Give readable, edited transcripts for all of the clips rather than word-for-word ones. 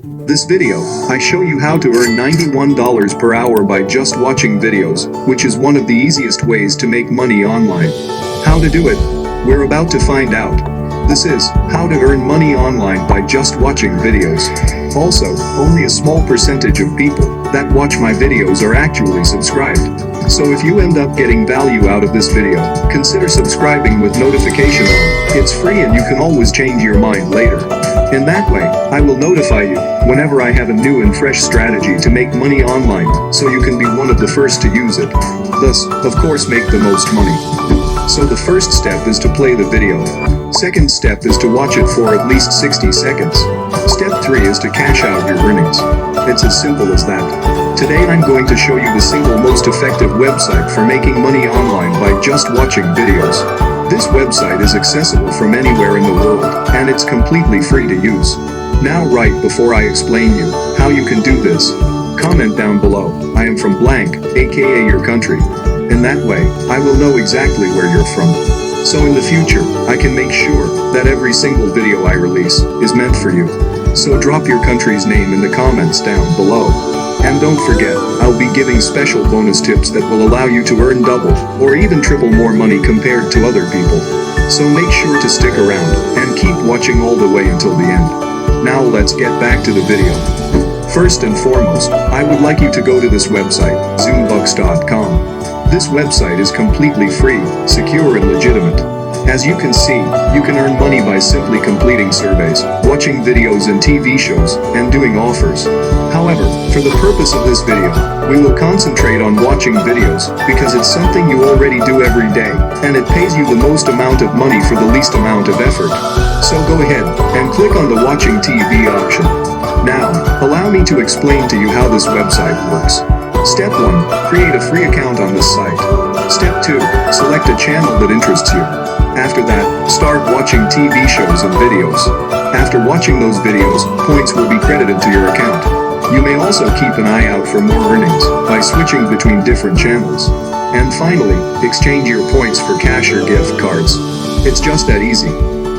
This video, I show you how to earn $91 per hour by just watching videos, which is one of the easiest ways to make money online. How to do it? We're about to find out. This is how to earn money online by just watching videos. Also, only a small percentage of people that watch my videos are actually subscribed. So if you end up getting value out of this video, consider subscribing with notification on. It's free and you can always change your mind later. In that way, I will notify you whenever I have a new and fresh strategy to make money online, so you can be one of the first to use it. Thus, of course, make the most money. So the first step is to play the video. Second step is to watch it for at least 60 seconds. Step 3 is to cash out your earnings. It's as simple as that. Today I'm going to show you the single most effective website for making money online by just watching videos. This website is accessible from anywhere in the world, and it's completely free to use. Now right before I explain you how you can do this, comment down below, I am from blank, aka your country. In that way, I will know exactly where you're from. So in the future, I can make sure that every single video I release is meant for you. So drop your country's name in the comments down below. And don't forget, I'll be giving special bonus tips that will allow you to earn double or even triple more money compared to other people. So make sure to stick around and keep watching all the way until the end. Now let's get back to the video. First and foremost, I would like you to go to this website, zoombucks.com. This website is completely free, secure and legitimate. As you can see, you can earn money by simply completing surveys, watching videos and TV shows, and doing offers. However, for the purpose of this video, we will concentrate on watching videos because it's something you already do every day, and it pays you the most amount of money for the least amount of effort. So go ahead and click on the watching TV option. Now, allow me to explain to you how this website works. Step 1. Create a free account on this site. Step 2. Select a channel that interests you. After that, start watching TV shows and videos. After watching those videos, points will be credited to your account. You may also keep an eye out for more earnings by switching between different channels. And finally, exchange your points for cash or gift cards. It's just that easy.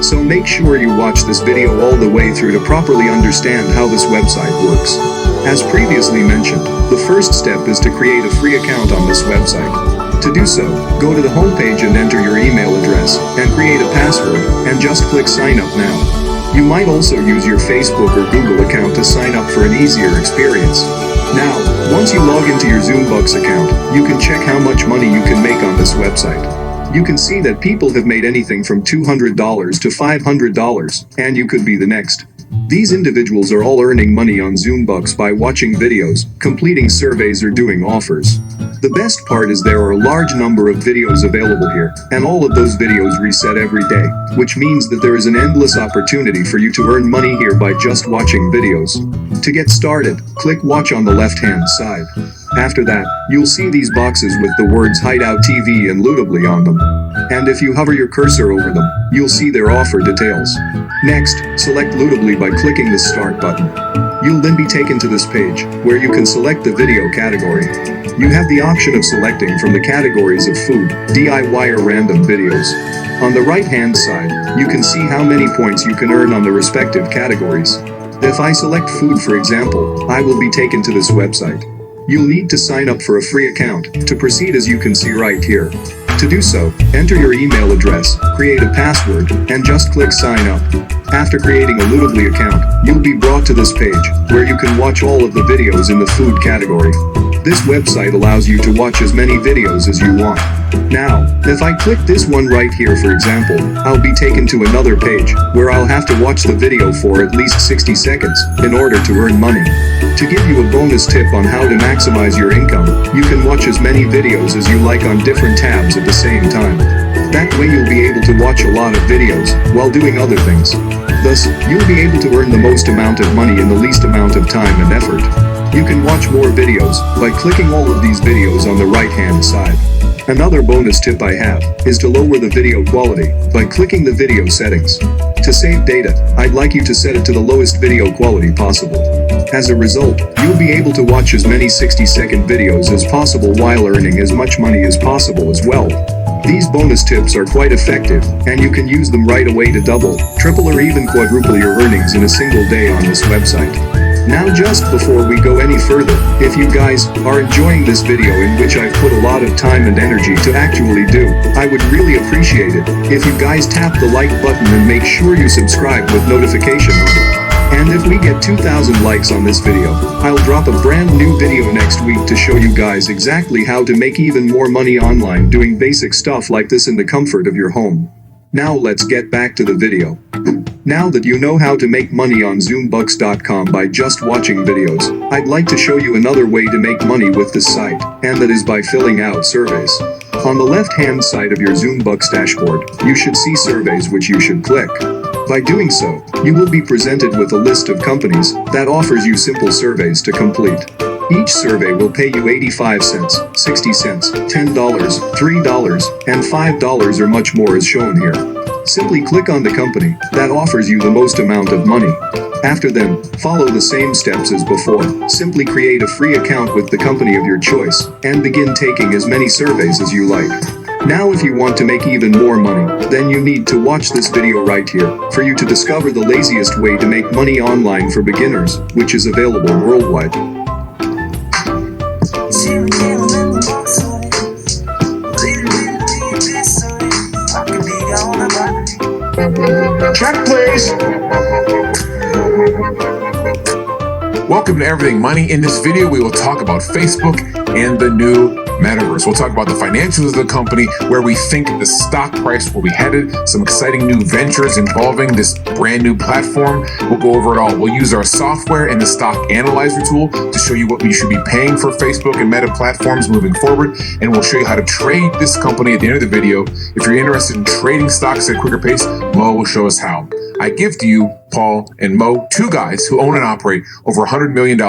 So make sure you watch this video all the way through to properly understand how this website works. As previously mentioned, the first step is to create a free account on this website. To do so, go to the homepage and enter your email address, and create a password, and just click sign up now. You might also use your Facebook or Google account to sign up for an easier experience. Now, once you log into your ZoomBucks account, you can check how much money you can make on this website. You can see that people have made anything from $200 to $500, and you could be the next. These individuals are all earning money on ZoomBucks by watching videos, completing surveys or doing offers. The best part is there are a large number of videos available here, and all of those videos reset every day, which means that there is an endless opportunity for you to earn money here by just watching videos. To get started, click watch on the left-hand side. After that, you'll see these boxes with the words Hideout TV and Lootably on them. And if you hover your cursor over them, you'll see their offer details. Next, select Lootably by clicking the Start button. You'll then be taken to this page, where you can select the video category. You have the option of selecting from the categories of food, DIY or random videos. On the right-hand side, you can see how many points you can earn on the respective categories. If I select food for example, I will be taken to this website. You'll need to sign up for a free account to proceed, as you can see right here. To do so, enter your email address, create a password, and just click sign up. After creating a Lootably account, you'll be brought to this page, where you can watch all of the videos in the food category. This website allows you to watch as many videos as you want. Now, if I click this one right here for example, I'll be taken to another page, where I'll have to watch the video for at least 60 seconds, in order to earn money. To give you a bonus tip on how to maximize your income, you can watch as many videos as you like on different tabs at the same time. That way you'll be able to watch a lot of videos, while doing other things. Thus, you'll be able to earn the most amount of money in the least amount of time and effort. You can watch more videos by clicking all of these videos on the right-hand side. Another bonus tip I have is to lower the video quality by clicking the video settings. To save data, I'd like you to set it to the lowest video quality possible. As a result, you'll be able to watch as many 60-second videos as possible while earning as much money as possible as well. These bonus tips are quite effective, and you can use them right away to double, triple or even quadruple your earnings in a single day on this website. Now just before we go any further, if you guys are enjoying this video in which I've put a lot of time and energy to actually do, I would really appreciate it if you guys tap the like button and make sure you subscribe with notification on. And if we get 2,000 likes on this video, I'll drop a brand new video next week to show you guys exactly how to make even more money online doing basic stuff like this in the comfort of your home. Now let's get back to the video. Now that you know how to make money on zoombucks.com by just watching videos, I'd like to show you another way to make money with this site, and that is by filling out surveys. On the left-hand side of your Zoombucks dashboard, you should see surveys which you should click. By doing so, you will be presented with a list of companies that offers you simple surveys to complete. Each survey will pay you 85 cents, 60 cents, $10, $3, and $5 or much more as shown here. Simply click on the company that offers you the most amount of money. After then, follow the same steps as before. Simply create a free account with the company of your choice, and begin taking as many surveys as you like. Now if you want to make even more money, then you need to watch this video right here, for you to discover the laziest way to make money online for beginners, which is available worldwide. Check, please. Welcome to Everything Money. In this video, we will talk about Facebook and the new metaverse. We'll talk about the financials of the company, where we think the stock price will be headed, some exciting new ventures involving this brand new platform. We'll go over it all. We'll use our software and the stock analyzer tool to show you what we should be paying for Facebook and Meta platforms moving forward, and we'll show you how to trade this company at the end of the video. If you're interested in trading stocks at a quicker pace, Mo will show us how. I give to you, Paul and Mo, two guys who own and operate over $100 million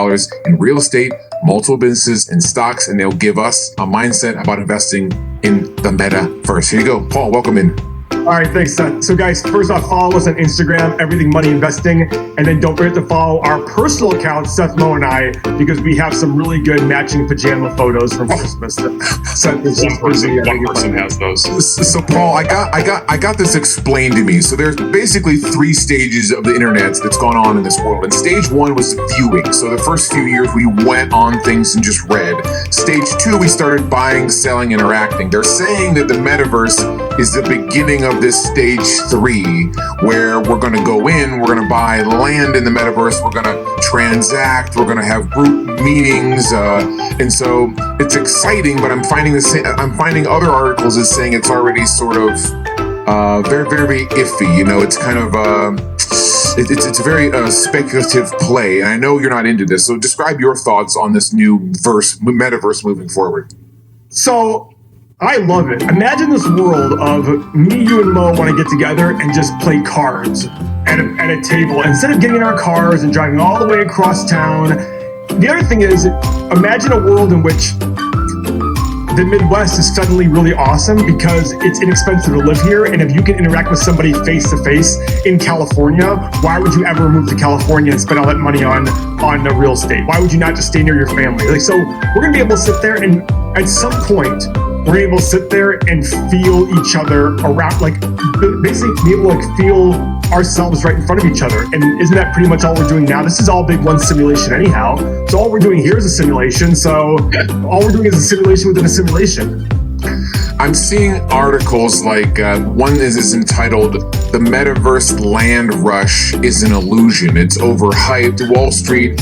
in real estate, multiple businesses, and stocks, and they'll give us a mindset about investing in the metaverse. Here you go. Paul, welcome in. All right, thanks, Seth. So guys, first off, follow us on Instagram, Everything Money Investing, and then don't forget to follow our personal accounts, Seth, Mo, and I, because we have some really good matching pajama photos from Christmas. One person has those. So Paul, I got this explained to me. So there's basically three stages of the internet that's gone on in this world. And stage one was viewing. So the first few years we went on things and just read. Stage two, we started buying, selling, interacting. They're saying that the metaverse is the beginning of this stage three, where we're going to go in, we're going to buy land in the metaverse, we're going to transact, we're going to have group meetings, and so it's exciting. But I'm finding other articles as saying it's already sort of very, very iffy. You know, it's kind of it's a very speculative play, and I know you're not into this. So describe your thoughts on this new metaverse moving forward. So I love it. Imagine this world of me, you, and Mo want to get together and just play cards at a table instead of getting in our cars and driving all the way across town. The other thing is, imagine a world in which the Midwest is suddenly really awesome because it's inexpensive to live here, and if you can interact with somebody face to face in California, why would you ever move to California and spend all that money on the real estate? Why would you not just stay near your family? Like, so we're gonna be able to sit there and at some point we're able to sit there and feel each other around, like basically be able to like feel ourselves right in front of each other. And isn't that pretty much all we're doing now? This is all big one simulation anyhow. So all we're doing here is a simulation. So all we're doing is a simulation within a simulation. I'm seeing articles like one is entitled "The Metaverse Land Rush is an Illusion. It's Overhyped." Wall Street.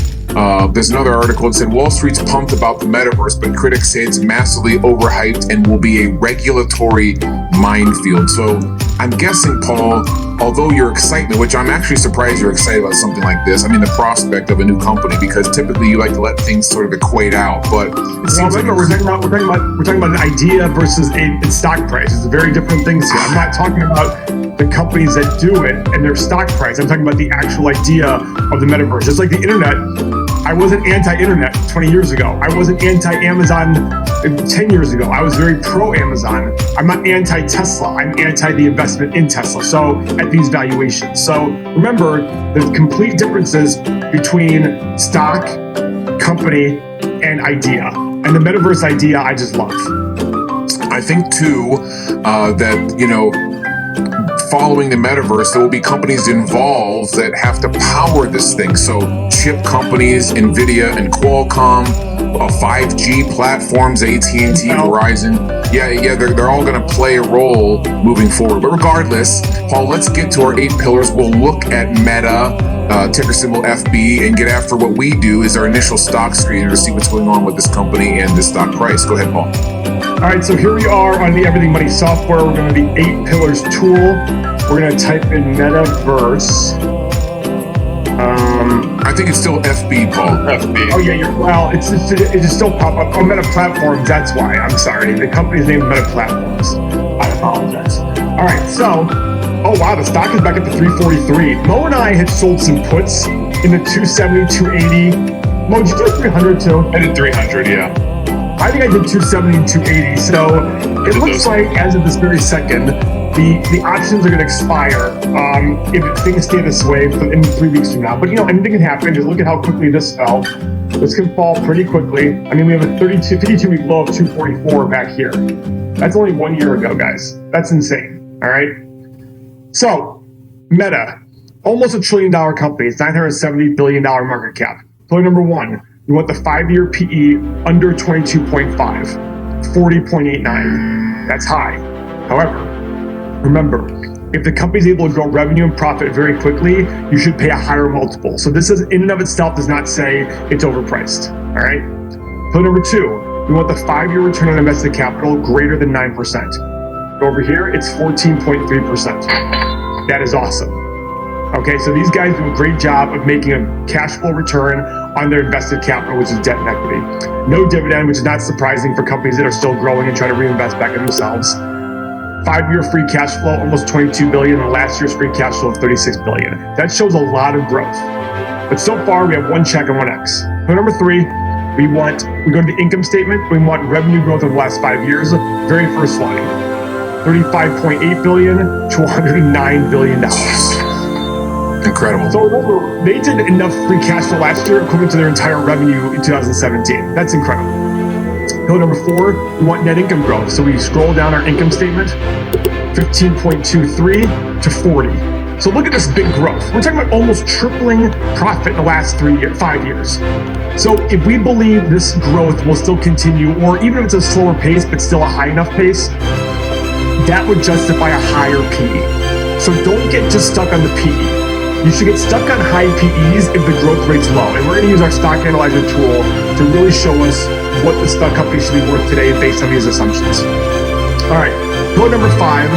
There's another article that said Wall Street's pumped about the metaverse, but critics say it's massively overhyped and will be a regulatory minefield. So I'm guessing, Paul, although your excitement, which I'm actually surprised you're excited about something like this, I mean the prospect of a new company, because typically you like to let things sort of equate out, but it seems like we're talking about an idea versus a stock price. It's very different things here. I'm not talking about the companies that do it and their stock price. I'm talking about the actual idea of the metaverse. Just like the internet, I wasn't anti-internet 20 years ago. I wasn't anti-Amazon 10 years ago. I was very pro-Amazon. I'm not anti-Tesla. I'm anti the investment in Tesla. So at these valuations. So remember the complete differences between stock, company, and idea. And the metaverse idea, I just love. I think too that, you know, following the metaverse, there will be companies involved that have to power this thing. So chip companies, NVIDIA and Qualcomm, 5G platforms, AT&T, Verizon. Yeah, they're all going to play a role moving forward. But regardless, Paul, let's get to our 8 pillars. We'll look at Meta, ticker symbol FB, and get after what we do is our initial stock screener to see what's going on with this company and the stock price. Go ahead, Paul. All right, so here we are on the Everything Money software. We're going to the 8 pillars tool. We're going to type in Metaverse. I think it's still FB, Paul. FB. Oh yeah, it just still pop up. Oh, Meta Platforms. That's why. I'm sorry. The company's name is Meta Platforms. I apologize. All right, so wow, the stock is back up to 343. Mo and I had sold some puts in the 270, 280. Mo, did you do 300 too? I did 300, yeah. I think I did 270 and 280. So it looks like as of this very second, the options are going to expire if things stay this way in 3 weeks from now. But anything can happen. Just look at how quickly this fell. This can fall pretty quickly. I mean, we have a 52-week low of 244 back here. That's only 1 year ago, guys. That's insane. All right. So Meta, almost $1 trillion company. It's $970 billion market cap. Pillar number 1, you want the 5-year PE under 22.5, 40.89. That's high. However, remember, if the company is able to grow revenue and profit very quickly, you should pay a higher multiple. So this is in and of itself does not say it's overpriced. All right. Pillar number 2, we want the 5-year return on invested capital greater than 9%. Over here, it's 14.3%. That is awesome. Okay, so these guys do a great job of making a cash flow return on their invested capital, which is debt and equity. No dividend, which is not surprising for companies that are still growing and trying to reinvest back in themselves. 5-year free cash flow, almost $22 billion, and last year's free cash flow of $36 billion. That shows a lot of growth. But so far, we have 1 check and 1 X. So number 3, we go to the income statement. We want revenue growth over the last 5 years. Very first line, $35.8 billion to $109 billion. Incredible. So remember, they did enough free cash flow last year equivalent to their entire revenue in 2017. That's incredible. Pillar number 4, we want net income growth. So we scroll down our income statement, 15.23 to 40. So look at this big growth. We're talking about almost tripling profit in the last 5 years. So if we believe this growth will still continue, or even if it's a slower pace, but still a high enough pace, that would justify a higher PE. So don't get just stuck on the PE. You should get stuck on high PEs if the growth rate's low. And we're going to use our stock analyzer tool to really show us what the stock company should be worth today based on these assumptions. All right, pillar number 5,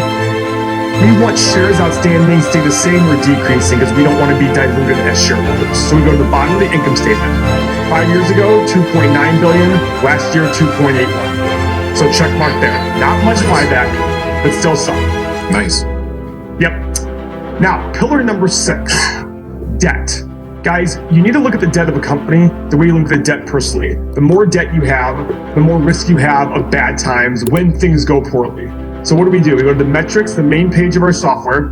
we want shares outstanding stay the same or decreasing because we don't want to be diluted as shareholders. So we go to the bottom of the income statement. 5 years ago, 2.9 billion. Last year, 2.81. So check mark there. Not much buyback, but still some. Nice. Yep. Now, pillar number 6, debt. Guys, you need to look at the debt of a company the way you look at the debt personally. The more debt you have, the more risk you have of bad times when things go poorly. So what do? We go to the metrics, the main page of our software.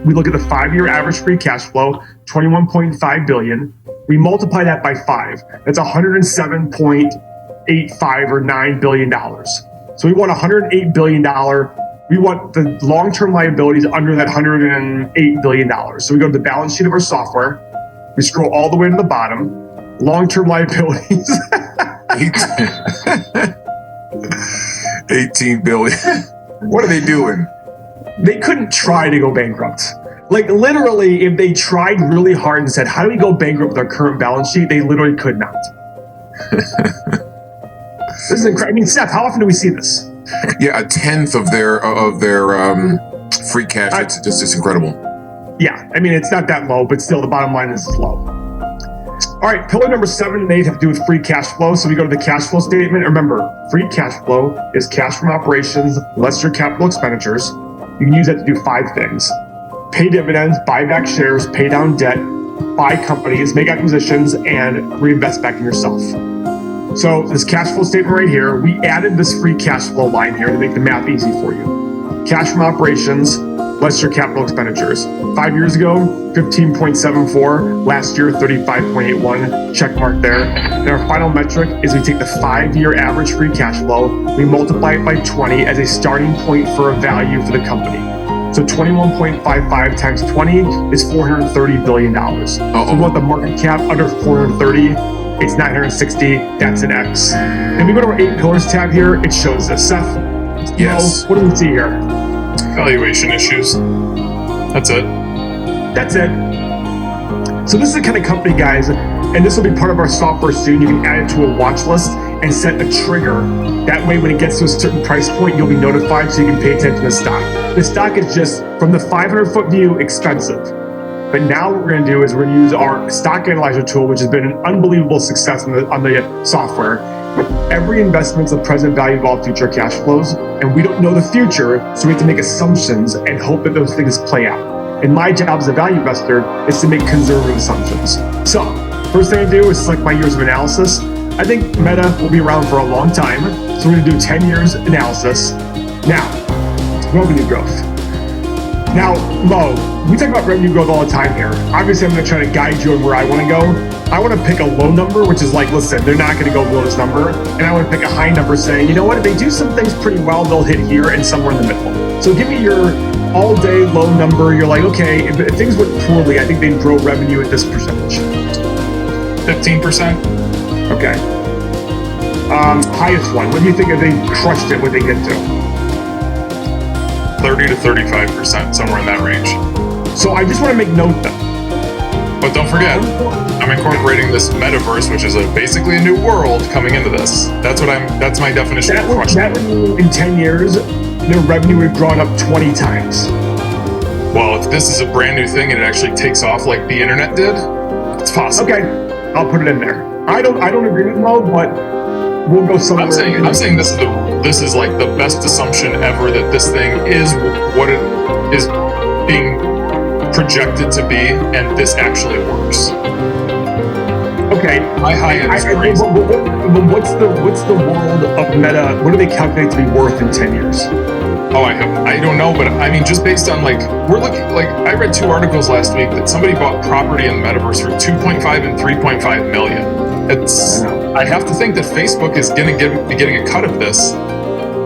We look at the 5-year average free cash flow, 21.5 billion. We multiply that by 5. That's 107.85 or $9 billion. So we want $108 billion. We want the long-term liabilities under that $108 billion. So we go to the balance sheet of our software. We scroll all the way to the bottom. Long-term liabilities. 18 billion. What are they doing? They couldn't try to go bankrupt. Like literally, if they tried really hard and said, how do we go bankrupt with our current balance sheet? They literally could not. This is incredible. I mean, Seth, how often do we see this? Yeah, 1/10 of their free cash. It's just incredible. Yeah, I mean, it's not that low, but still the bottom line is low. All right, pillar number 7 and 8 have to do with free cash flow. So we go to the cash flow statement. Remember, free cash flow is cash from operations less your capital expenditures. You can use that to do 5 things. Pay dividends, buy back shares, pay down debt, buy companies, make acquisitions, and reinvest back in yourself. So this cash flow statement right here, we added this free cash flow line here to make the math easy for you. Cash from operations, less your capital expenditures. 5 years ago, 15.74. Last year, 35.81. Check mark there. And our final metric is we take the 5-year average free cash flow, we multiply it by 20 as a starting point for a value for the company. So 21.55 times 20 is $430 billion. So we want the market cap under 430. It's 960. That's an X. And we go to our 8 pillars tab here. It shows this. Seth, Yes. what do we see here? Valuation issues. That's it. That's it. So this is the kind of company, guys, and this will be part of our software soon. You can add it to a watch list and set a trigger. That way, when it gets to a certain price point, you'll be notified so you can pay attention to the stock. The stock is just, from the 500-foot view, expensive. But now what we're going to do is we're going to use our stock analyzer tool, which has been an unbelievable success on the software. Every investment is the present value of all future cash flows, and we don't know the future, so we have to make assumptions and hope that those things play out. And my job as a value investor is to make conservative assumptions. So, first thing I do is select my years of analysis. I think Meta will be around for a long time, so we're going to do 10 years analysis. Now, revenue growth. Now, Mo, we talk about revenue growth all the time here. Obviously, I'm going to try to guide you on where I want to go. I want to pick a low number, which is like, listen, they're not going to go below this number. And I want to pick a high number saying, you know what, if they do some things pretty well, they'll hit here and somewhere in the middle. So give me your all-day low number. You're like, okay, if things went poorly, I think they'd grow revenue at this percentage. 15%. Okay. Highest one. What do you think if they crushed it, would they get to? 30 to 35%, somewhere in that range. So I just want to make note though. But don't forget, I'm incorporating this metaverse, which is basically a new world coming into this. That's my definition of crushing. That would mean in 10 years, their revenue would have grown up 20 times. Well, if this is a brand new thing and it actually takes off like the internet did, it's possible. Okay, I'll put it in there. I don't agree with Mo, but we'll go somewhere. I'm saying this is like the best assumption ever that this thing is what it is being projected to be, and this actually works. Okay. My high end is crazy. What's the world of Meta? What do they calculate to be worth in 10 years? Oh, I don't know, but I mean, just based on I read 2 articles last week that somebody bought property in the metaverse for 2.5 and 3.5 million. I have to think that Facebook is going to be getting a cut of this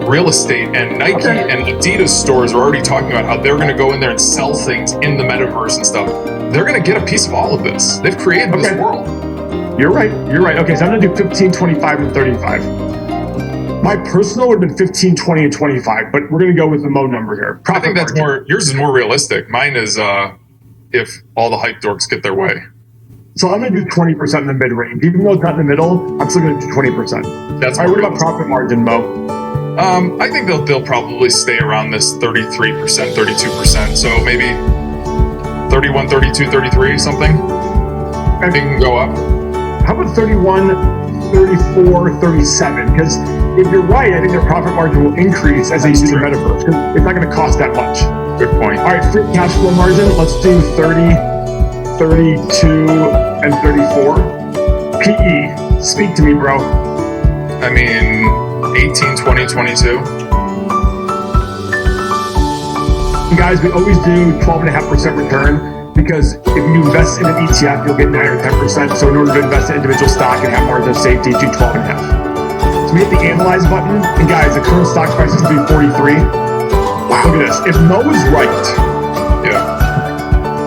real estate, and Nike and Adidas stores are already talking about how they're going to go in there and sell things in the metaverse and stuff. They're going to get a piece of all of this. They've created this world. You're right. Okay, so I'm going to do 15, 25, and 35. My personal would have been 15, 20, and 25, but we're going to go with the Mo number here. I think that's more, yours is more realistic. Mine is if all the hype dorks get their way. So I'm going to do 20% in the mid-range. Even though it's not in the middle, I'm still going to do 20%. That's all right, what about profit margin, Mo? I think they'll probably stay around this 33%, 32%. So maybe 31, 32, 33, something. I think it can go up. How about 31, 34, 37? Because if you're right, I think their profit margin will increase as they use the metaverse, because it's not going to cost that much. Good point. All right, free cash flow margin, let's do 30, 32, and 34. PE, speak to me, bro. I mean, 18, 20, 22. You guys, we always do 12.5% return, because if you invest in an ETF, you'll get 9 or 10%. So in order to invest in individual stock and have margin of safety, do 12.5. So we hit the analyze button, and guys, the current stock price is 43. Wow. Look at this. If Mo is right,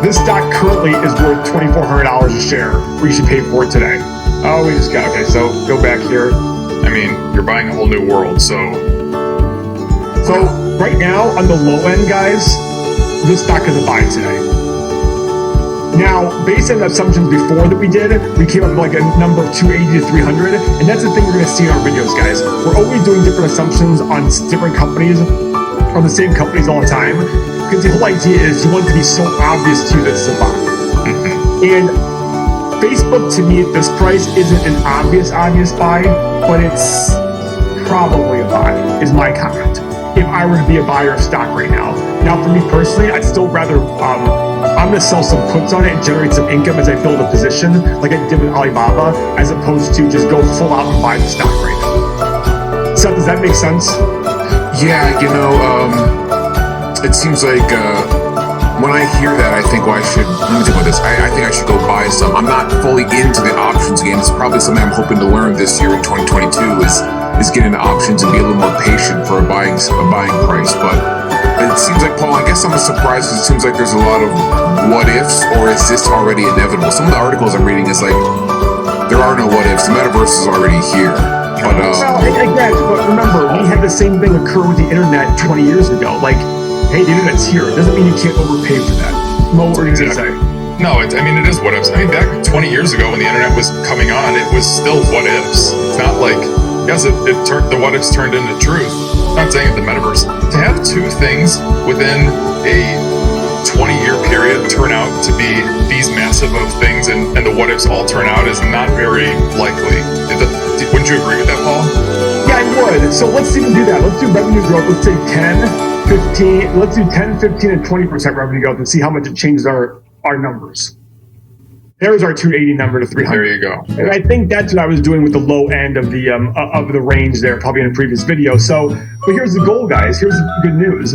this stock currently is worth $2,400 a share. We should pay for it today. Oh, we just got, okay, so go back here. I mean, you're buying a whole new world, so right now, on the low end, guys, this stock is a buy today. Now, based on the assumptions before that we did, we came up with like a number of 280 to 300, and that's the thing we're going to see in our videos, guys. We're always doing different assumptions on different companies, on the same companies all the time, because the whole idea is you want it to be so obvious to you that it's a buy. And Facebook, to me, at this price, isn't an obvious buy, but it's probably a buy, is my comment, if I were to be a buyer of stock right now. Now, for me personally, I'd still rather, I'm going to sell some puts on it and generate some income as I build a position, like I did with Alibaba, as opposed to just go full out and buy the stock right now. Seth, does that make sense? Yeah, it seems like when I hear that, I think, well, let me think about this. I think I should go buy some. I'm not fully into the options game. It's probably something I'm hoping to learn this year in 2022 is get into options and be a little more patient for a buying price. But it seems like, Paul, I guess I'm surprised because it seems like there's a lot of what ifs, or is this already inevitable? Some of the articles I'm reading is like, there are no what ifs. The metaverse is already here. But, but remember, we had the same thing occur with the internet 20 years ago. Like, hey, the internet's here. It doesn't mean you can't overpay for that. Mo, what are you going to say? No, it is what ifs. I mean, back 20 years ago when the internet was coming on, it was still what ifs. It's not like, yes, it turned, the what ifs turned into truth. I'm not saying the metaverse. To have two things within a 20-year period turn out to be these massive of things and the what ifs all turn out is not very likely. Wouldn't you agree with that, Paul? Yeah, I would. So let's even do that. Let's do revenue growth. Let's say 10, 15, let's do 10, 15, and 20% revenue growth and see how much it changes our numbers. There's our 280 number to 300. There you go. And I think that's what I was doing with the low end of the range there, probably in a previous video. So, but here's the goal, guys. Here's the good news.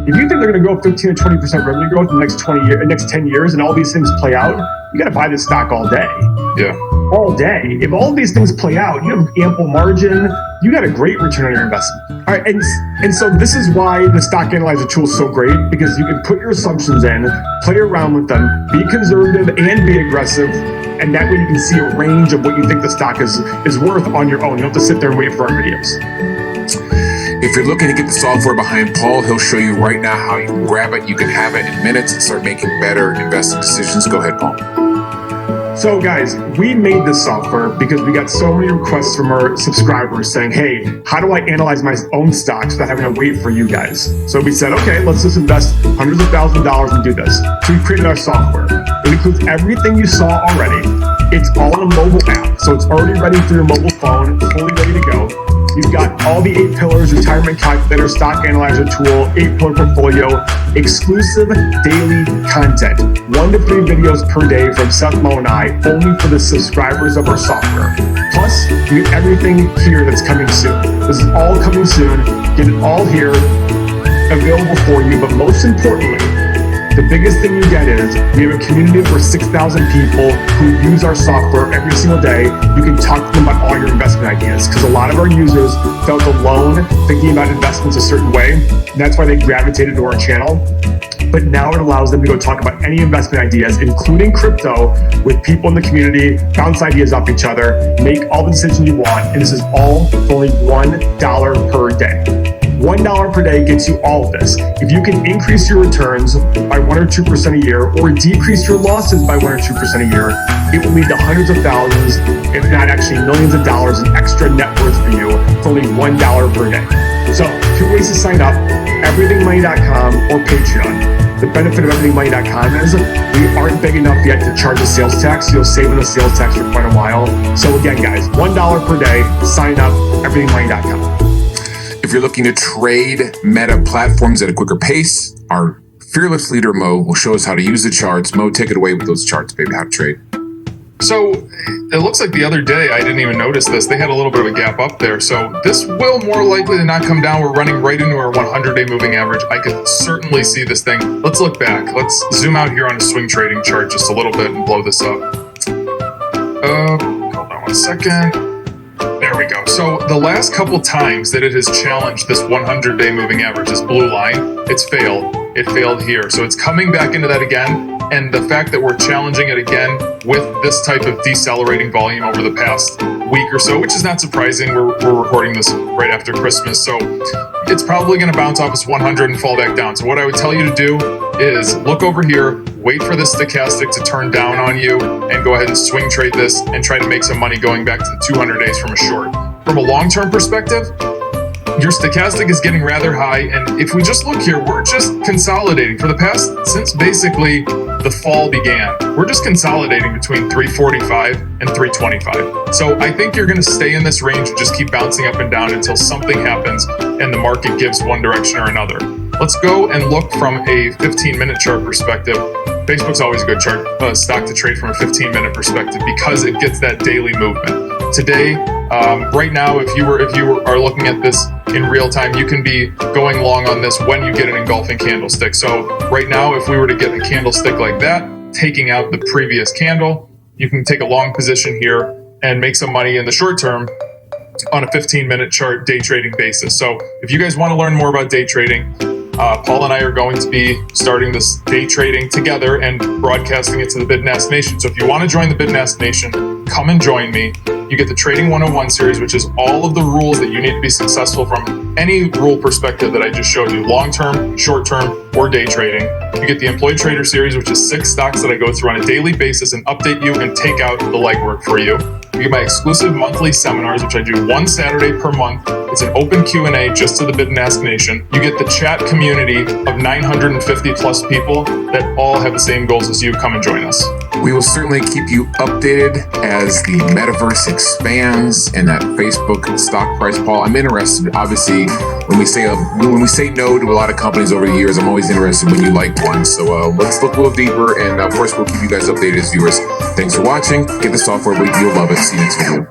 If you think they're going to go 15 or 20% revenue growth in the next 10 years, and all these things play out, you got to buy this stock all day. Yeah. All day. If all these things play out, you have ample margin. You got a great return on your investment. All right, and so this is why the stock analyzer tool is so great, because you can put your assumptions in, play around with them, be conservative and be aggressive, and that way you can see a range of what you think the stock is worth on your own. You don't have to sit there and wait for our videos. if you're looking to get the software behind Paul, he'll show you right now how you can grab it. You can have it in minutes and start making better investing decisions. Go ahead, Paul. So guys, we made this software because we got so many requests from our subscribers saying, hey, how do I analyze my own stocks without having to wait for you guys? So we said, okay, let's just invest hundreds of thousands of dollars and do this. So we created our software. It includes everything you saw already. It's all in a mobile app. So it's already ready for your mobile phone, fully ready to go. You've got all the 8 pillars, retirement calculator, stock analyzer tool, 8-pillar portfolio, exclusive daily content, 1 to 3 videos per day from Seth, Mo, and I, only for the subscribers of our software. Plus, you get everything here that's coming soon. This is all coming soon. Get it all here, available for you. But most importantly, the biggest thing you get is we have a community of over 6,000 people who use our software every single day. You can talk to them about all your investment ideas because a lot of our users felt alone thinking about investments a certain way. And that's why they gravitated to our channel. But now it allows them to go talk about any investment ideas, including crypto, with people in the community, bounce ideas off each other, make all the decisions you want. And this is all for only $1 per day. $1 per day gets you all of this. If you can increase your returns by 1 or 2% a year, or decrease your losses by 1 or 2% a year, it will lead to hundreds of thousands, if not actually millions of dollars in extra net worth for you for only $1 per day. So 2 ways to sign up, everythingmoney.com or Patreon. The benefit of everythingmoney.com is we aren't big enough yet to charge a sales tax. You'll save on the sales tax for quite a while. So again, guys, $1 per day, sign up, everythingmoney.com. If you're looking to trade meta platforms at a quicker pace, our fearless leader, Mo, will show us how to use the charts. Mo, take it away with those charts, baby, how to trade. So it looks like the other day, I didn't even notice this. They had a little bit of a gap up there. So this will more likely than not come down. We're running right into our 100-day moving average. I could certainly see this thing. Let's look back. Let's zoom out here on a swing trading chart just a little bit and blow this up. Hold on 1 second. There we go. So the last couple times that it has challenged this 100-day moving average, this blue line, it's failed. It failed here. So it's coming back into that again. And the fact that we're challenging it again with this type of decelerating volume over the past week or so, which is not surprising. We're recording this right after Christmas. So it's probably going to bounce off this 100 and fall back down. So what I would tell you to do is look over here, wait for the stochastic to turn down on you, and go ahead and swing trade this and try to make some money going back to the 200 days from a short. From a long-term perspective, your stochastic is getting rather high, and if we just look here, we're just consolidating for the past, since basically the fall began, we're just consolidating between 345 and 325. So I think you're going to stay in this range and just keep bouncing up and down until something happens and the market gives one direction or another. Let's go and look from a 15-minute chart perspective. Facebook's always a good chart, stock to trade from a 15-minute perspective because it gets that daily movement. Today, right now, if you are looking at this in real time, you can be going long on this when you get an engulfing candlestick. So right now, if we were to get a candlestick like that, taking out the previous candle, you can take a long position here and make some money in the short term on a 15-minute chart day trading basis. So if you guys want to learn more about day trading, Paul and I are going to be starting this day trading together and broadcasting it to the Bidnast Nation. So if you want to join the Bidnast Nation, come and join me. You get the Trading 101 series, which is all of the rules that you need to be successful from any rule perspective that I just showed you, long-term, short-term, or day trading. You get the Employed Trader series, which is 6 stocks that I go through on a daily basis and update you and take out the legwork for you. You get my exclusive monthly seminars, which I do 1 Saturday per month. It's an open Q&A just to the Bidnast Nation. You get the chat community of 950 plus people that all have the same goals as you. Come and join us. We will certainly keep you updated as the metaverse expands and that Facebook stock price, Paul. I'm interested. Obviously, when we say no to a lot of companies over the years, I'm always interested when you like one. So let's look a little deeper, and of course, we'll keep you guys updated as viewers. Thanks for watching. Get the software, but you'll love it. See you next video.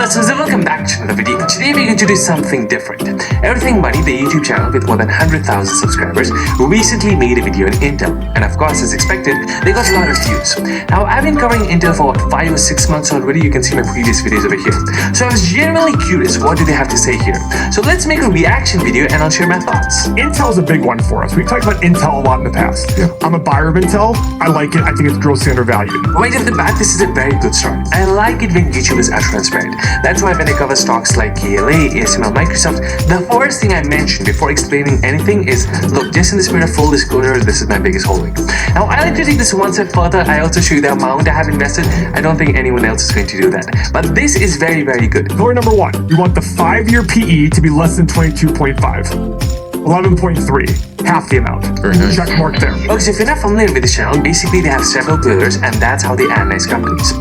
So welcome back to another video. Today we're going to do something different. Everything Money, the YouTube channel with more than 100,000 subscribers, recently made a video on Intel, and of course, as expected, they got a lot of views. Now, I've been covering Intel for 5 or 6 months already. You can see my previous videos over here. So I was genuinely curious, what do they have to say here? So let's make a reaction video and I'll share my thoughts. Intel's a big one for us. We've talked about Intel a lot in the past. Yeah. I'm a buyer of Intel. I like it. I think it's grossly undervalued. Right off the bat, this is a very good start. I like it when YouTubers are transparent. That's why when I cover stocks like KLA, ASML, Microsoft, the first thing I mention before explaining anything is, look, just in the spirit of full disclosure, this is my biggest holding. Now, I like to take this one step further. I also show you the amount I have invested. I don't think anyone else is going to do that. But this is very, very good. Pillar number 1, we want the 5-year PE to be less than 22.5. 11.3, half the amount. Very nice. Check mark there. Okay, so if you're not familiar with the channel, basically they have several pillars and that's how they analyze companies.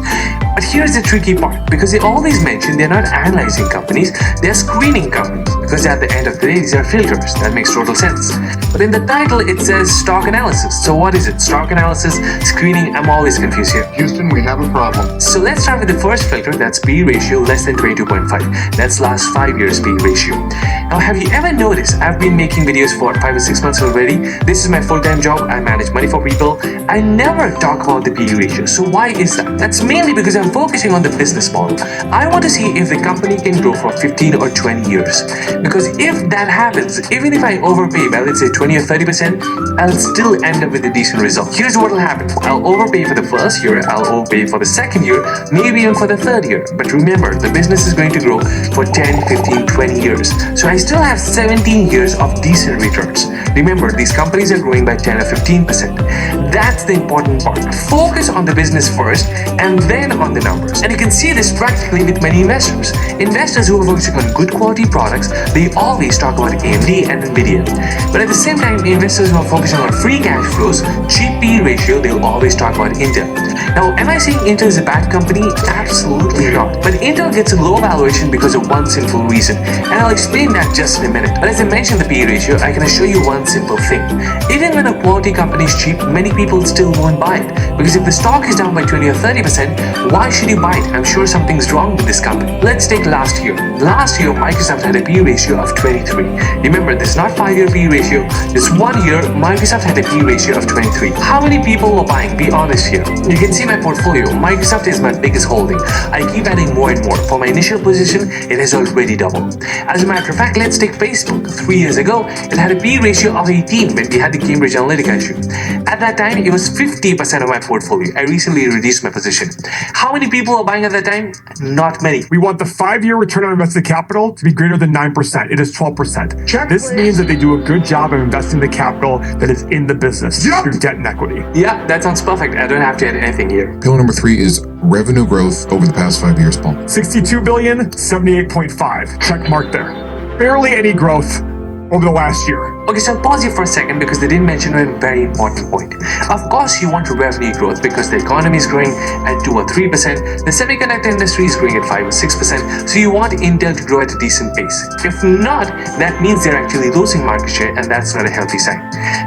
But here's the tricky part, because they always mention they're not analyzing companies, they're screening companies. Because at the end of the day, these are filters. That makes total sense. But in the title, it says stock analysis. So what is it? Stock analysis, screening? I'm always confused here. Houston, we have a problem. So let's start with the first filter, that's PE ratio less than 22.5. That's last 5 years PE ratio. Now, have you ever noticed I've been making videos for 5 or 6 months already? This is my full-time job. I manage money for people. I never talk about the PE ratio. So why is that? That's mainly because I'm focusing on the business model. I want to see if the company can grow for 15 or 20 years. Because if that happens, even if I overpay by let's say 20 or 30%, I'll still end up with a decent result. Here's what will happen. I'll overpay for the first year, I'll overpay for the second year, maybe even for the third year. But remember, the business is going to grow for 10, 15, 20 years. So I still have 17 years of decent returns. Remember, these companies are growing by 10 or 15%. That's the important part. Focus on the business first and then on the numbers. And you can see this practically with many investors. Investors who are focusing on good quality products, they always talk about AMD and Nvidia. But at the same time, investors who are focusing on free cash flows, cheap PE ratio, they'll always talk about Intel. Now, am I saying Intel is a bad company? Absolutely not. But Intel gets a low valuation because of one simple reason. And I'll explain that just in a minute. But as I mentioned the PE ratio, I can assure you one simple thing. Even when a quality company is cheap, many people still won't buy it. Because if the stock is down by 20 or 30%, why should you buy it? I'm sure something's wrong with this company. Let's take last year. Last year, Microsoft had a PE ratio of 23. Remember, this is not 5-year PE ratio. This 1 year, Microsoft had a PE ratio of 23. How many people were buying? Be honest here. You can see my portfolio. Microsoft is my biggest holding. I keep adding more and more. For my initial position, it has already doubled. As a matter of fact, let's take Facebook. 3 years ago, it had a PE ratio of 18 when we had the Cambridge Analytica issue. At that time, it was 50% of my portfolio. I recently reduced my position. How many people were buying at that time? Not many. We want the 5-year return on invested capital to be greater than 9%. It is 12%. Check. This means that they do a good job of investing the capital that is in the business through debt and equity. Yeah, that sounds perfect. I don't have to add anything here. Pillar number 3 is revenue growth over the past 5 years, Paul. 62 billion, 78.5. Check mark there. Barely any growth over the last year. Okay, so I'll pause here for a second because they didn't mention a very important point. Of course, you want revenue growth because the economy is growing at 2 or 3%. The semiconductor industry is growing at 5 or 6%. So you want Intel to grow at a decent pace. If not, that means they're actually losing market share, and that's not a healthy sign.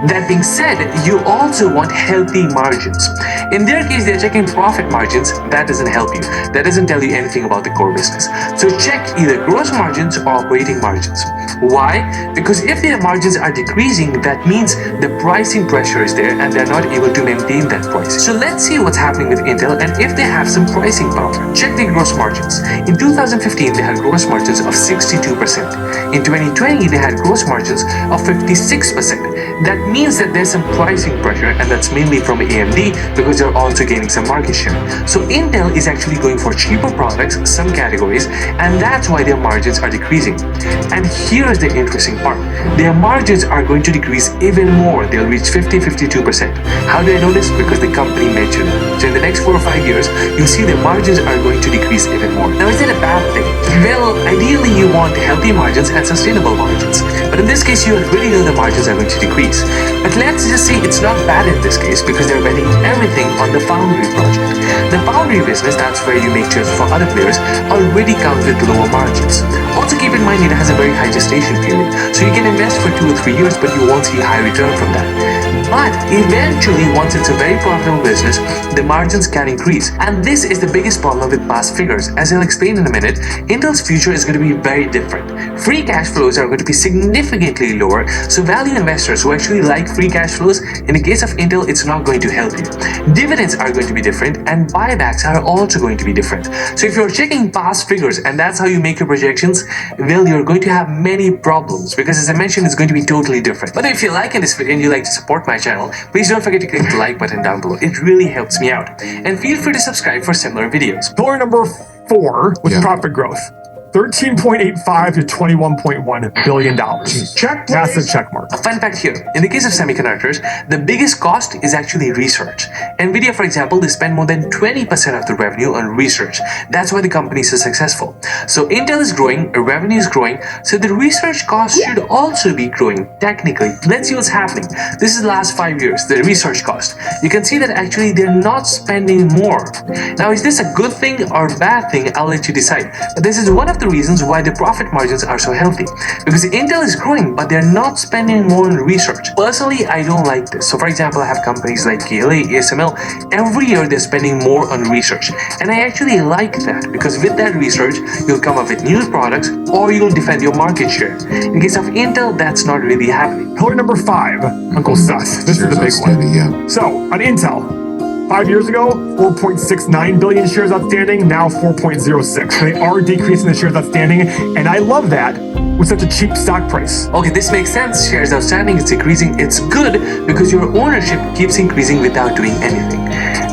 That being said, you also want healthy margins. In their case, they're checking profit margins. That doesn't help you. That doesn't tell you anything about the core business. So check either gross margins or operating margins. Why? Because if their margins are are decreasing, that means the pricing pressure is there and they're not able to maintain that price. So let's see what's happening with Intel and if they have some pricing power. Check the gross margins. In 2015, they had gross margins of 62%. In 2020, they had gross margins of 56%. That means that there's some pricing pressure, and that's mainly from AMD because they're also gaining some market share. So Intel is actually going for cheaper products, some categories, and that's why their margins are decreasing. And here's the interesting part. Their margins are going to decrease even more. They'll reach 50-52%. How do I know this? Because the company mentioned it. So in the next 4 or 5 years, you'll see their margins are going to decrease even more. Now, is that a bad thing? Well, ideally you want healthy margins and sustainable margins. But in this case, you already know the margins are going to decrease. But let's just say it's not bad in this case because they're betting everything on the Foundry project. The Foundry business, that's where you make chips for other players, already comes with lower margins. Also keep in mind it has a very high gestation period. So you can invest for 2 or 3 years, but you won't see high return from that. But eventually, once it's a very profitable business, the margins can increase. And this is the biggest problem with past figures. As I'll explain in a minute, Intel's future is going to be very different. Free cash flows are going to be significantly lower, so value investors who actually like free cash flows, in the case of Intel, it's not going to help you. Dividends are going to be different, and buybacks are also going to be different. So if you're checking past figures and that's how you make your projections, well, you're going to have many problems because, as I mentioned, it's going to be totally different. But if you're liking this video and you like to support my channel, please don't forget to click the like button down below. It really helps me out. And feel free to subscribe for similar videos. Pillar number 4 was profit growth. 13.85 to 21.1 billion dollars. Check, massive check mark. A fun fact here, in the case of semiconductors, the biggest cost is actually research. Nvidia, for example, they spend more than 20% of the revenue on research. That's why the company is so successful. So Intel is growing, revenue is growing, so the research cost should also be growing technically. Let's see what's happening. This is the last 5 years, the research cost. You can see that actually they're not spending more. Now, is this a good thing or bad thing? I'll let you decide. But this is one of the reasons why the profit margins are so healthy, because Intel is growing but they're not spending more on research. Personally, I don't like this. So for example, I have companies like KLA, ASML. Every year they're spending more on research, and I actually like that because with that research you'll come up with new products or you'll defend your market share. In case of Intel, that's not really happening. Pillar number 5, Uncle Seth. This is the big one. So on Intel, 5 years ago, 4.69 billion shares outstanding, now 4.06. They are decreasing the shares outstanding, and I love that with such a cheap stock price. Okay, this makes sense. Shares outstanding is decreasing. It's good because your ownership keeps increasing without doing anything.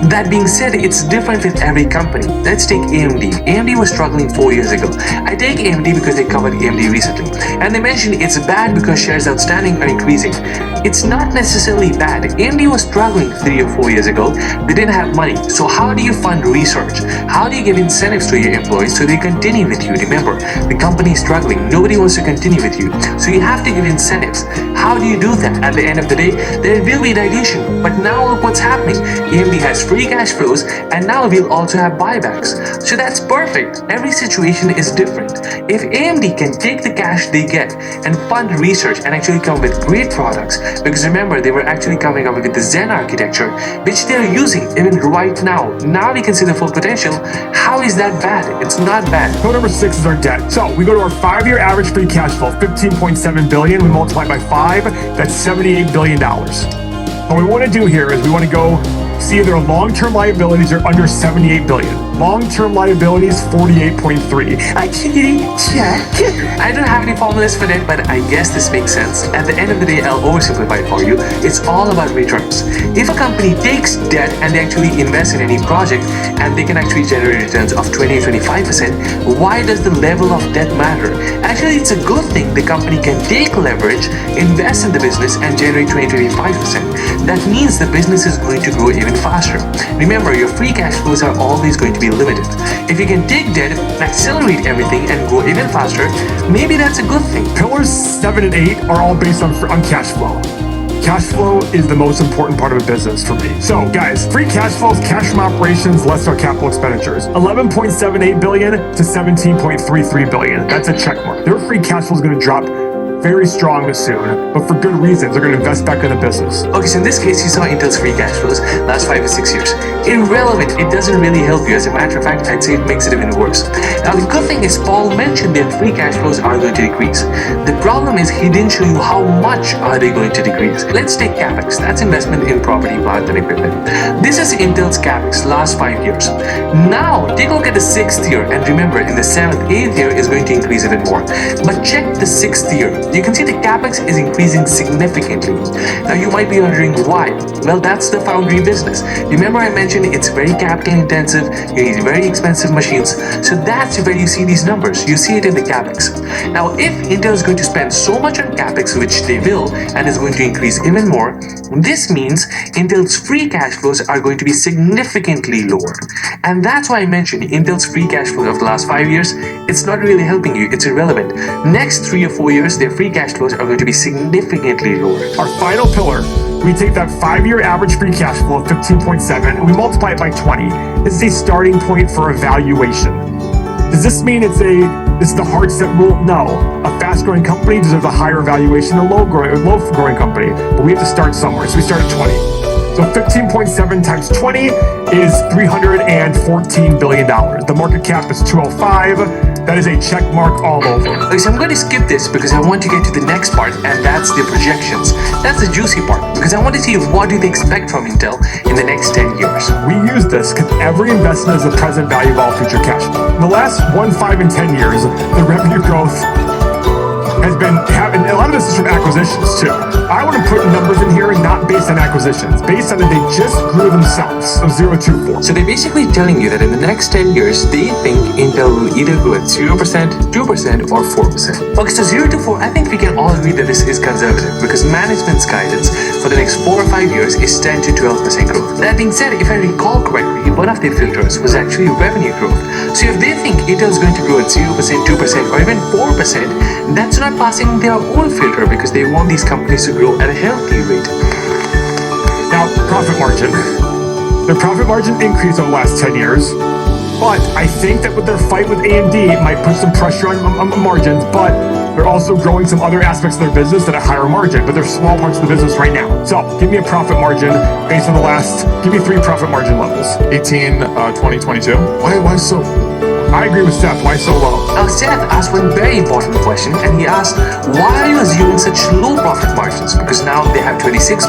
That being said, it's different with every company. Let's take AMD. AMD was struggling 4 years ago. I take AMD because they covered AMD recently, and they mentioned it's bad because shares outstanding are increasing. It's not necessarily bad. AMD was struggling 3 or 4 years ago. They didn't have money. So how do you fund research? How do you give incentives to your employees so they continue with you? Remember, the company is struggling. Nobody wants to continue with you. So you have to give incentives. How do you do that? At the end of the day, there will be dilution. But now look what's happening. AMD has free cash flows, and now we'll also have buybacks. So that's perfect. Every situation is different. If AMD can take the cash they get and fund research and actually come with great products, because remember, they were actually coming up with the Zen architecture, which they're using even right now. Now we can see the full potential. How is that bad? It's not bad. Pillar number 6 is our debt. So we go to our 5-year average free cash flow, 15.7 billion. We multiply by 5, that's $78 billion. What we want to do here is we want to go see if their long-term liabilities are under 78 billion. Long-term liabilities, 48.3. I don't have any formulas for that, but I guess this makes sense. At the end of the day, I'll oversimplify it for you. It's all about returns. If a company takes debt and they actually invest in any project and they can actually generate returns of 20-25%, why does the level of debt matter? Actually, it's a good thing the company can take leverage, invest in the business and generate 20-25%. That means the business is going to grow even faster. Remember, your free cash flows are always going to be limited. If you can take debt, accelerate everything and grow even faster, maybe that's a good thing. Pillars 7 and 8 are all based on cash flow. Cash flow is the most important part of a business for me. So guys, free cash flow is cash from operations less our capital expenditures. 11.78 billion to 17.33 billion. That's a check mark. Their free cash flow is going to drop very strong soon, but for good reasons. They're going to invest back in the business. Okay, so in this case, you saw Intel's free cash flows last 5 to 6 years. Irrelevant. It doesn't really help you. As a matter of fact, I'd say it makes it even worse. Now, the good thing is Paul mentioned that free cash flows are going to decrease. The problem is he didn't show you how much are they going to decrease. Let's take CapEx. That's investment in property, plant, and equipment. This is Intel's CapEx last 5 years. Now, take a look at the 6th year, and remember, in the 7th, 8th year is going to increase even more. But check the 6th year. You can see the CapEx is increasing significantly. Now, you might be wondering why. Well, that's the foundry business. Remember I mentioned it's very capital intensive, you need very expensive machines. So that's where you see these numbers. You see it in the CapEx. Now, if Intel is going to spend so much on CapEx, which they will, and is going to increase even more, this means Intel's free cash flows are going to be significantly lower. And that's why I mentioned Intel's free cash flow of the last 5 years, it's not really helping you, it's irrelevant. Next 3 or 4 years, their free cash flows are going to be significantly lower. Our final pillar, we take that 5-year average free cash flow of 15.7 and we multiply it by 20. This is a starting point for evaluation. Does this mean it's the hard set rule? No. A fast-growing company deserves a higher valuation than a low-growing company, but we have to start somewhere, so we start at 20. So 15.7 times 20 is $314 billion. The market cap is 205. That is a check mark all over. Okay, so I'm going to skip this because I want to get to the next part, and that's the projections. That's the juicy part, because I want to see what do they expect from Intel in the next 10 years. We use this because every investment is the present value of all future cash. In the last 1, 5, and 10 years, the revenue growth has been having, a lot of this is from acquisitions too. I want to put numbers in here not based on acquisitions, based on that they just grew themselves, so 0 to 4. So they're basically telling you that in the next 10 years, they think Intel will either grow at 0%, 2%, or 4%. Okay, so 0 to 4, I think we can all agree that this is conservative because management's guidance for the next 4 or 5 years is 10 to 12% growth. That being said, if I recall correctly, one of their filters was actually revenue growth. So if they think Intel is going to grow at 0%, 2%, or even 4%, that's not passing their own filter because they want these companies to grow at a healthy rate. Now, profit margin. Their profit margin increased over the last 10 years, but I think that with their fight with AMD, it might put some pressure on margins, but they're also growing some other aspects of their business at a higher margin, but they're small parts of the business right now. So give me a profit margin based on the last, give me 3 profit margin levels. 18, 2022. Why so? I agree with Seth. Why so low? Now, Seth asked one very important question, and he asked, why are you assuming such low profit margins? Because now they have 26%,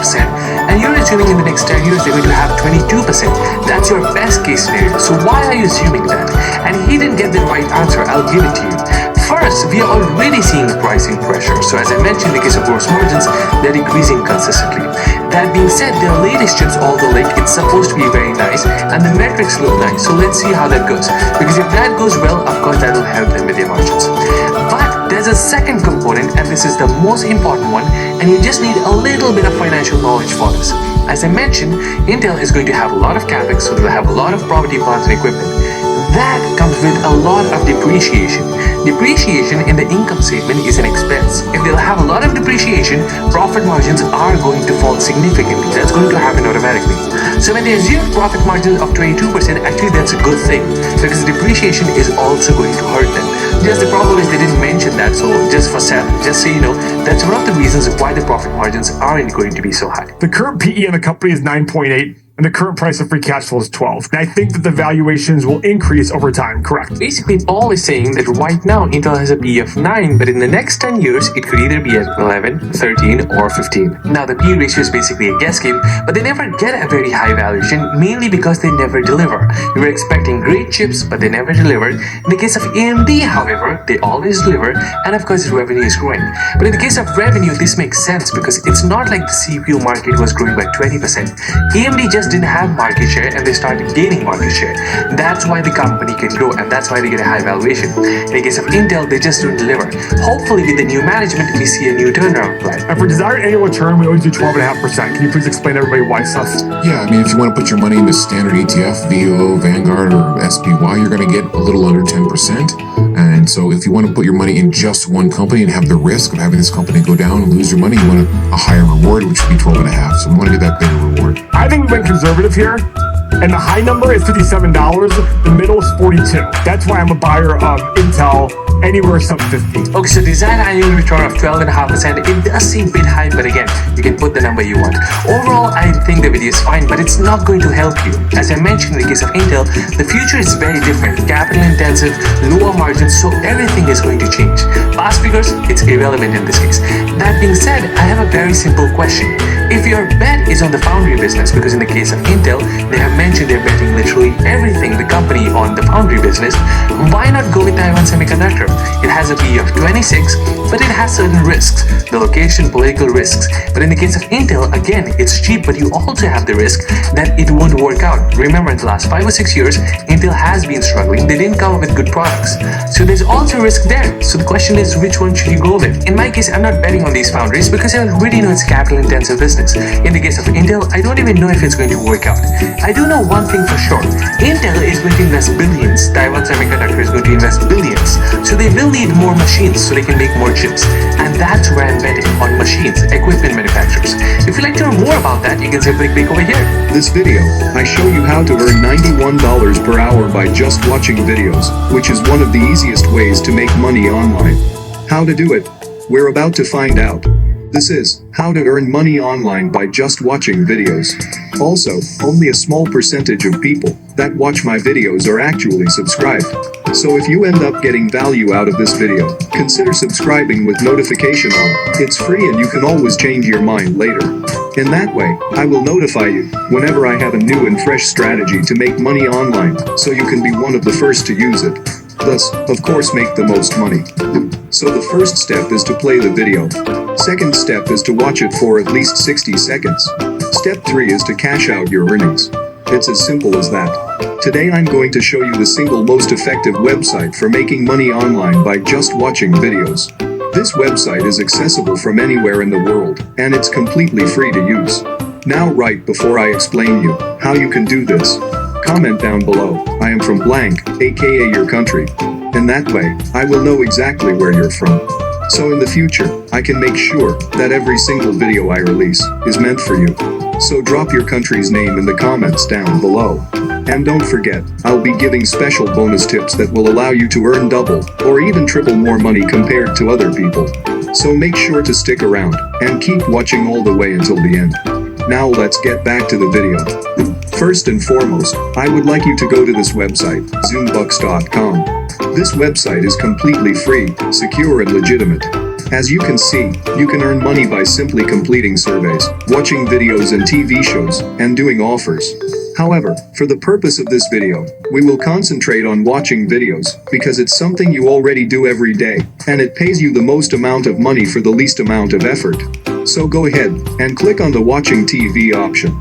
and you're assuming in the next 10 years they're going to have 22%. That's your best case scenario. So why are you assuming that? And he didn't get the right answer. I'll give it to you. First, we are already seeing pricing pressure. So as I mentioned, in the case of gross margins, they're decreasing consistently. That being said, their latest chips, although like it's supposed to be very nice, and the metrics look nice. So let's see how that goes. Because if that goes well, of course, that will help them with their margins. But there's a second component, and this is the most important one, and you just need a little bit of financial knowledge for this. As I mentioned, Intel is going to have a lot of CapEx, so they'll have a lot of property, plant, and equipment. That comes with a lot of depreciation. Depreciation in the income statement is an expense. If they'll have a lot of depreciation, profit margins are going to fall significantly. That's going to happen automatically. So when they assume profit margins of 22%, actually that's a good thing because depreciation is also going to hurt them. Just the problem is they didn't mention that, so just for Seth, just so you know, that's one of the reasons why the profit margins aren't going to be so high. The current PE in the company is 9.8. And the current price of free cash flow is 12. And I think that the valuations will increase over time, correct? Basically, Paul is saying that right now, Intel has a PE of 9, but in the next 10 years, it could either be at 11, 13, or 15. Now, the PE ratio is basically a guess game, but they never get a very high valuation, mainly because they never deliver. We were expecting great chips, but they never delivered. In the case of AMD, however, they always deliver, and of course, the revenue is growing. But in the case of revenue, this makes sense because it's not like the CPU market was growing by 20%. AMD just didn't have market share and they started gaining market share. That's why the company can grow and that's why they get a high valuation. In the case of Intel, they just don't deliver. Hopefully with the new management, we see a new turnaround plan. And for desired annual return, we always do 12.5%. Can you please explain to everybody why, Seth? Yeah, I mean, if you want to put your money into standard ETF, VO, Vanguard, or SPY, you're going to get a little under 10%. And so if you want to put your money in just one company and have the risk of having this company go down and lose your money, you want a higher reward, which would be 12.5. So we want to get that bigger reward. I think we went conservative here And the high number is $57. The middle is $42. That's why I'm a buyer of Intel anywhere sub 50. Okay, so desired annual return of 12.5%, it does seem a bit high, but again, you can put the number you want. Overall, I think the video is fine, but it's not going to help you. As I mentioned in the case of Intel, the future is very different, capital intensive, lower margins, so everything is going to change. Past figures, it's irrelevant in this case. That being said, I have a very simple question. If your bet is on the foundry business, because in the case of Intel, they have mentioned they're betting literally everything, the company, on the foundry business, why not go with Taiwan Semiconductor? It has a PE of 26, but it has certain risks, the location, political risks. But in the case of Intel, again, it's cheap, but you also have the risk that it won't work out. Remember, in the last 5 or 6 years, Intel has been struggling. They didn't come up with good products. So there's also risk there. So the question is, which one should you go with? In my case, I'm not betting on these foundries because I already know it's capital intensive business. In the case of Intel, I don't even know if it's going to work out. I do know one thing for sure. Intel is going to invest billions. Taiwan Semiconductor is going to invest billions. So they will need more machines so they can make more chips. And that's where I'm betting, on machines, equipment manufacturers. If you'd like to learn more about that, you can simply click over here. This video, I show you how to earn $91 per hour by just watching videos, which is one of the easiest ways to make money online. How to do it? We're about to find out. This is how to earn money online by just watching videos. Also, only a small percentage of people that watch my videos are actually subscribed. So if you end up getting value out of this video, consider subscribing with notification on. It's free and you can always change your mind later. In that way, I will notify you whenever I have a new and fresh strategy to make money online, so you can be one of the first to use it. Thus, of course, make the most money. So the first step is to play the video. Second step is to watch it for at least 60 seconds. Step 3 is to cash out your earnings. It's as simple as that. Today I'm going to show you the single most effective website for making money online by just watching videos. This website is accessible from anywhere in the world, and it's completely free to use. Now, right before I explain you how you can do this, comment down below, I am from blank, aka your country. In that way, I will know exactly where you're from. So in the future, I can make sure that every single video I release is meant for you. So drop your country's name in the comments down below. And don't forget, I'll be giving special bonus tips that will allow you to earn double or even triple more money compared to other people. So make sure to stick around and keep watching all the way until the end. Now let's get back to the video. First and foremost, I would like you to go to this website, zoombucks.com. This website is completely free, secure and legitimate. As you can see, you can earn money by simply completing surveys, watching videos and TV shows, and doing offers. However, for the purpose of this video, we will concentrate on watching videos, because it's something you already do every day, and it pays you the most amount of money for the least amount of effort. So go ahead, and click on the watching TV option.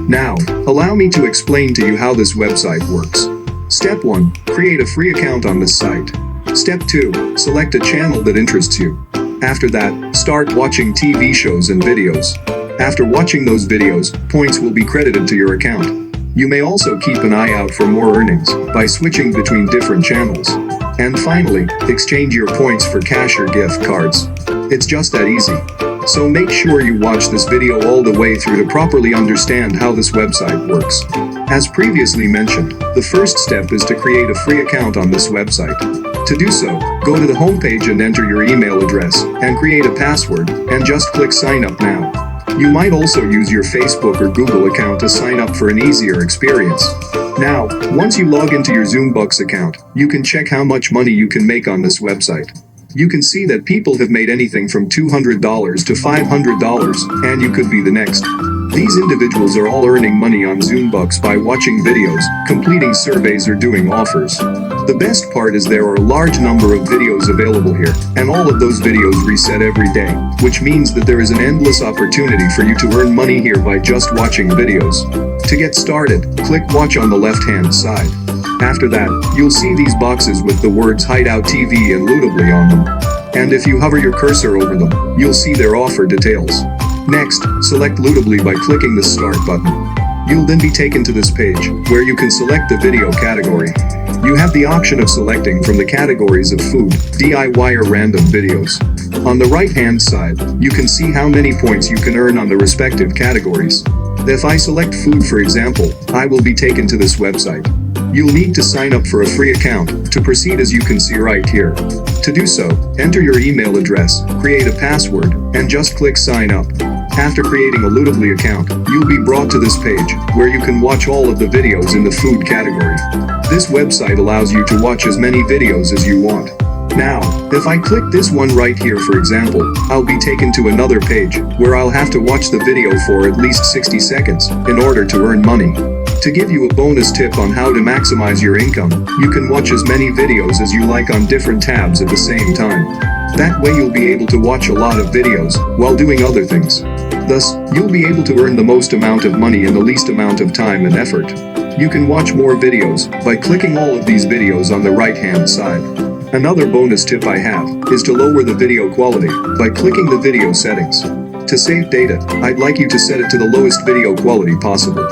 Now, allow me to explain to you how this website works. Step 1. Create a free account on this site. Step 2. Select a channel that interests you. After that, start watching TV shows and videos. After watching those videos, points will be credited to your account. You may also keep an eye out for more earnings by switching between different channels. And finally, exchange your points for cash or gift cards. It's just that easy. So make sure you watch this video all the way through to properly understand how this website works. As previously mentioned, the first step is to create a free account on this website. To do so, go to the homepage and enter your email address, and create a password, and just click sign up now. You might also use your Facebook or Google account to sign up for an easier experience. Now, once you log into your ZoomBucks account, you can check how much money you can make on this website. You can see that people have made anything from $200 to $500, and you could be the next. These individuals are all earning money on ZoomBucks by watching videos, completing surveys or doing offers. The best part is there are a large number of videos available here, and all of those videos reset every day, which means that there is an endless opportunity for you to earn money here by just watching videos. To get started, click watch on the left-hand side. After that, you'll see these boxes with the words Hideout TV and Lootably on them. And if you hover your cursor over them, you'll see their offer details. Next, select Lootably by clicking the Start button. You'll then be taken to this page, where you can select the video category. you have the option of selecting from the categories of food, DIY or random videos. On the right-hand side, you can see how many points you can earn on the respective categories. If I select food, for example, I will be taken to this website. You'll need to sign up for a free account to proceed, as you can see right here. To do so, enter your email address, create a password, and just click sign up. After creating a Lootavly account, you'll be brought to this page, where you can watch all of the videos in the food category. This website allows you to watch as many videos as you want. Now, if I click this one right here, for example, I'll be taken to another page, where I'll have to watch the video for at least 60 seconds, in order to earn money. To give you a bonus tip on how to maximize your income, you can watch as many videos as you like on different tabs at the same time. That way you'll be able to watch a lot of videos, while doing other things. Thus, you'll be able to earn the most amount of money in the least amount of time and effort. You can watch more videos by clicking all of these videos on the right-hand side. Another bonus tip I have is to lower the video quality by clicking the video settings. To save data, I'd like you to set it to the lowest video quality possible.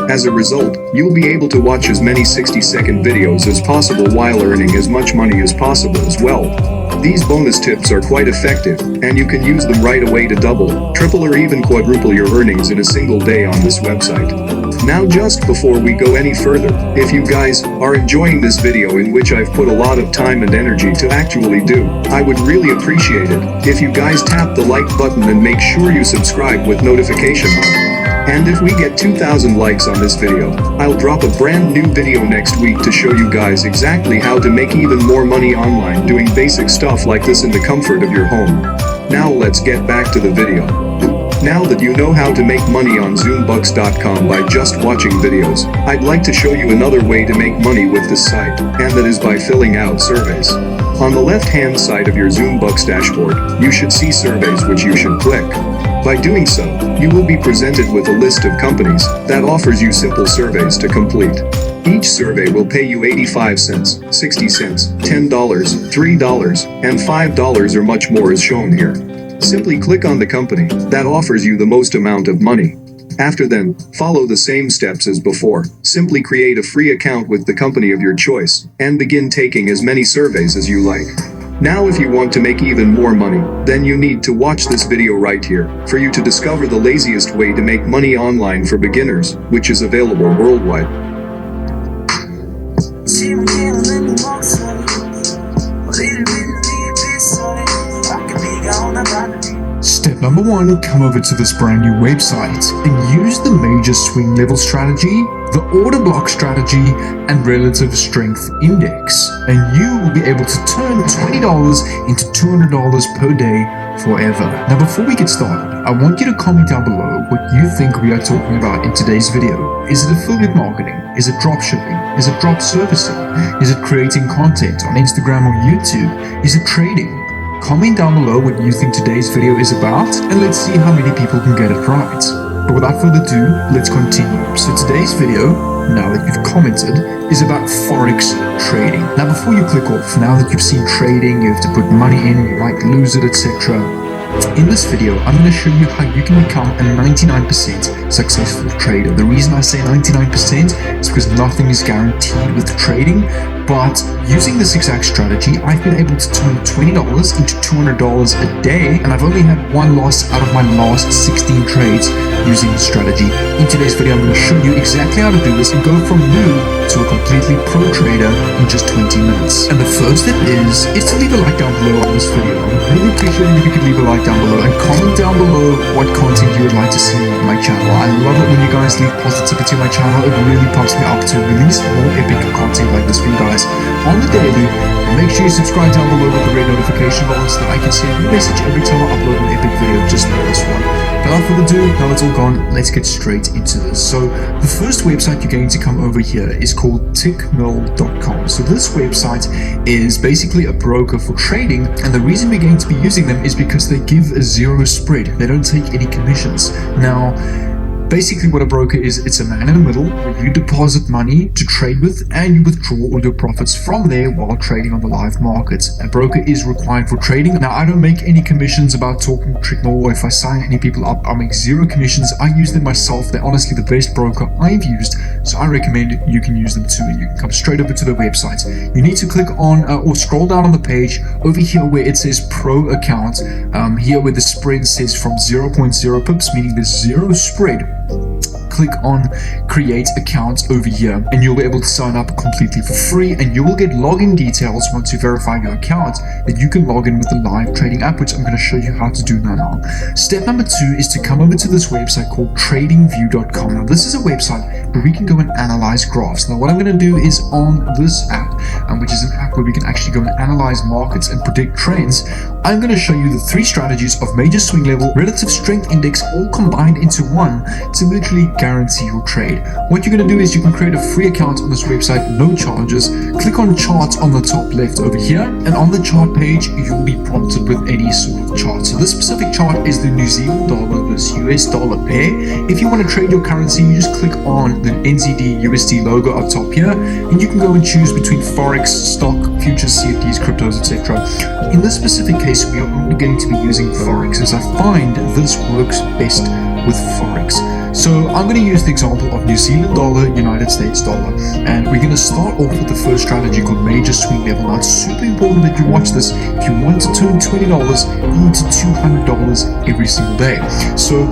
As a result, you'll be able to watch as many 60-second videos as possible while earning as much money as possible as well. These bonus tips are quite effective, and you can use them right away to double, triple, or even quadruple your earnings in a single day on this website. Now, just before we go any further, if you guys are enjoying this video, in which I've put a lot of time and energy to actually do, I would really appreciate it if you guys tap the like button and make sure you subscribe with notification on. And if we get 2,000 likes on this video, I'll drop a brand new video next week to show you guys exactly how to make even more money online doing basic stuff like this in the comfort of your home. Now let's get back to the video. Now that you know how to make money on zoombucks.com by just watching videos, I'd like to show you another way to make money with this site, and that is by filling out surveys. On the left-hand side of your Zoombucks dashboard, you should see surveys, which you should click. By doing so, you will be presented with a list of companies that offers you simple surveys to complete. Each survey will pay you 85 cents, 60 cents, $10, $3, and $5 or much more, as shown here. Simply click on the company that offers you the most amount of money. After then, follow the same steps as before. Simply create a free account with the company of your choice, and begin taking as many surveys as you like. Now, if you want to make even more money, then you need to watch this video right here, for you to discover the laziest way to make money online for beginners, which is available worldwide. Step number 1, come over to this brand new website and use the major swing level strategy, the Autoblock strategy, and relative strength index, and you will be able to turn $20 into $200 per day forever. Now, before we get started, I want you to comment down below what you think we are talking about in today's video. Is it affiliate marketing? Is it dropshipping? Is it drop servicing? Is it creating content on Instagram or YouTube? Is it trading? Comment down below what you think today's video is about, and let's see how many people can get it right. But without further ado, let's continue. So today's video, now that you've commented, is about Forex trading. Now, before you click off, now that you've seen trading, you have to put money in, you might lose it, etc. In this video, I'm going to show you how you can become a 99% successful trader. The reason I say 99% is because nothing is guaranteed with trading, but using this exact strategy, I've been able to turn $20 into $200 a day, and I've only had one loss out of my last 16 trades using this strategy. In today's video, I'm going to show you exactly how to do this and go from new to a completely pro trader in just 20 minutes. And the first step is to leave a like down below on this video. I would really appreciate it if you could leave a like down below and comment down below what content you would like to see on my channel. I love it when you guys leave positivity on my channel. It really pumps me up to release more epic content like this for you guys on the daily. And make sure you subscribe down below with the red notification button so that I can send you a message every time I upload an epic video just like this one. Without further ado, now it's all gone, let's get straight into this. So the first website you're going to come over here is called tickmill.com. So this website is basically a broker for trading, and the reason we're going to be using them is because they give a zero spread. They don't take any commissions. Now, Basically what a broker is, it's a man in the middle where you deposit money to trade with and you withdraw all your profits from there while trading on the live markets. A broker is required for trading. Now, I don't make any commissions about talking Tradingview, or if I sign any people up, I make zero commissions. I use them myself. They're honestly the best broker I've used, so I recommend you can use them too, and you can come straight over to their website. You need to click on or scroll down on the page over here where it says Pro Account, here where the spread says from 0.0 pips, meaning there's zero spread. Click on create account over here and you'll be able to sign up completely for free, and you will get login details once you verify your account that you can log in with the live trading app, which I'm going to show you how to do now. Step number 2 is to come over to this website called Tradingview.com. Now this is a website where we can go and analyze graphs. Now what I'm going to do is on this app, which is an app where we can actually go and analyze markets and predict trends, I'm going to show you the 3 strategies of major swing level, relative strength index, all combined into one to literally guarantee your trade. What you're going to do is you can create a free account on this website, no charges. Click on charts on the top left over here, and on the chart page you'll be prompted with any sort of chart. So this specific chart is the New Zealand dollar versus US dollar pair. If you want to trade your currency, you just click on the NZD USD logo up top here, and you can go and choose between forex, stock, futures, CFDs, cryptos, etc. In this specific case, we are only going to be using forex, as I find this works best with forex. So I'm going to use the example of New Zealand dollar, United States dollar, and we're going to start off with the first strategy called major swing level. Now it's super important that you watch this if you want to turn $20 into $200 every single day. So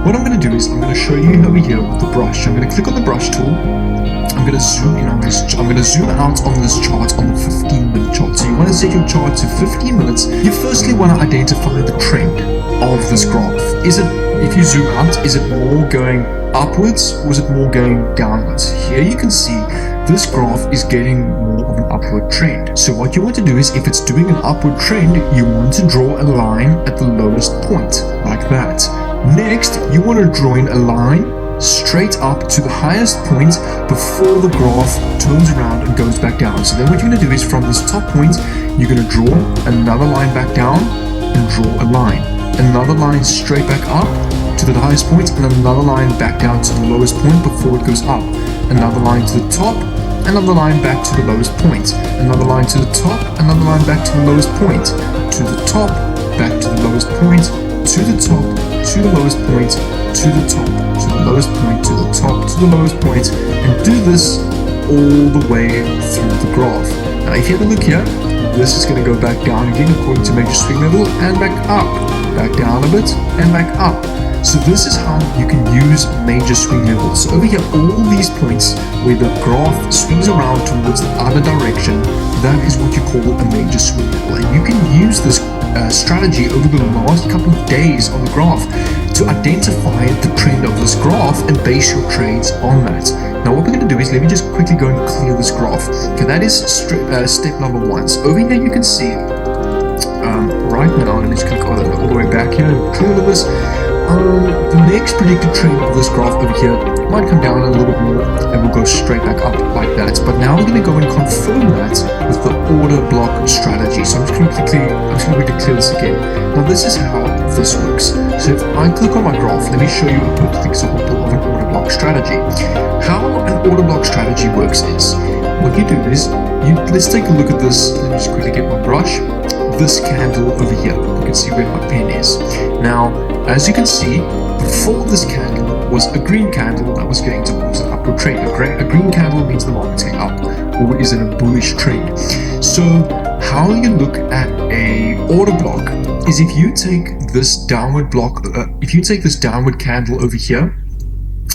what I'm going to do is I'm going to show you over here with the brush. I'm going to click on the brush tool. I'm going to zoom in on this. I'm going to zoom out on this chart on the 15-minute chart. So you want to set your chart to 15 minutes. You firstly want to identify the trend of this graph. Is it, if you zoom out, is it more going upwards or is it more going downwards? Here you can see this graph is getting more of an upward trend. So what you want to do is, if it's doing an upward trend, you want to draw a line at the lowest point, like that. Next, you want to draw in a line straight up to the highest point before the graph turns around and goes back down. So then what you're going to do is, from this top point, you're going to draw another line back down and draw a line. Another line straight back up to the highest point, and another line back down to the lowest point before it goes up. Another line to the top, another line back to the lowest point. Another line to the top, another line back to the lowest point. To the top, back to the lowest point. To the top, to the lowest point. To the top, to the lowest point. To the top, to the lowest point. And do this all the way through the graph. Now if you have a look here, this is going to go back down again according to major swing level, and back up, back down a bit, and back up. So this is how you can use major swing levels. So over here, all these points where the graph swings around towards the other direction, that is what you call a major swing level. And you can use this strategy over the last couple of days on the graph to identify the trend of this graph and base your trades on that. Now what we're going to do is, let me just quickly go and clear this graph. Okay, that is step number 1. So over here you can see right now, let me just click all the way back here and clear all of this. The next predicted trend of this graph over here might come down a little bit more and we'll go straight back up like that. But now we're going to go and confirm that with the order block strategy. So I'm just going to quickly clear this again. Now this is how this works. So if I click on my graph, let me show you a perfect example of an order block strategy. How an order block strategy works is, what you do is, let's take a look at this. Let me just quickly get my brush. This candle over here, you can see where my pen is. Now, as you can see, before this candle was a green candle that was going towards an upward trend. A green candle means the market's going up, or is in a bullish trend. So how you look at a order block is, if you take this downward block, if you take this downward candle over here,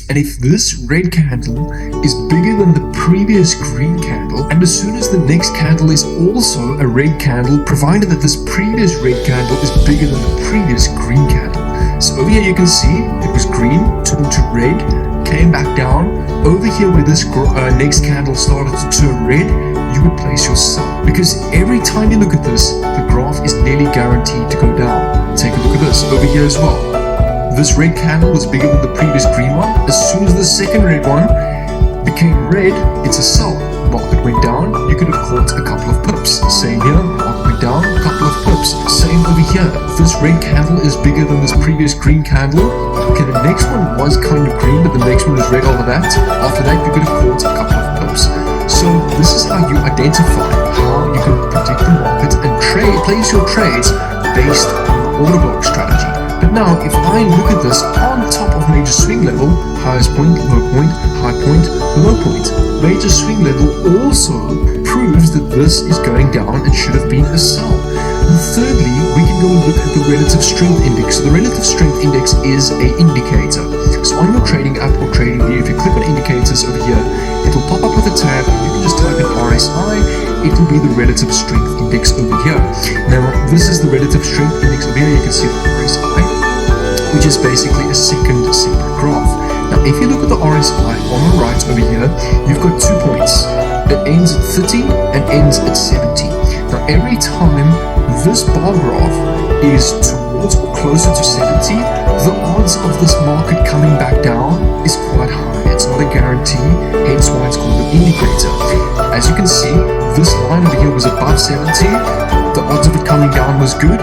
and if this red candle is bigger than the previous green candle, and as soon as the next candle is also a red candle, provided that this previous red candle is bigger than the previous green candle. So over here you can see it was green, turned to red, came back down. Over here where this next candle started to turn red, you would place your sell. Because every time you look at this, the graph is nearly guaranteed to go down. Take a look at this over here as well. This red candle was bigger than the previous green one. As soon as the second red one became red, it's a sell. Market went down, you could have caught a couple of pips. Same here, market went down, a couple of of pips. Same over here. This red candle is bigger than this previous green candle. Okay, the next one was kind of green, but the next one is red over that. After that, you're going to caught a couple of pips. So this is how you identify how you can predict the market and place your trades based on the order block strategy. But now, if I look at this on top of major swing level, highest point, low point, high point, low point, major swing level also proves that this is going down and should have been a sell. And thirdly, we can go and look at the relative strength index. So the relative strength index is an indicator. So on your trading app or Tradingview, if you click on indicators over here, it will pop up with a tab. You can just type in RSI. It will be the relative strength index over here. Now, this is the relative strength index over here. You can see the RSI, which is basically a second separate graph. Now, if you look at the RSI on the right over here, you've got 2 points. It ends at 30 and ends at 70. Now, every time this bar graph is towards or closer to 70, the odds of this market coming back down is quite high. It's not a guarantee, hence why it's called an indicator. As you can see, this line over here was above 70. The odds of it coming down was good,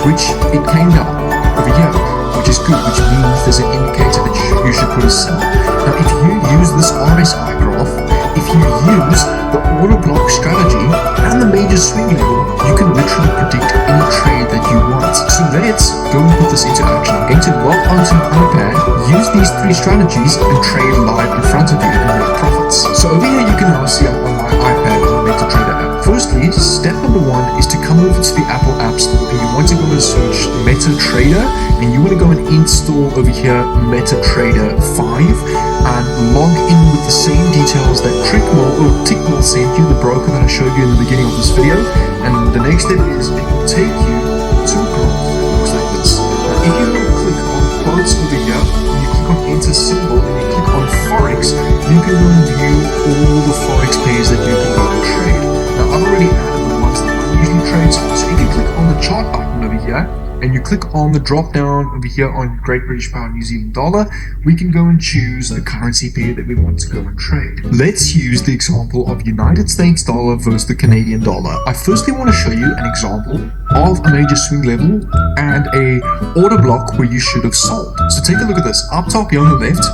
which it came down over here, which is good, which means there's an indicator that you should put a sell. Now, if you use this RSI graph, if you use the order block strategy and the major swing level, you can literally predict any trade that you want. So let's go and put this into action. I'm going to log onto an iPad, use these 3 strategies, and trade live in front of you and make profits. So over here, you can now see I'm on my iPad on the MetaTrader app. Firstly, step number 1 is to come over to the Apple App Store and you want to go and search MetaTrader, and you want to go and install over here MetaTrader 5 and log in with the same details that Tickmill sent you, the broker that I showed you in the beginning of this video. And the next step is it will take you to a graph that looks like this. Now, if you click on quotes over here, you click on enter symbol, and you click on Forex, you can go and view all the Forex pairs that you can go and trade. Now, I've already added the ones that I usually trade. So if you click on the chart icon over here, and you click on the drop down over here on Great British Pound New Zealand Dollar, we can go and choose the currency pair that we want to go and trade. Let's use the example of United States dollar versus the Canadian dollar. I firstly want to show you an example of a major swing level and a order block where you should have sold. So take a look at this. Up top here on the left,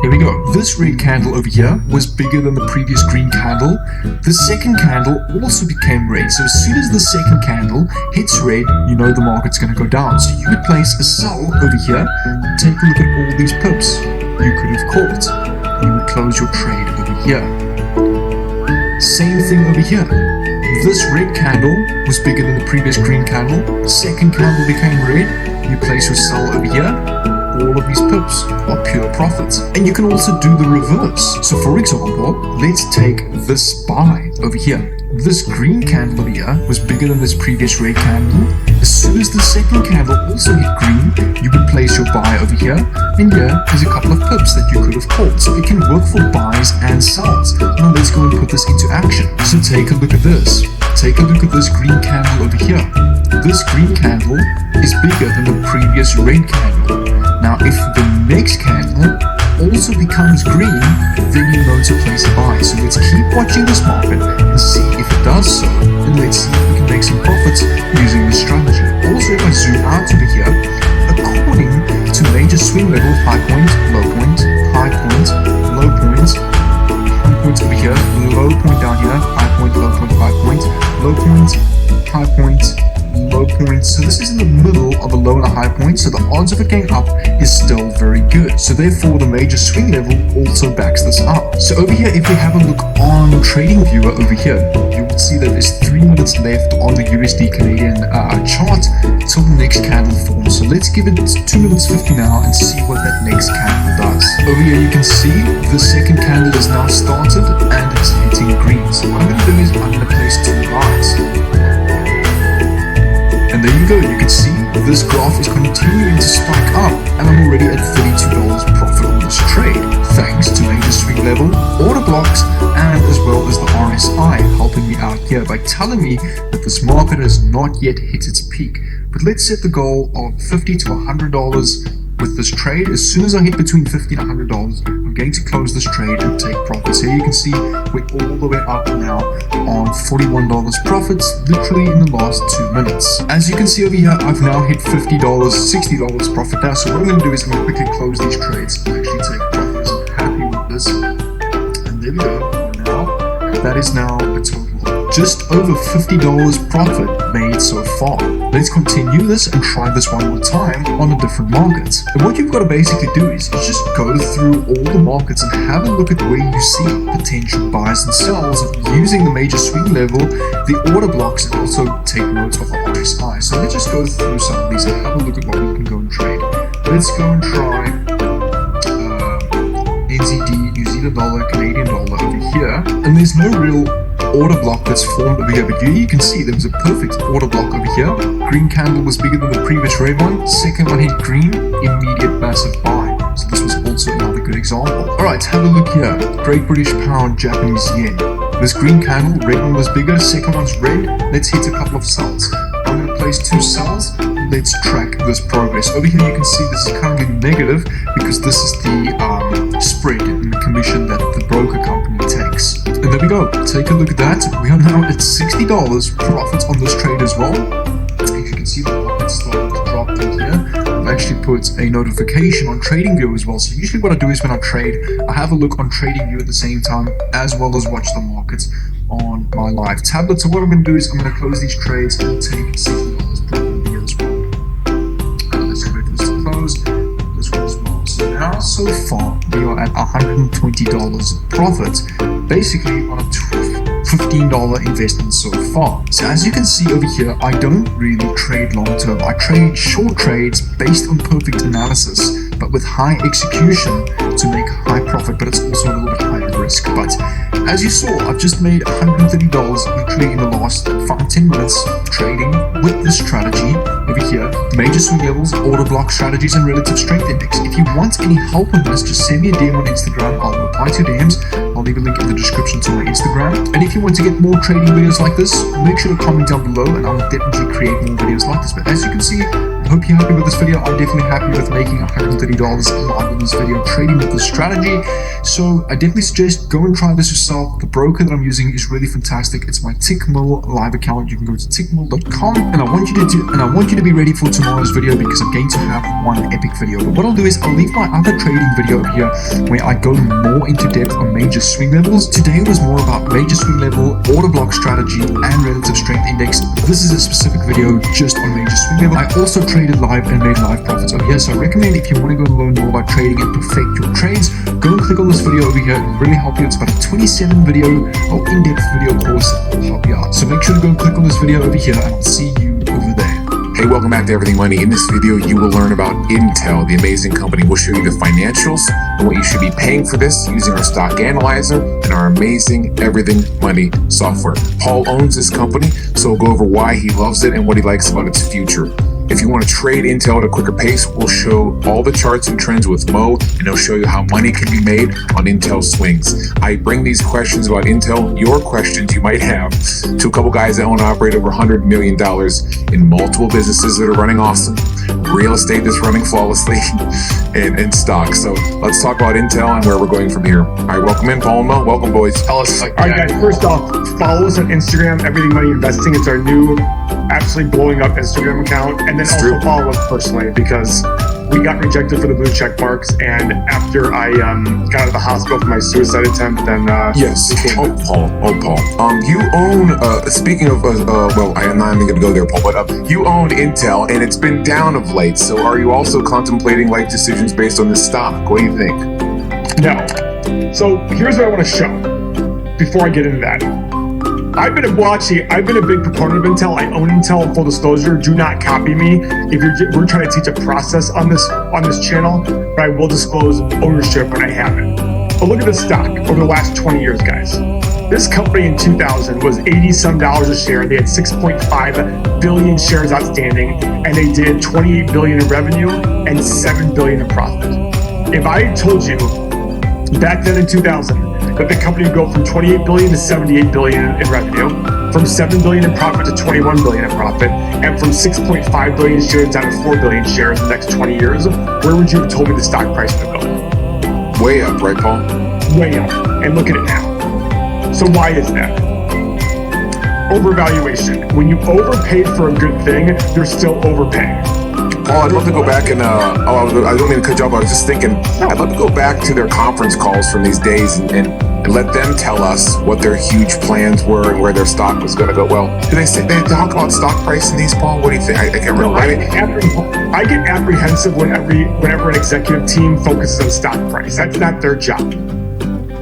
here we go. This red candle over here was bigger than the previous green candle. The second candle also became red. So as soon as the second candle hits red, you know the market's going to go down. So you would place a sell over here. Take a look at all these pips you could have caught. You would close your trade over here. Same thing over here. This red candle was bigger than the previous green candle. The second candle became red. You place your sell over here. All of these pips are pure profits. And you can also do the reverse. So for example, let's take this buy over here. This green candle over here was bigger than this previous red candle. As soon as the second candle also hit green, you would place your buy over here, and here is a couple of pips that you could have caught. So it can work for buys and sells. Now let's go and put this into action. So take a look at this. Take a look at this green candle over here. This green candle is bigger than the previous red candle. Now, if the next candle also becomes green, then you know to place a buy. So let's keep watching this market and see if it does so, and let's see if we can make some profits using this strategy. Also, if I zoom out over here, according to major swing level, high point, low point, high point, low point, high point over here, low point down here, high point, low point, high point, low point, high point, low point. So this is in the middle of a low and a high point, so the odds of it going up is still very good. So therefore the major swing level also backs this up. So over here, if we have a look on Tradingview over here, you will see that there's 3 minutes left on the USD Canadian chart till the next candle forms. So let's give it 2 minutes 50 now and see what that next candle does. Over here you can see the second candle is now started and it's hitting green. So what I'm going to do is I'm going to place 2 buys. And there you go, you can see this graph is continuing to spike up, and I'm already at $32 profit on this trade, thanks to major swing level, order blocks, and as well as the RSI helping me out here by telling me that this market has not yet hit its peak. But let's set the goal of $50 to $100 with this trade. As soon as I hit between $50 and $100, I'm going to close this trade and take profits. Here you can see we're all the way up now on $41 profits, literally in the last 2 minutes. As you can see over here, I've now hit $50, $60 profit now. So what I'm going to do is I'm going to quickly close these trades and actually take profits. I'm happy with this. And there we go. Now, that is now a total of just over $50 profit made so far. Let's continue this and try this one more time on a different market. And what you've got to basically do is just go through all the markets and have a look at where you see potential buys and sells using the major swing level, the order blocks, and also take notes of the RSI. So let's just go through some of these and have a look at what we can go and trade. Let's go and try NZD, New Zealand dollar, Canadian dollar over here. And there's no real order block that's formed over here, but here you can see there was a perfect order block over here. Green candle was bigger than the previous red one. Second one hit green, immediate massive buy. So this was also another good example. Alright, have a look here. Great British Pound, Japanese yen. This green candle, red one was bigger, second one's red. Let's hit a couple of sells. I'm going to place 2 sells. Let's track this progress. Over here you can see this is currently negative because this is the spread and the commission that the broker company takes. And there we go. Take a look at that. We are now at $60 profit on this trade as well. If you can see the market started to drop in here. I've actually put a notification on Tradingview as well. So usually what I do is when I trade, I have a look on Tradingview at the same time as well as watch the markets on my live tablet. So what I'm going to do is I'm going to close these trades and take $60 profit here as well. Let's go to this to close. This one as well. So now so far we are at $120 profit, basically on a $15 investment so far. So as you can see over here, I don't really trade long term. I trade short trades based on perfect analysis, but with high execution to make high profit, but it's also a little bit higher risk. But as you saw, I've just made $130 literally in the last 5-10 minutes trading with this strategy over here. Major swing levels, order block strategies, and relative strength index. If you want any help on this, just send me a DM on Instagram. I'll reply to DMs. I'll leave a link in the description to my Instagram. And if you want to get more trading videos like this, make sure to comment down below and I'll definitely create more videos like this. But as you can see, I hope you're happy with this video. I'm definitely happy with making $130 live in this video trading with this strategy. So I definitely suggest go and try this yourself. The broker that I'm using is really fantastic. It's my Tickmill live account. You can go to tickmill.com, and I want you to be ready for tomorrow's video because I'm going to have one epic video. But what I'll do is I'll leave my other trading video over here where I go more into depth on major swing levels. Today was more about major swing level, order block strategy, and relative strength index. This is a specific video just on major swing level. I also traded live and made live profits over here. So I recommend if you want to go and learn more about trading and perfect your trades, go and click on this video over here. It will really help you. It's about a 27 video or in-depth video course that will help you out. So make sure to go and click on this video over here and I'll see you over there. Hey, welcome back to Everything Money. In this video, you will learn about Intel, the amazing company. We'll show you the financials and what you should be paying for this using our stock analyzer and our amazing Everything Money software. Paul owns this company, so we'll go over why he loves it and what he likes about its future. If you want to trade Intel at a quicker pace, we'll show all the charts and trends with Mo, and he'll show you how money can be made on Intel swings. I bring these questions about Intel, your questions you might have, to a couple guys that own and operate over $100 million in multiple businesses that are running awesome, real estate that's running flawlessly, and stock. So let's talk about Intel and where we're going from here. All right, welcome in, Paul and Mo. Welcome, boys. All right, guys, first off, follow us on Instagram, Everything Money Investing. It's our new, absolutely blowing up Instagram account. And then also follow us personally because we got rejected for the blue check marks. And after I got out of the hospital for my suicide attempt, then yes. Paul. You own. Speaking of, well, I'm not even going to go there, Paul. But you own Intel, and it's been down of late. So, are you also contemplating life decisions based on this stock? What do you think? No. So here's what I want to show before I get into that. I've been a big proponent of Intel. I own Intel, full disclosure. Do not copy me. We're trying to teach a process on this channel, but I will disclose ownership when I have it. But look at this stock over the last 20 years, guys. This company in 2000 was $80-some a share. They had 6.5 billion shares outstanding, and they did $28 billion in revenue and $7 billion in profit. If I told you back then in 2000 that the company would go from $28 billion to $78 billion in revenue, from 7 billion in profit to 21 billion in profit, and from 6.5 billion shares down to 4 billion shares in the next 20 years, where would you have told me the stock price would go? Way up, right, Paul? Way up. And look at it now. So why is that? Overvaluation. When you overpaid for a good thing, you're still overpaying. Paul, I'd love to go back and, I don't mean to cut you off, I was just thinking, I'd love to go back to their conference calls from these days and let them tell us what their huge plans were and where their stock was going to go. Well, do they talk about stock price in these, Paul? What do you think? I can't remember. I get apprehensive whenever an executive team focuses on stock price. That's not their job.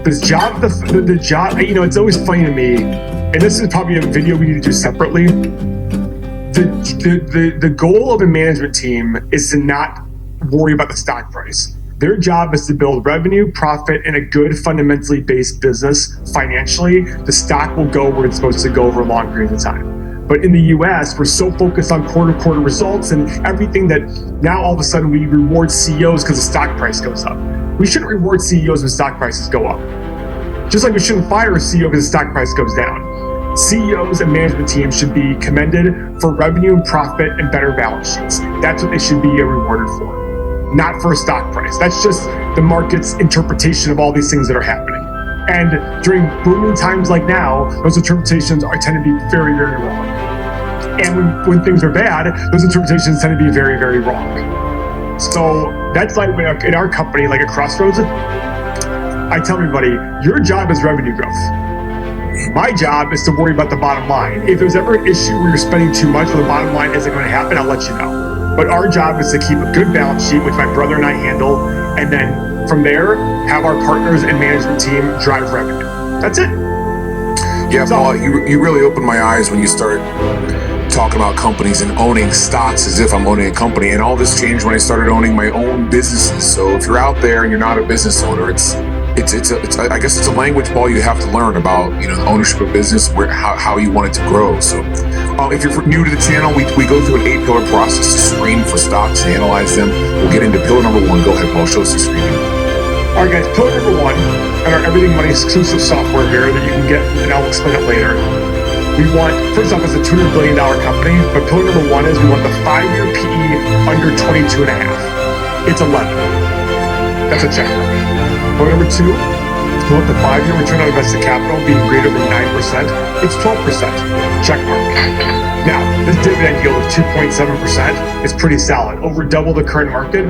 This job, the job, it's always funny to me, and this is probably a video we need to do separately. The goal of a management team is to not worry about the stock price. Their job is to build revenue, profit, and a good fundamentally based business financially. The stock will go where it's supposed to go over long periods of time. But in the US, we're so focused on quarter results and everything that now all of a sudden we reward CEOs because the stock price goes up. We shouldn't reward CEOs when stock prices go up. Just like we shouldn't fire a CEO because the stock price goes down. CEOs and management teams should be commended for revenue and profit and better balance sheets. That's what they should be rewarded for, not for a stock price. That's just the market's interpretation of all these things that are happening. And during booming times like now, those interpretations tend to be very, very wrong. And when things are bad, those interpretations tend to be very, very wrong. So that's like in our company, like at Crossroads, I tell everybody, your job is revenue growth. My job is to worry about the bottom line. If there's ever an issue where you're spending too much or the bottom line isn't going to happen, I'll let you know. But our job is to keep a good balance sheet, which my brother and I handle, and then from there, have our partners and management team drive revenue. That's it. Yeah, Paul, you really opened my eyes when you started talking about companies and owning stocks as if I'm owning a company. And all this changed when I started owning my own businesses. So if you're out there and you're not a business owner, I guess it's a language, Paul, you have to learn about, the ownership of business, how you want it to grow. So if you're new to the channel, we go through an 8-pillar process to screen for stocks and analyze them. We'll get into pillar number 1. Go ahead, Paul, show us the screen. All right, guys, pillar number 1 and our Everything Money exclusive software here that you can get, and I'll explain it later. We want, first off, it's a $200 billion company, but pillar number 1 is we want the 5-year PE under 22.5. It's 11. That's a check mark. Pillar number 2, we want the 5-year return on invested capital being greater than 9%. It's 12%. Check mark. Now, this dividend yield of 2.7% is pretty solid, over double the current market.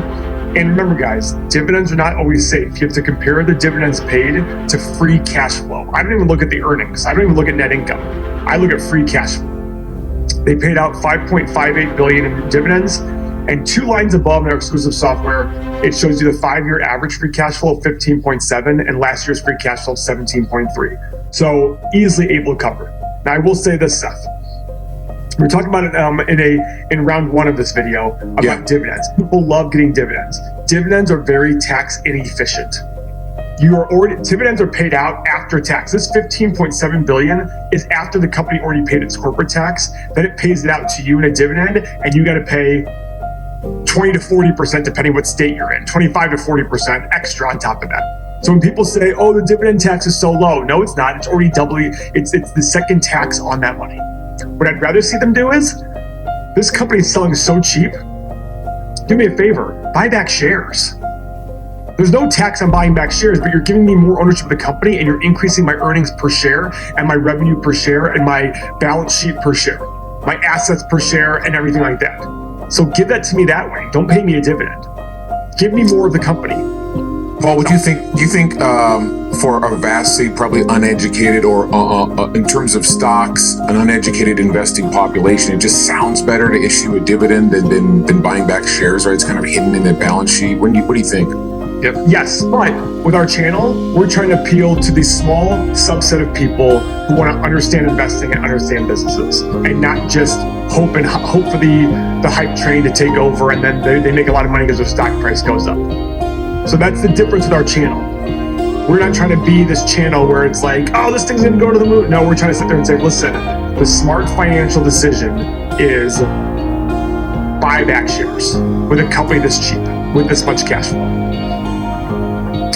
And remember, guys, dividends are not always safe. You have to compare the dividends paid to free cash flow. I don't even look at the earnings. I don't even look at net income. I look at free cash flow. They paid out $5.58 billion in dividends, and 2 lines above in our exclusive software, it shows you the 5-year average free cash flow of 15.7 and last year's free cash flow of 17.3. So easily able to cover. Now, I will say this, Seth. We're talking about it in round 1 of this video about dividends. People love getting dividends. Dividends are very tax inefficient. Dividends are paid out after tax. This $15.7 billion is after the company already paid its corporate tax. Then it pays it out to you in a dividend, and you got to pay 20 to 40%, depending what state you're in, 25 to 40% extra on top of that. So when people say, oh, the dividend tax is so low, no, it's not. It's already doubly, it's the second tax on that money. What I'd rather see them do is, this company is selling so cheap, do me a favor, buy back shares. There's no tax on buying back shares, but you're giving me more ownership of the company and you're increasing my earnings per share and my revenue per share and my balance sheet per share, my assets per share and everything like that. So give that to me that way. Don't pay me a dividend. Give me more of the company. Paul, do you think for a vastly probably uneducated or in terms of stocks, an uneducated investing population, it just sounds better to issue a dividend than buying back shares, right? It's kind of hidden in the balance sheet. What do you think? Yep. Yes, but with our channel, we're trying to appeal to the small subset of people who want to understand investing and understand businesses, and not just hope for the hype train to take over, and then they make a lot of money because their stock price goes up. So that's the difference with our channel. We're not trying to be this channel where it's like, oh, this thing's gonna go to the moon. No, we're trying to sit there and say, listen, the smart financial decision is buy back shares with a company this cheap, with this much cash flow.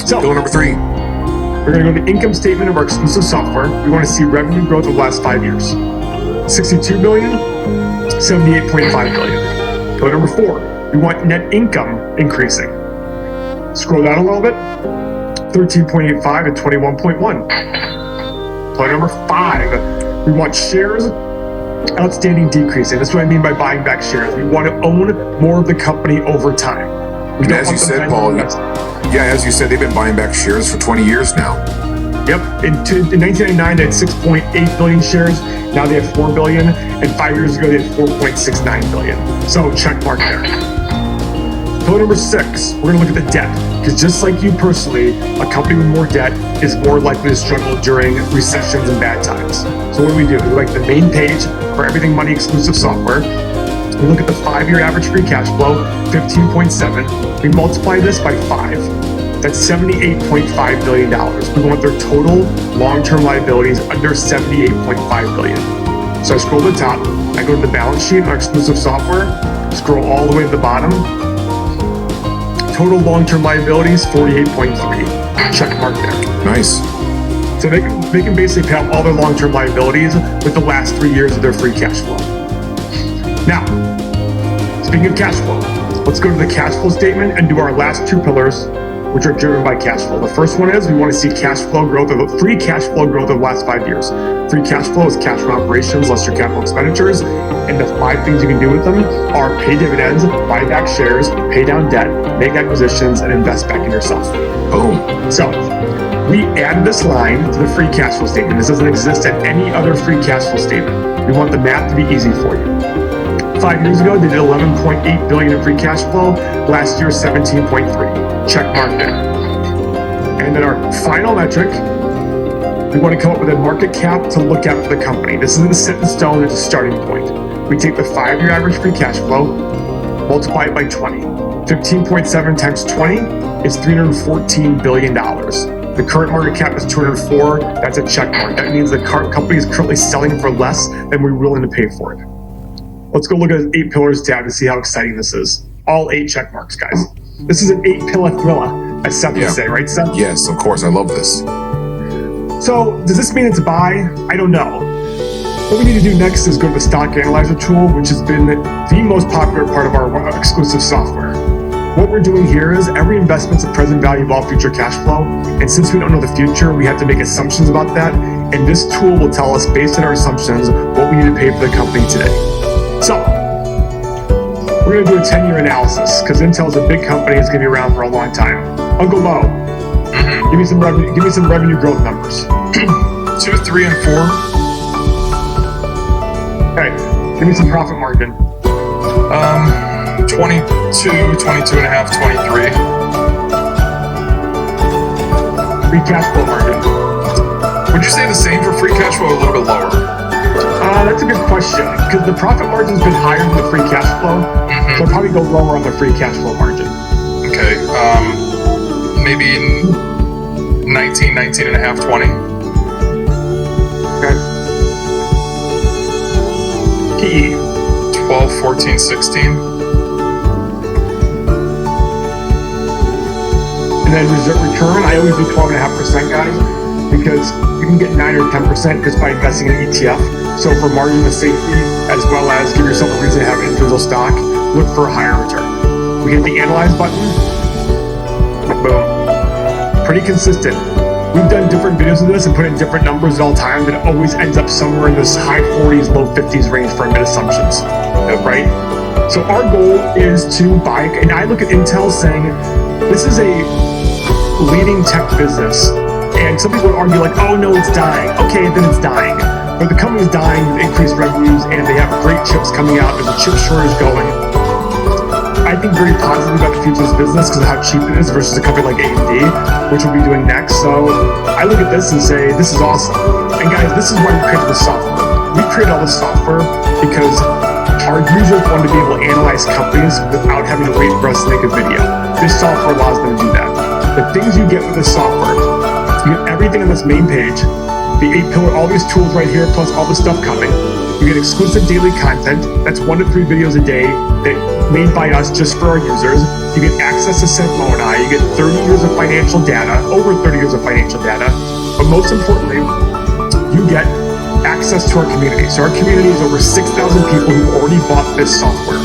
So, Goal number 3. We're gonna go to the income statement of our exclusive software. We wanna see revenue growth over the last 5 years. 62 billion, 78.5 billion. Pillar number 4, we want net income increasing. Scroll down a little bit, 13.85 to 21.1. Pillar number 5, we want shares outstanding decreasing. That's what I mean by buying back shares. We want to own more of the company over time. And as you said, Paul, as you said, they've been buying back shares for 20 years now. Yep. In 1999, they had 6.8 billion shares. Now they have 4 billion. And 5 years ago, they had 4.69 billion. So check mark there. Pillar number 6, we're going to look at the debt. Because just like you personally, a company with more debt is more likely to struggle during recessions and bad times. So what do? We look at the main page for everything money exclusive software. We look at the 5-year average free cash flow, 15.7. We multiply this by 5. That's $78.5 billion. We want their total long-term liabilities under $78.5 billion. So I scroll to the top, I go to the balance sheet, our exclusive software, scroll all the way to the bottom. Total long-term liabilities, 48.3. Check mark there. Nice. So they can basically pay off all their long-term liabilities with the last 3 years of their free cash flow. Now, speaking of cash flow, let's go to the cash flow statement and do our last 2 pillars, which are driven by cash flow. The first one is we want to see cash flow growth, or free cash flow growth of the last 5 years. Free cash flow is cash from operations less your capital expenditures, and the 5 things you can do with them are pay dividends, buy back shares, pay down debt, make acquisitions, and invest back in yourself. Boom. So we add this line to the free cash flow statement. This doesn't exist at any other free cash flow statement. We want the math to be easy for you. 5 years ago, they did 11.8 billion in free cash flow. Last year, 17.3. Check mark there. And then our final metric, we want to come up with a market cap to look at for the company. This isn't set in stone, it's a starting point. We take the 5-year average free cash flow, multiply it by 20. 15.7 times 20 is $314 billion. The current market cap is 204. That's a check mark. That means the company is currently selling for less than we're willing to pay for it. Let's go look at the 8 pillars tab to see how exciting this is. All 8 check marks, guys. This is an 8-pillar thriller, as Seth would say, right, Seth? Yes, of course. I love this. So, does this mean it's a buy? I don't know. What we need to do next is go to the stock analyzer tool, which has been the most popular part of our exclusive software. What we're doing here is every investment's the present value of all future cash flow, and since we don't know the future, we have to make assumptions about that, and this tool will tell us, based on our assumptions, what we need to pay for the company today. So, we're going to do a 10-year analysis, because Intel's a big company, it's going to be around for a long time. Uncle Mo, give me some revenue growth numbers. 2, 3, and 4. Okay, give me some profit margin. 22, 22 and a half, 23. Free cash flow margin. Would you say the same for free cash flow or a little bit lower? That's a good question, because the profit margin's been higher than the free cash flow, so I'll probably go lower on the free cash flow margin. Okay, maybe 19, 19 and a half, 20. Okay. PE. 12, 14, 16. And then return, I always do 12.5%, guys, because you can get 9 or 10% just by investing in an ETF. So for margin of safety, as well as give yourself a reason to have individual stock, look for a higher return. We hit the analyze button. Boom. Pretty consistent. We've done different videos of this and put in different numbers at all times, and it always ends up somewhere in this high 40s, low 50s range for our mid assumptions, right? So our goal is to buy, and I look at Intel saying, this is a leading tech business, and some people would argue like, oh no, it's dying. Okay, then it's dying. But the company's dying with increased revenues, and they have great chips coming out. There's a chip shortage going. I think very positively about the future of this business because of how cheap it is versus a company like AMD, which we'll be doing next. So I look at this and say, this is awesome. And guys, this is why we created this software. We created all this software because our users want to be able to analyze companies without having to wait for us to make a video. This software allows them to do that. The things you get with this software, you get everything on this main page, the 8-pillar, all these tools right here, plus all the stuff coming. You get exclusive daily content. That's 1 to 3 videos a day that made by us just for our users. You get access to Symphony. You get 30 years of financial data, over 30 years of financial data. But most importantly, you get access to our community. So our community is over 6,000 people who've already bought this software.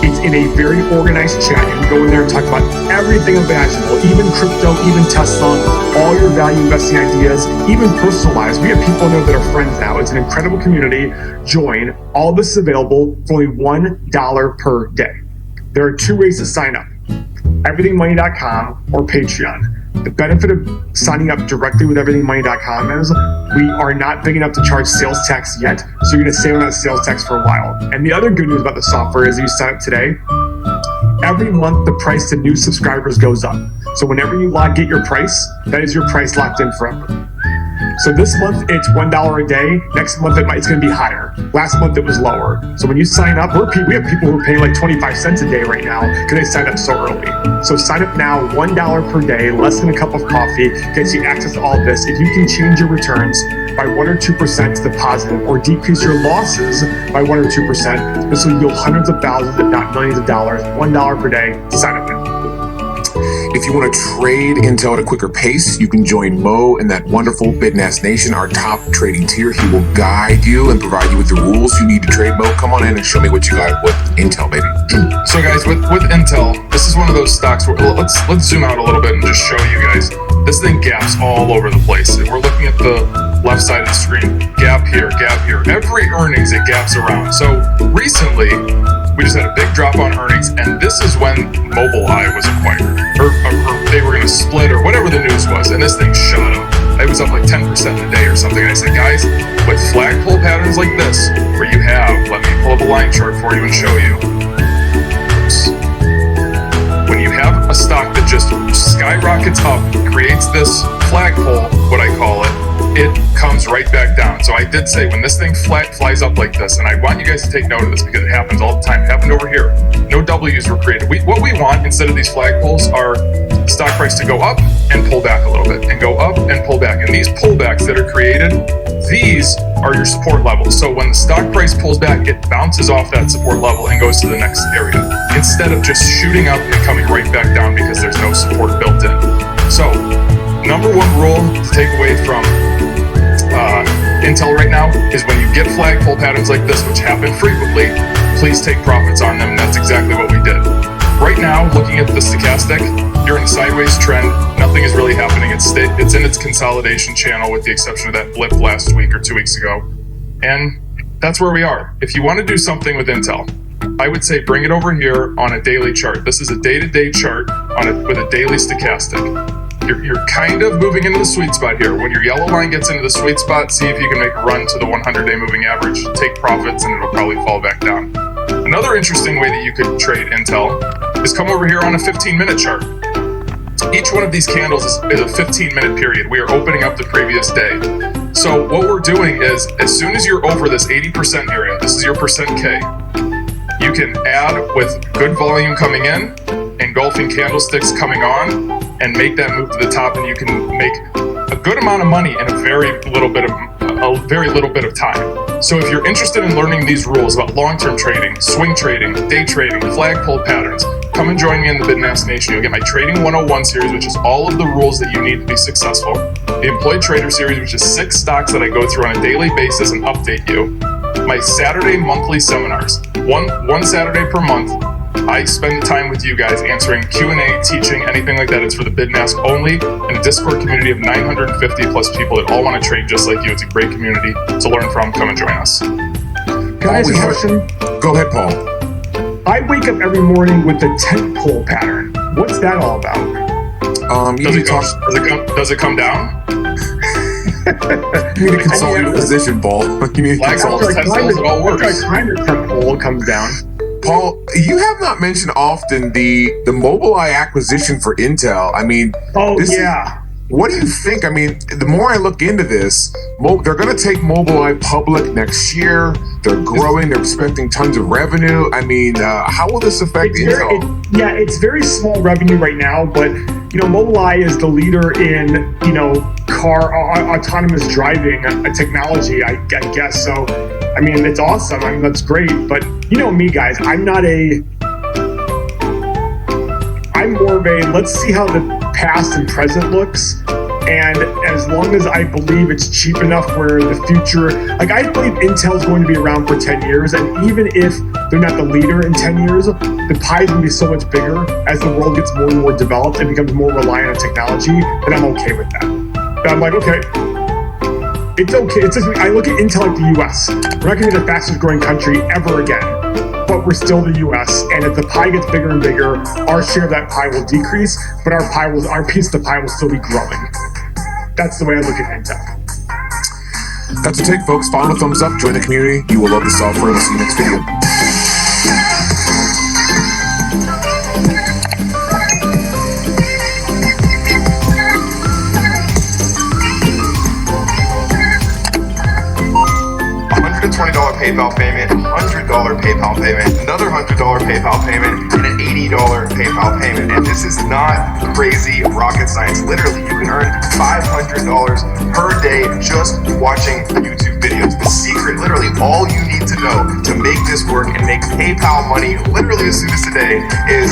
It's in a very organized chat. You can go in there and talk about everything imaginable, even crypto, even Tesla, all your value investing ideas, even personalized. We have people in there that are friends now. It's an incredible community. Join. All this is available for only $1 per day. There are 2 ways to sign up: everythingmoney.com or Patreon. The benefit of signing up directly with everythingmoney.com is we are not big enough to charge sales tax yet, so you're going to save on that sales tax for a while. And the other good news about the software is you sign up today, every month the price to new subscribers goes up. So whenever you get your price, that is your price locked in forever. So this month it's $1 a day. Next month it's going to be higher. Last month it was lower. So when you sign up, we have people who are paying like 25 cents a day right now because they signed up so early. So sign up now, $1 per day, less than a cup of coffee, gets you access to all this. If you can change your returns by 1 or 2% to the positive, or decrease your losses by 1 or 2%, this will yield hundreds of thousands, if not millions of dollars. $1 per day. Sign up now. If you want to trade Intel at a quicker pace, you can join Mo and that wonderful Bitnas Nation, our top trading tier. He will guide you and provide you with the rules you need to trade. Mo, come on in and show me what you got with Intel, baby. So guys, with Intel, this is one of those stocks where let's zoom out a little bit and just show you guys. This thing gaps all over the place. If we're looking at the left side of the screen, gap here, gap here. Every earnings it gaps around. So recently, we just had a big drop on earnings, and this is when Mobileye was acquired, or they were going to split, or whatever the news was, and this thing shot up. It was up like 10% in a day or something. And I said, guys, with flagpole patterns like this, where you have, let me pull up a line chart for you and show you. Oops. When you have a stock that just skyrockets up, creates this flagpole, what I call it, it comes right back down. So I did say when this thing flies up like this, and I want you guys to take note of this because it happens all the time. It happened over here. No W's were created. What we want instead of these flagpoles are stock price to go up and pull back a little bit, and go up and pull back. And these pullbacks that are created, these are your support levels. So when the stock price pulls back, it bounces off that support level and goes to the next area, instead of just shooting up and coming right back down because there's no support built in. So number 1 rule to take away from Intel right now is when you get flagpole patterns like this, which happen frequently, please take profits on them. And that's exactly what we did. Right now, looking at the stochastic, you're in a sideways trend. Nothing is really happening. It's in its consolidation channel with the exception of that blip last week or 2 weeks ago. And that's where we are. If you want to do something with Intel, I would say bring it over here on a daily chart. This is a day-to-day chart with a daily stochastic. You're kind of moving into the sweet spot here. When your yellow line gets into the sweet spot, see if you can make a run to the 100-day moving average, take profits, and it'll probably fall back down. Another interesting way that you could trade Intel is come over here on a 15-minute chart. Each one of these candles is a 15-minute period. We are opening up the previous day. So what we're doing is, as soon as you're over this 80% area, this is your percent K, you can add with good volume coming in, engulfing candlesticks coming on, and make that move to the top, and you can make a good amount of money in a very little bit of time. So if you're interested in learning these rules about long-term trading, swing trading, day trading, flagpole patterns, come and join me in the Bitnas Nation. You'll get my Trading 101 series, which is all of the rules that you need to be successful. The Employed Trader series, which is 6 stocks that I go through on a daily basis and update you. My Saturday monthly seminars, one Saturday per month. I spend the time with you guys answering Q&A, teaching, anything like that. It's for the Bitnas only, in a Discord community of 950 plus people that all want to trade just like you. It's a great community to learn from. Come and join us. Can I ask a question? Go ahead, Paul. I wake up every morning with the tent pole pattern. What's that all about? Does it come down? You need to consult your position, Paul. You need to consult. It all works. What kind of tent pole comes down? Paul, you have not mentioned often the Mobileye acquisition for Intel. I mean, what do you think? I mean, the more I look into this, they're going to take Mobileye public next year. They're growing. They're expecting tons of revenue. I mean, how will this affect Intel? It's very small revenue right now, but Mobileye is the leader in car autonomous driving technology. I guess so. I mean, it's awesome. I mean, that's great. But me, guys, I'm more of a let's see how the past and present looks. And as long as I believe it's cheap enough where in the future, like I believe Intel's going to be around for 10 years, and even if they're not the leader in 10 years, the pie is going to be so much bigger as the world gets more and more developed and becomes more reliant on technology, then I'm okay with that. But I'm like, okay, it's okay. It's just, I look at Intel like the US. We're not going to be the fastest growing country ever again, but we're still the US. And if the pie gets bigger and bigger, our share of that pie will decrease, but our piece of the pie will still be growing. That's the way I look at Intel. That's a take, folks. Follow a thumbs up, join the community. You will love the software. We'll see you next video. $20 PayPal payment, $100 PayPal payment, another $100 PayPal payment, and an $80 PayPal payment. And this is not crazy rocket science. Literally, you can earn $500 per day just watching YouTube videos. The secret, literally, all you need to know to make this work and make PayPal money literally as soon as today is...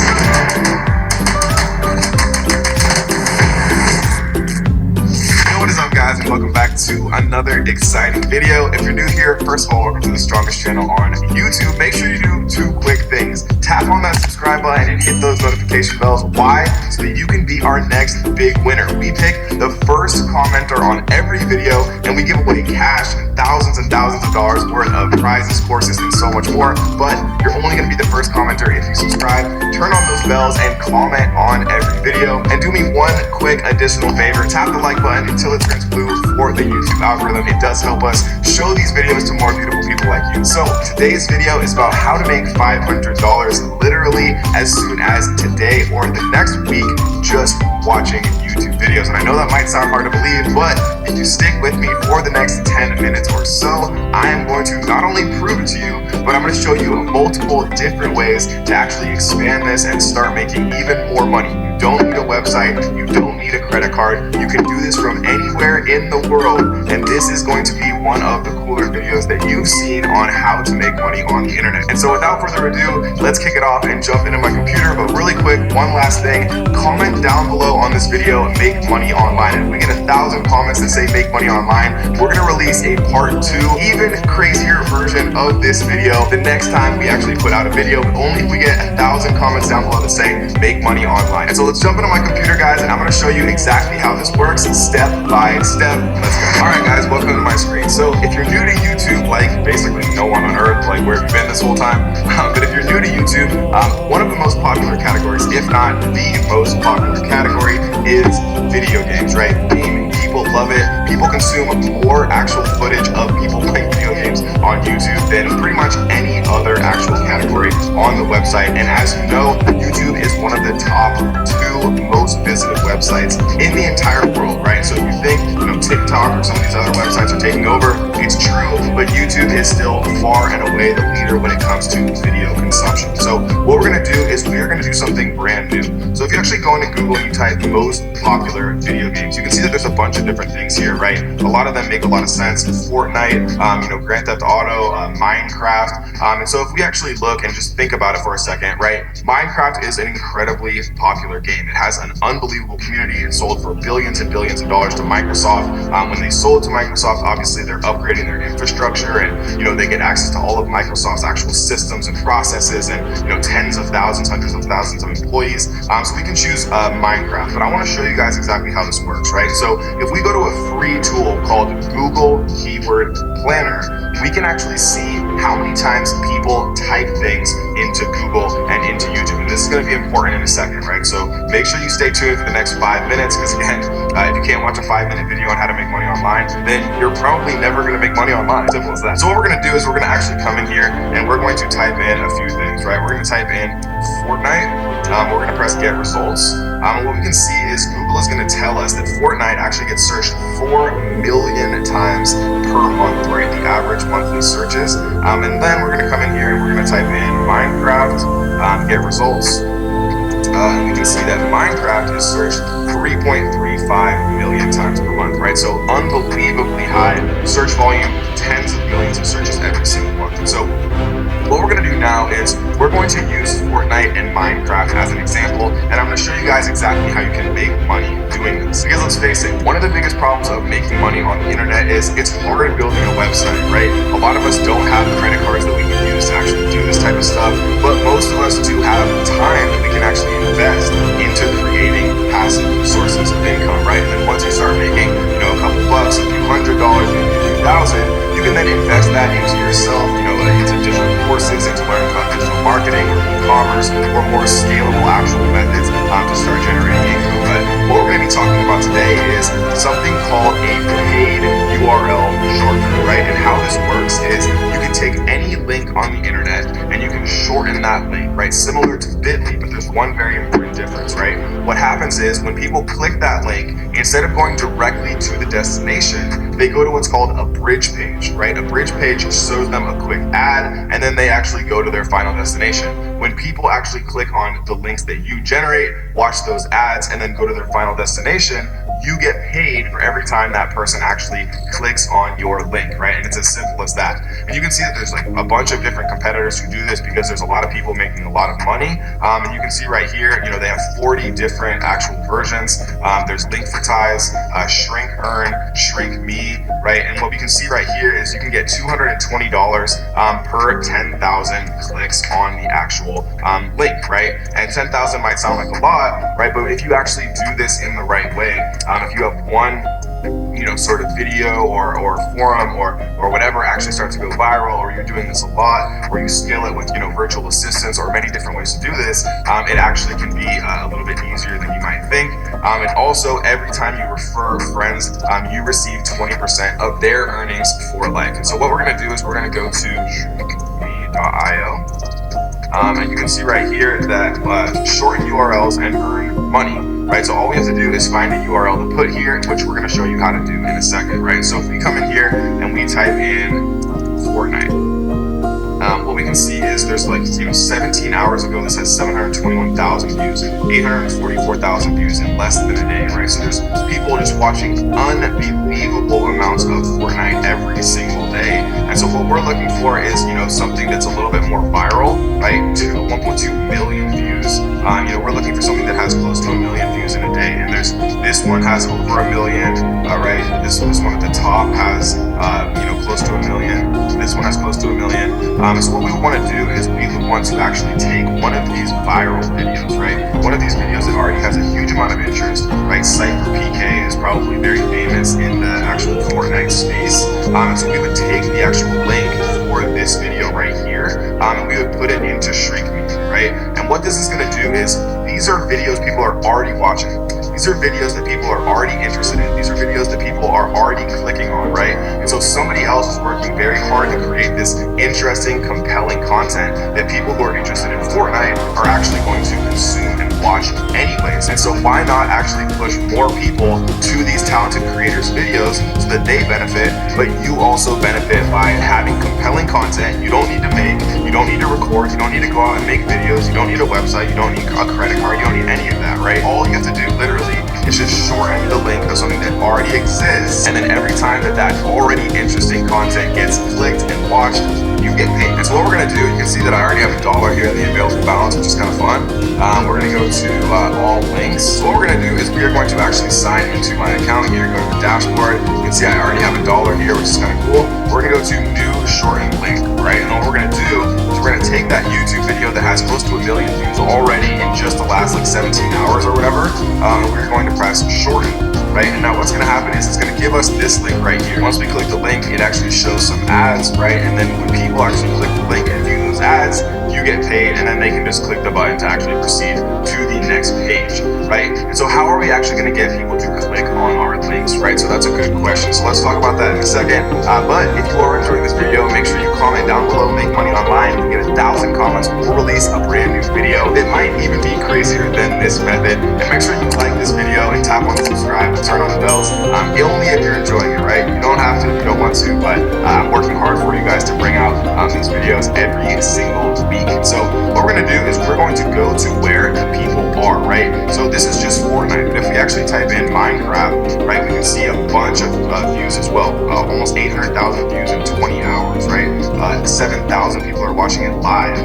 What is up, guys, and welcome back to another exciting video. If you're new here, first of all, welcome to the strongest channel on YouTube. Make sure you do two quick things. Tap on that subscribe button and hit those notification bells. Why? So that you can be our next big winner. We pick the first commenter on every video, and we give away cash and thousands of dollars worth of prizes, courses, and so much more. But you're only going to be the first commenter if you subscribe. Turn on those bells and comment on every video. And do me one quick additional favor. Tap the like button until it turns blue for the YouTube algorithm. It does help us show these videos to more beautiful people like you. So today's video is about how to make $500 literally as soon as today or the next week just watching YouTube videos. And I know that might sound hard to believe, but if you stick with me for the next 10 minutes or so, I am going to not only prove it to you, but I'm going to show you multiple different ways to actually expand this and start making even more money. You don't need a website, you don't need a credit card, you can do this from anywhere in the world, and this is going to be one of the cooler videos that you've seen on how to make money on the internet. And so without further ado, let's kick it off and jump into my computer. But really quick, one last thing, comment down below on this video, Make Money Online. And if we get 1,000 comments that say Make Money Online, we're gonna release a part 2, even crazier version of this video the next time we actually put out a video, but only if we get 1,000 comments down below that say Make Money Online. And so let's jump into my computer, guys, and I'm gonna show you exactly how this works step by step. Let's go. All right, guys, welcome to my screen. So if you're new to YouTube, like basically no one on earth, like where have you been this whole time? But if you're new to YouTube, one of the most popular categories, if not the most popular category, is video games, right? People love it. People consume more actual footage of people playing video games on YouTube than pretty much any other actual category on the website. And as you know, YouTube is one of the top 2 most visited websites in the entire world, right? So if you think, TikTok or some of these other websites are taking over, it's true, but YouTube is still far and away the leader when it comes to video consumption. So what we're gonna do is we're gonna do something brand new. So if you actually go into Google and you type most popular video games, you can see that there's a bunch of different things here, right? A lot of them make a lot of sense. Fortnite, Grand Theft Auto, Minecraft. And so if we actually look and just think about it for a second, right? Minecraft is an incredibly popular game. It has an unbelievable community. It sold for billions and billions of dollars to Microsoft. When they sold to Microsoft, obviously they're upgrading their infrastructure, and they get access to all of Microsoft's actual systems and processes, and tens of thousands, hundreds of thousands of employees. So we can choose Minecraft, but I want to show you guys exactly how this works, right? So if we go to a free tool called Google Keyword Planner, we can actually see how many times people type things into Google and into YouTube. And this is going to be important in a second, right? So make sure you stay tuned for the next 5 minutes, because again, if you can't watch a 5-minute video on how to make money online, then you're probably never going to make money online. Simple as that. So what we're going to do is we're going to actually come in here and we're going to type in a few things, right? We're going to type in Fortnite. We're going to press get results. And what we can see is Google is going to tell us that Fortnite actually gets searched 4 million times per month, right? The average monthly searches. And then we're going to come in here and we're going to type in Minecraft, get results. And we can see that Minecraft is searched 3.35 million times per month, right? So unbelievably high search volume, tens of millions of searches every single month. And so What we're going to do now is we're going to use Fortnite and Minecraft as an example, and I'm going to show you guys exactly how you can make money doing this. Because let's face it, one of the biggest problems of making money on the internet is it's hard building a website, right? A lot of us don't have credit cards that we can use to actually do this type of stuff, but most of us do have time that we can actually invest into creating passive sources of income, right? And then once you start making, a couple bucks, a few $100, maybe a few thousand, you can then invest that into yourself, into digital courses, into learning about digital marketing or e-commerce or more scalable actual methods to start generating income. But what we're going to be talking about today is something called a paid URL shortener, right? And how this works is you can take any link on the internet and you can shorten that link, right? Similar to Bitly, but there's one very important difference, right? What happens is when people click that link, instead of going directly to the destination, they go to what's called a bridge page, right? A bridge page shows them a quick ad, and then they actually go to their final destination. When people actually click on the links that you generate, watch those ads, and then go to their final destination, you get paid for every time that person actually clicks on your link, right? And it's as simple as that. And you can see that there's like a bunch of different competitors who do this because there's a lot of people making a lot of money. And you can see right here, they have 40 different actual versions. There's Linkvertise, Shrink Earn, Shrink Me, right? And what we can see right here is you can get $220 per 10,000 clicks on the actual link, right? And 10,000 might sound like a lot, right? But if you actually do this in the right way, if you have one sort of video or forum or whatever actually starts to go viral, or you're doing this a lot, or you scale it with virtual assistants or many different ways to do this, it actually can be a little bit easier than you might think. And also, every time you refer friends, you receive 20% of their earnings for life. And so what we're going to do is we're going to go to shrinkme.io. And you can see right here that shorten URLs and earn money, right? So all we have to do is find a URL to put here, which we're going to show you how to do in a second, right? So if we come in here and we type in Fortnite, what we can see is there's 17 hours ago, this has 721,000 views, 844,000 views in less than a day, right? So there's people just watching unbelievable amounts of Fortnite every single day. And so what we're looking for is, something that's a little bit more viral, right? 1.2 million views. We're looking for something that has close to 1 million views in a day. And this one has over 1 million, right? This one at the top has, close to 1 million. This one has close to 1 million. So what we want to do is be the ones who actually take one of these viral videos, right? One of these videos that already has a huge amount of interest, right? Cypher PK is probably very famous in the actual Fortnite space. So we would take the actual link for this video right here, and we would put it into Shrink Me, right? And what this is going to do is these are videos people are already watching. These are videos that people are already interested in. These are videos that people are already clicking on, right? And so somebody else is working very hard to create this interesting, compelling content that people who are interested in Fortnite are actually going to consume and watch anyways. And so why not actually push more people to these talented creators' videos so that they benefit, but you also benefit by having compelling content you don't need to make, you don't need to record, you don't need to go out and make videos, you don't need a website, you don't need a credit card, you don't need any of that, right? All you have to do literally is just shorten the link of something that already exists, and then every time that already interesting content gets clicked and watched, you get paid. And so what we're going to do, you can see that I already have $1 here in the available balance, which is kind of fun. We're going to go to all links. So what we're going to do is we are going to actually sign into my account here, go to the dashboard. You can see I already have $1 here, which is kind of cool. We're going to go to new shortened link, right? And what we're going to do is we're going to take that YouTube video that has close to 1 million views already in just the last 17 hours or whatever, and we're going to press shorten, right? And now what's going to happen is it's going to give us this link right here. Once we click the link, it actually shows some ads, right? And then when people actually click the link and view those ads, you get paid, and then they can just click the button to actually proceed to the next page, right? And so how are we actually going to get people to click on our links, right? So that's a good question. So let's talk about that in a second. But if you are enjoying this video, make sure you comment down below, Make Money Online. You get 1,000 comments, we'll release a brand new video. It might even be crazier than this method. And make sure you like this video and tap on subscribe and turn on the bells. Only if you're enjoying it, right? You don't have to if you don't want to, but I'm working hard for you guys to bring out these videos every single week. So what we're going to do is we're going to go to where the people are, right? So this is just Fortnite, but if we actually type in Minecraft, right, we can see a bunch of views as well. Almost 800,000 views in 20 hours, right? 7,000 people are watching it live.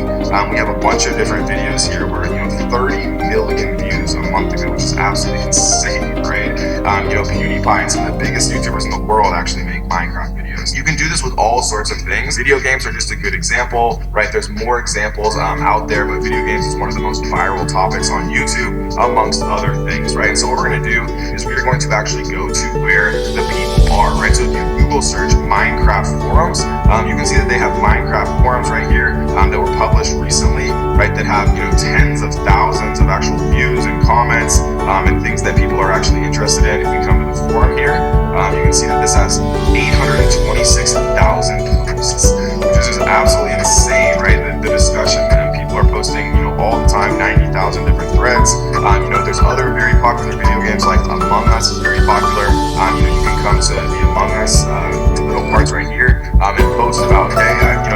We have a bunch of different videos here where, 30 million views a month ago, which is absolutely insane, right? PewDiePie and some of the biggest YouTubers in the world actually make Minecraft videos. You can do this with all sorts of things. Video games are just a good example, right? There's more examples out there, but video games is one of the most viral topics on YouTube, amongst other things, right? So what we're going to do is we're going to actually go to where the people are, right? So if you Google search Minecraft forums, you can see that they have Minecraft forums right here that were published recently, right? That have, tens of thousands of actual views and comments and things that people are actually interested in. If we come to the forum here, you can see that this has 826,000 posts, which is just absolutely insane, right? The discussion and people are posting, all the time, 90,000 different threads. There's other very popular video games like Among Us is very popular. You can come to the Among Us little parts right here and post about, hey,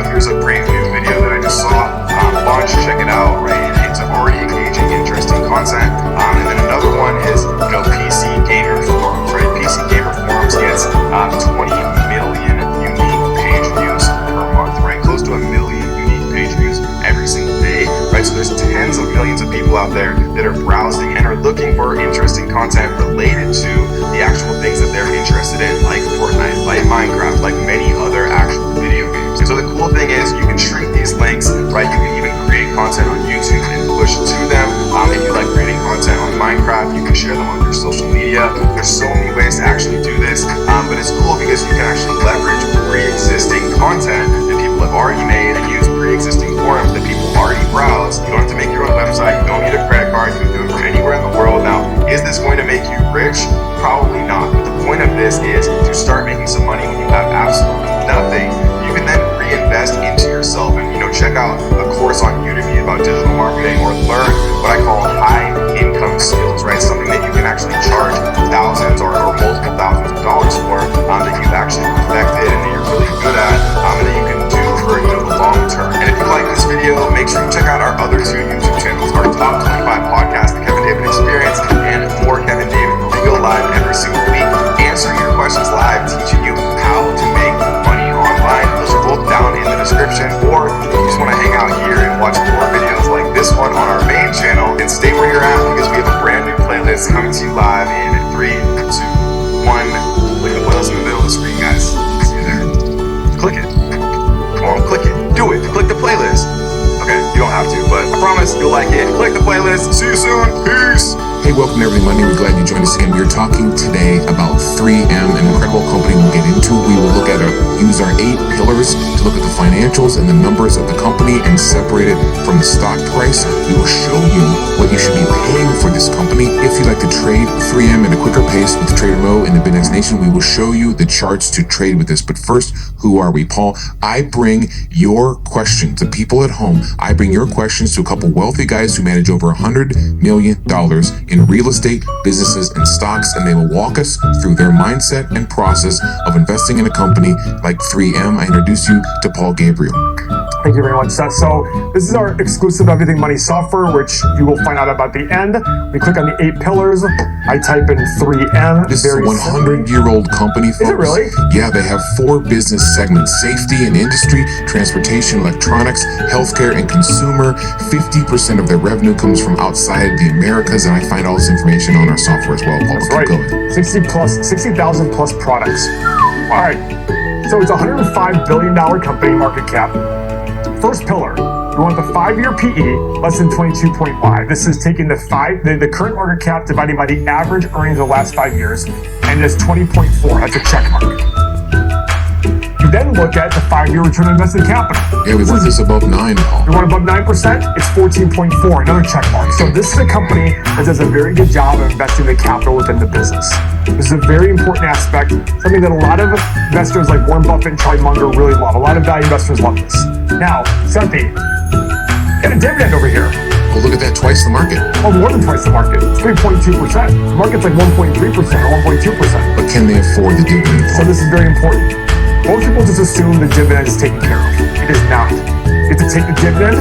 here's a brand new video that I just saw. Launch, check it out, right? It's already engaging, interesting content. And then another one is, PC Gamer Forums, right? PC Gamer Forums gets 20 million unique page views per month, right? Close to 1 million unique page views every single day, right? So there's tens of millions of people out there that are browsing and are looking for interesting content related to the actual things that they're interested in, like Fortnite, like Minecraft, like many other actual video games. And so the cool thing is you can shrink these links, right? You can even create content on YouTube and push it to them. If you like creating content on Minecraft, you can share them on your social media. There's so many ways to actually do this, but it's cool because you can actually leverage pre-existing content that people have already made and use pre-existing forums that people already browse. You don't have to make your own website. You don't need a credit card. You can do it from anywhere in the world. Now, is this going to make you rich? Probably not. But the point of this is to start making some money when you have absolutely nothing. You can then reinvest into yourself and, check out a course on Udemy about digital marketing or learn what I call high income skills, right? Something that you can actually charge thousands or multiple thousands of dollars for that you've actually perfected and that you're really good at and that you can do for the long term. And if you like this video, make sure you check out our other two YouTube channels, our Top 25 Podcast, The Kevin David Experience, and More Kevin David. We go live every single week, answering your questions live, teaching you how to make money online. Those are both down in the description. Or if you just want to hang out here and watch more videos like this one on our main channel, then stay where you're at because we have a brand new playlist coming to you live in 3, 2, 1. Look at the playlist in the middle of the screen, guys. See you there. Click it. Come on, click it. Do it. Click the playlist. Okay, you don't have to, but I promise you'll like it. Click the playlist. See you soon. Peace. Hey, welcome to Everyday Money. We're glad you joined us again. We're talking today about 3M, an incredible company we'll get into. We will use our 8 pillars to look at the financials and the numbers of the company and separate it from the stock price. We will show you what you should be paying for this company. If you'd like to trade 3M at a quicker pace with Trader Mo and the BitX Nation, we will show you the charts to trade with this. But first, who are we? Paul, I bring your questions, the people at home, I bring your questions to a couple wealthy guys who manage over $100 million in real estate, businesses, and stocks, and they will walk us through their mindset and process of investing in a company like 3M. I introduce you to Paul Gabriel. Thank you very much, Seth. So this is our exclusive Everything Money software, which you will find out about the end. We click on the 8 pillars. I type in 3M. This is a 100-year-old company, folks. Is it really? Yeah, they have 4 business segments: safety and industry, transportation, electronics, healthcare, and consumer. 50% of their revenue comes from outside the Americas, and I find all this information on our software as well, Paul. That's right. 60,000 plus products. All right. So it's a $105 billion company market cap. First pillar, we want the 5-year PE less than 22.5. This is taking the current market cap divided by the average earnings of the last 5 years, and it's 20.4. That's a check mark. You then look at the 5-year return on invested capital. Yeah, we want this above 9, Paul. We want above 9%, it's 14.4, another check mark. So this is a company that does a very good job of investing the capital within the business. This is a very important aspect, something that a lot of investors like Warren Buffett and Charlie Munger really love. A lot of value investors love this. Now, Sethi, get a dividend over here. Well, look at that, twice the market. Oh, more than twice the market. It's 3.2%. The market's like 1.3% or 1.2%. But can they afford the dividend, Paul? So this is very important. Most people just assume the dividend is taken care of. It is not. You have to take the dividend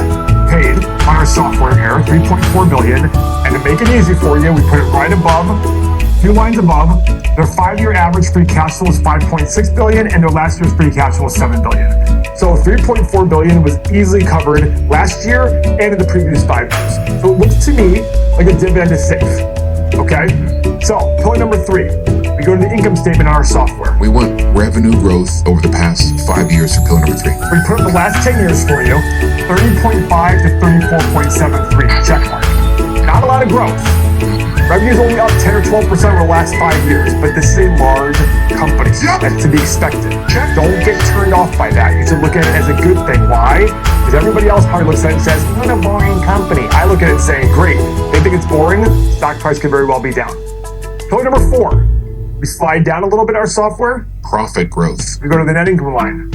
paid on our software here, $3.4 billion, and to make it easy for you, we put it right above 2 lines above, their 5-year average free cash flow is $5.6 billion, and their last year's free cash flow was $7 billion. So $3.4 billion was easily covered last year and in the previous 5 years. So it looks to me like a dividend is safe. Okay? So pillar number 3, we go to the income statement on our software. We want revenue growth over the past 5 years for pillar number 3. We put up the last 10 years for you, 30.5 to 34.73, check mark. Not a lot of growth. Revenue is only up 10 or 12% over the last 5 years, but this is a large company. That's to be expected. Don't get turned off by that. You should look at it as a good thing. Why? Because everybody else probably looks at it and says, what a boring company. I look at it and say, great. They think it's boring, stock price could very well be down. Pillar number 4, we slide down a little bit our software. Profit growth. We go to the net income line.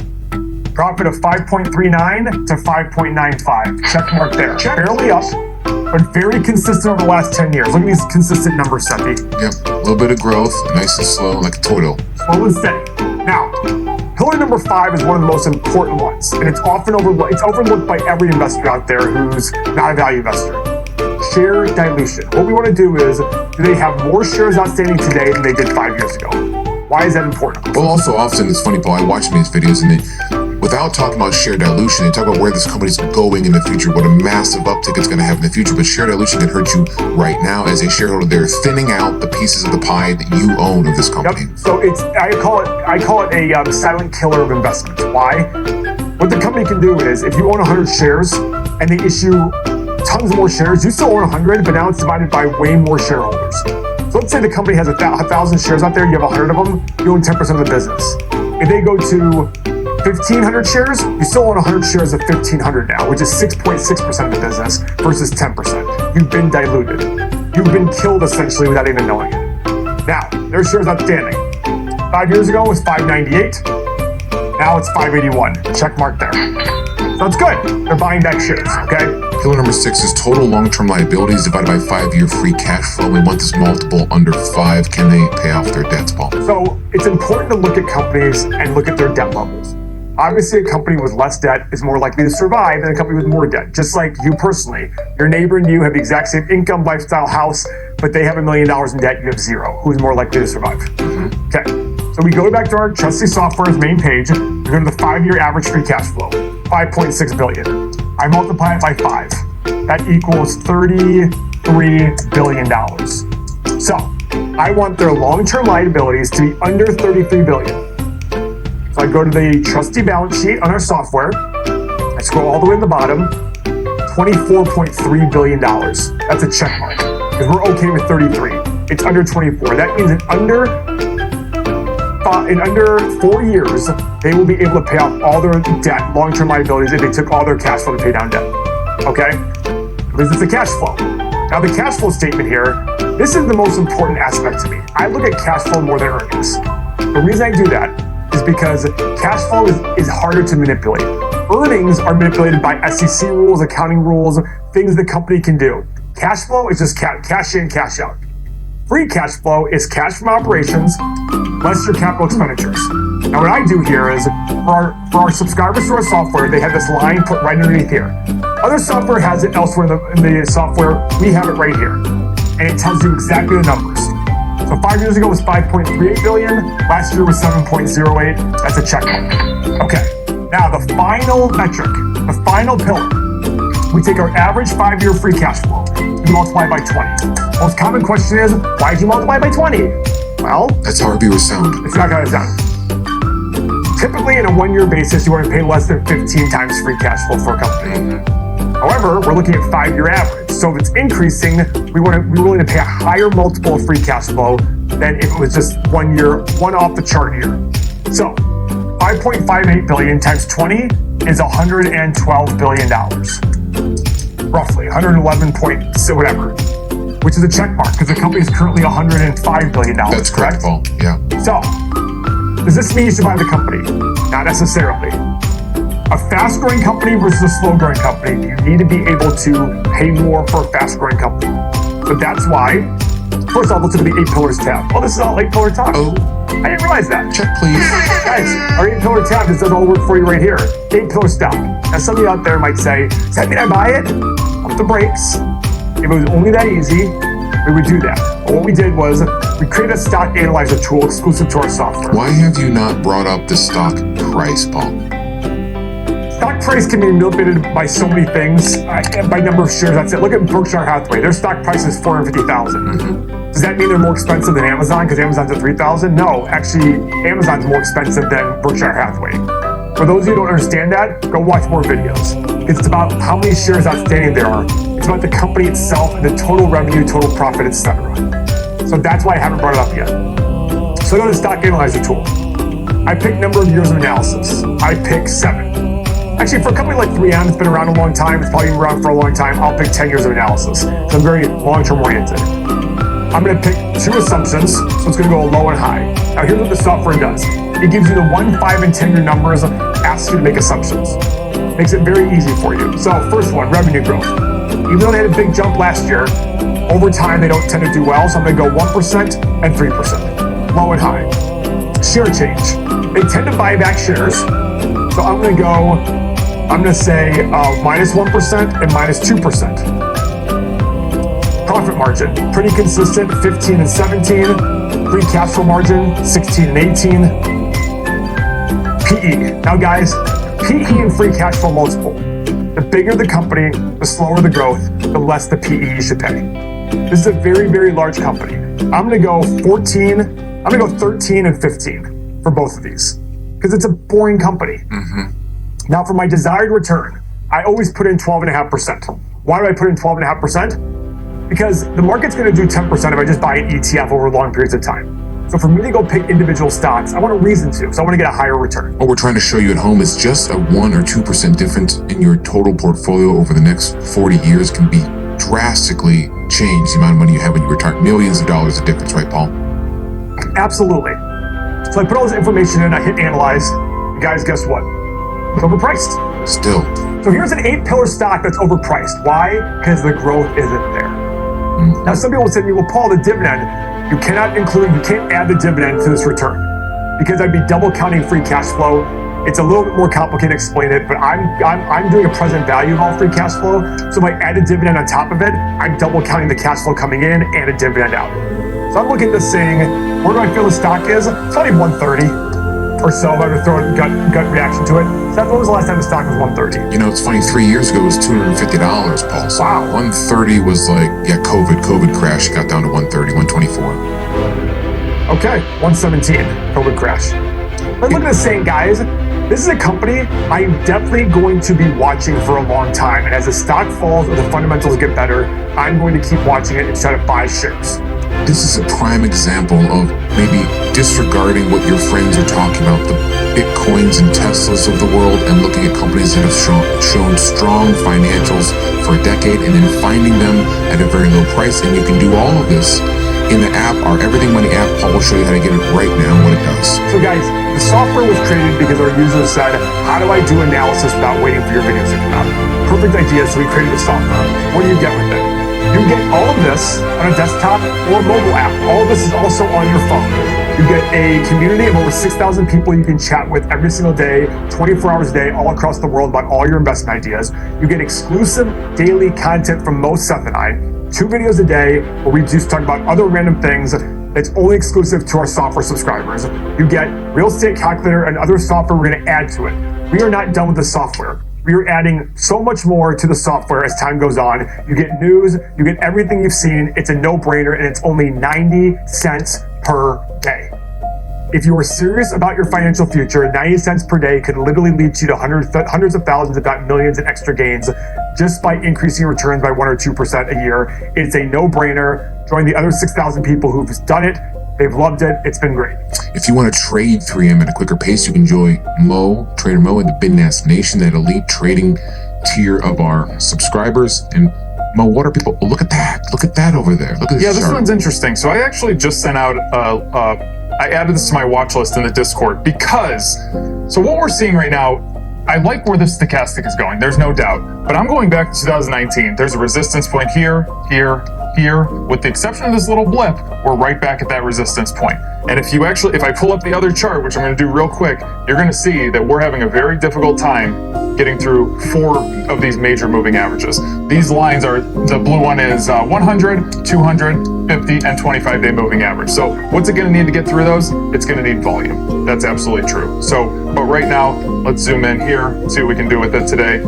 Profit of 5.39 to 5.95. Check mark there. Barely up, but very consistent over the last 10 years. Look at these consistent numbers, Seppi. Yep, a little bit of growth, nice and slow, like a turtle. Slow and steady. Now, pillar number 5 is one of the most important ones, and it's often overlooked. It's overlooked by every investor out there who's not a value investor. Share dilution. What we want to do is, do they have more shares outstanding today than they did 5 years ago? Why is that important? Well, also often, it's funny, Paul, I watch these videos and without talking about share dilution, they talk about where this company's going in the future, what a massive uptick it's going to have in the future. But share dilution can hurt you right now as a shareholder. They're thinning out the pieces of the pie that you own of this company. Yep. So I call it a silent killer of investments. Why? What the company can do is, if you own 100 shares and they issue tons more shares, you still own 100, but now it's divided by way more shareholders. So let's say the company has 1,000 shares out there, you have 100 of them, you own 10% of the business. If they go to 1,500 shares, you still own 100 shares of 1,500 now, which is 6.6% of the business versus 10%. You've been diluted. You've been killed essentially without even knowing it. Now, their shares outstanding. 5 years ago it was 598. Now it's 581. Check mark there. So it's good. They're buying back shares, okay? Pillar number 6 is total long-term liabilities divided by 5-year free cash flow. We want this multiple under 5. Can they pay off their debts, Paul? So it's important to look at companies and look at their debt levels. Obviously, a company with less debt is more likely to survive than a company with more debt. Just like you personally, your neighbor and you have the exact same income, lifestyle, house, but they have $1 million in debt, you have 0. Who's more likely to survive? Okay, so we go back to our trusty software's main page. We go to the 5-year average free cash flow, $5.6 billion. I multiply it by 5. That equals $33 billion. So I want their long-term liabilities to be under $33 billion. So I go to the trusty balance sheet on our software. I scroll all the way to the bottom. $24.3 billion. That's a check mark because we're okay with 33. It's under 24. That means in under 4 years, they will be able to pay off all their debt, long-term liabilities, if they took all their cash flow to pay down debt. Okay? Because it's a cash flow. Now, the cash flow statement here, this is the most important aspect to me. I look at cash flow more than earnings. The reason I do that is because cash flow is harder to manipulate. Earnings are manipulated by SEC rules, accounting rules, things the company can do. Cash flow is just cash in, cash out. Free cash flow is cash from operations less your capital expenditures. Now, what I do here is, for our subscribers to our software, they have this line put right underneath here. Other software has it elsewhere in the software. We have it right here. And it tells you exactly the numbers. So 5 years ago was 5.38 billion. Last year was 7.08. That's a check mark. Okay. Now the final metric, the final pillar. We take our average 5-year free cash flow. We multiply by 20. Most common question is, why did you multiply by 20? Well, that's how our viewers sound. It's not going to sound. Typically, in a 1-year basis, you want to pay less than 15 times free cash flow for a company. However, we're looking at 5-year average. So if it's increasing, we're willing to pay a higher multiple of free cash flow than if it was just 1 year, one off the chart year. So 5.58 billion times 20 is $112 billion. Roughly 111 point whatever, which is a check mark because the company is currently $105 billion. That's correct, Paul. Yeah. So, does this mean you should buy the company? Not necessarily. A fast-growing company versus a slow-growing company, you need to be able to pay more for a fast-growing company. So that's why, first off, let's look at the 8 pillars tab. Oh, this is all 8-pillar talk. Oh. I didn't realize that. Check, please. Guys, our 8-pillar tab just does all the work for you right here. 8-pillar stuff. Now, some of you out there might say, does that mean I buy it? Pump the brakes. If it was only that easy, we would do that. But what we did was, we created a stock analyzer tool exclusive to our software. Why have you not brought up the stock price, Paul? Stock price can be manipulated by so many things, by number of shares. That's it. Look at Berkshire Hathaway. Their stock price is $450,000. Does that mean they're more expensive than Amazon because Amazon's at $3,000? No, actually, Amazon's more expensive than Berkshire Hathaway. For those of you who don't understand that, go watch more videos. It's about how many shares outstanding there are. It's about the company itself, the total revenue, total profit, etc. So that's why I haven't brought it up yet. So I go to the stock analyzer tool. I pick number of years of analysis. I pick 7. Actually, for a company like 3M, it's been around a long time. It's probably been around for a long time. I'll pick 10 years of analysis. So I'm very long-term oriented. I'm going to pick 2 assumptions. So it's going to go low and high. Now here's what the software does. It gives you the 1, 5, and 10-year numbers, asks you to make assumptions. Makes it very easy for you. So first one, revenue growth. Even though they had a big jump last year, over time they don't tend to do well. So I'm going to go 1% and 3%, low and high. Share change. They tend to buy back shares. So I'm going to say minus 1% and minus 2%. Profit margin, pretty consistent, 15 and 17. Free cash flow margin, 16 and 18. PE. Now guys, PE and free cash flow multiple. The bigger the company, the slower the growth, the less the PE you should pay. This is a very, very large company. I'm going to go 13 and 15 for both of these because it's a boring company. Now for my desired return, I always put in 12.5%. Why do I put in 12.5%? Because the market's going to do 10% if I just buy an ETF over long periods of time. So for me to go pick individual stocks, I want a reason to, so I want to get a higher return. What we're trying to show you at home is just a 1 or 2% difference in your total portfolio over the next 40 years can be drastically change the amount of money you have when you retire. Millions of dollars of difference, right, Paul? Absolutely. So I put all this information in, I hit analyze, and guys, guess what? It's overpriced. Still. So here's an 8-pillar stock that's overpriced. Why? Because the growth isn't there. Now some people will say to me, well, Paul, the dividend, you can't add the dividend to this return because I'd be double counting free cash flow. It's a little bit more complicated to explain it, but I'm doing a present value of all free cash flow. So if I add a dividend on top of it, I'm double counting the cash flow coming in and a dividend out. So I'm looking at this saying, where do I feel the stock is? It's probably 130 or so if I were to throw a gut reaction to it. So when was the last time the stock was 130? You know, it's funny, 3 years ago it was $250, Paul. So wow. 130 was like, COVID crash, got down to 130, 124. Okay, 117, COVID crash. But look at this saying, guys, this is a company I'm definitely going to be watching for a long time. And as the stock falls or the fundamentals get better, I'm going to keep watching it and try to buy shares. This is a prime example of maybe disregarding what your friends are talking about, the Bitcoins and Teslas of the world, and looking at companies that have shown strong financials for a decade and then finding them at a very low price. And you can do all of this in the app, our Everything Money app. Paul will show you how to get it right now and what it does. So guys, the software was created because our users said, how do I do analysis without waiting for your videos to come out? Perfect idea, so we created the software. What do you get with it? You get all of this on a desktop or mobile app. All of this is also on your phone. You get a community of over 6,000 people you can chat with every single day, 24 hours a day, all across the world about all your investment ideas. You get exclusive daily content from Mo, Seth, and I. 2 videos a day where we just talk about other random things that's only exclusive to our software subscribers. You get real estate calculator and other software we're going to add to it. We are not done with the software. We are adding so much more to the software as time goes on. You get news, you get everything you've seen. It's a no-brainer, and it's only 90 cents per day. If you are serious about your financial future, 90 cents per day could literally lead you to hundreds of thousands, if not millions, in extra gains just by increasing returns by 1 or 2% a year. It's a no-brainer. Join the other 6,000 people who've done it. They've loved it. It's been great. If you want to trade 3M at a quicker pace, you can join Trader Mo, and the BidNast Nation, that elite trading tier of our subscribers. And Mo, what are people? Look at that. Look at that over there. Look at this. Yeah, this chart. one's interesting. So I actually just sent out I added this to my watch list in the Discord because, so what we're seeing right now, I like where this stochastic is going. There's no doubt. But I'm going back to 2019. There's a resistance point here, here, here. With the exception of this little blip, we're right back at that resistance point. And if I pull up the other chart, which I'm going to do real quick, you're going to see that we're having a very difficult time getting through 4 of these major moving averages. These lines are, the blue one is 100, 200, 50, and 25-day moving average. So what's it going to need to get through those? It's going to need volume. That's absolutely true. So, but right now, let's zoom in here, see what we can do with it today.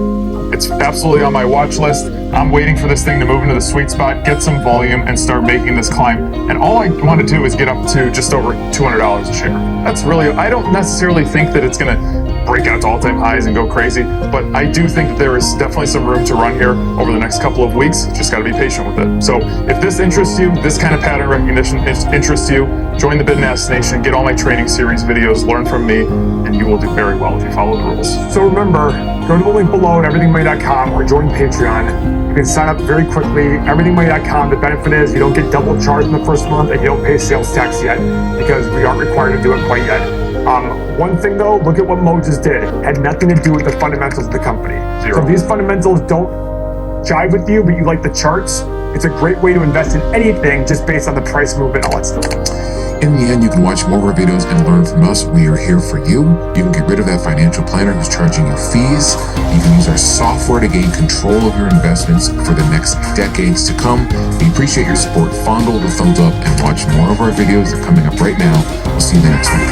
It's absolutely on my watch list. I'm waiting for this thing to move into the sweet spot, get some volume, and start making this climb. And all I want to do is get up to just over $200 a share. That's really, I don't necessarily think that it's going to break out to all-time highs and go crazy, but I do think that there is definitely some room to run here over the next couple of weeks. Just got to be patient with it. So if this interests you, this kind of pattern recognition interests you, join the Bidnass Nation, get all my training series videos, learn from me, and you will do very well if you follow the rules. So remember, go to the link below at everythingmoney.com or join Patreon. You can sign up very quickly. Everythingmoney.com. The benefit is you don't get double charged in the first month and you don't pay sales tax yet because we aren't required to do it quite yet. One thing though, look at what Mo just did. Had nothing to do with the fundamentals of the company. Zero. So if these fundamentals don't jive with you, but you like the charts, it's a great way to invest in anything just based on the price movement and all that stuff. In the end, you can watch more of our videos and learn from us. We are here for you. You can get rid of that financial planner who's charging you fees. You can use our software to gain control of your investments for the next decades to come. We appreciate your support. Fondle the thumbs up and watch more of our videos. They're coming up right now. We'll see you next week.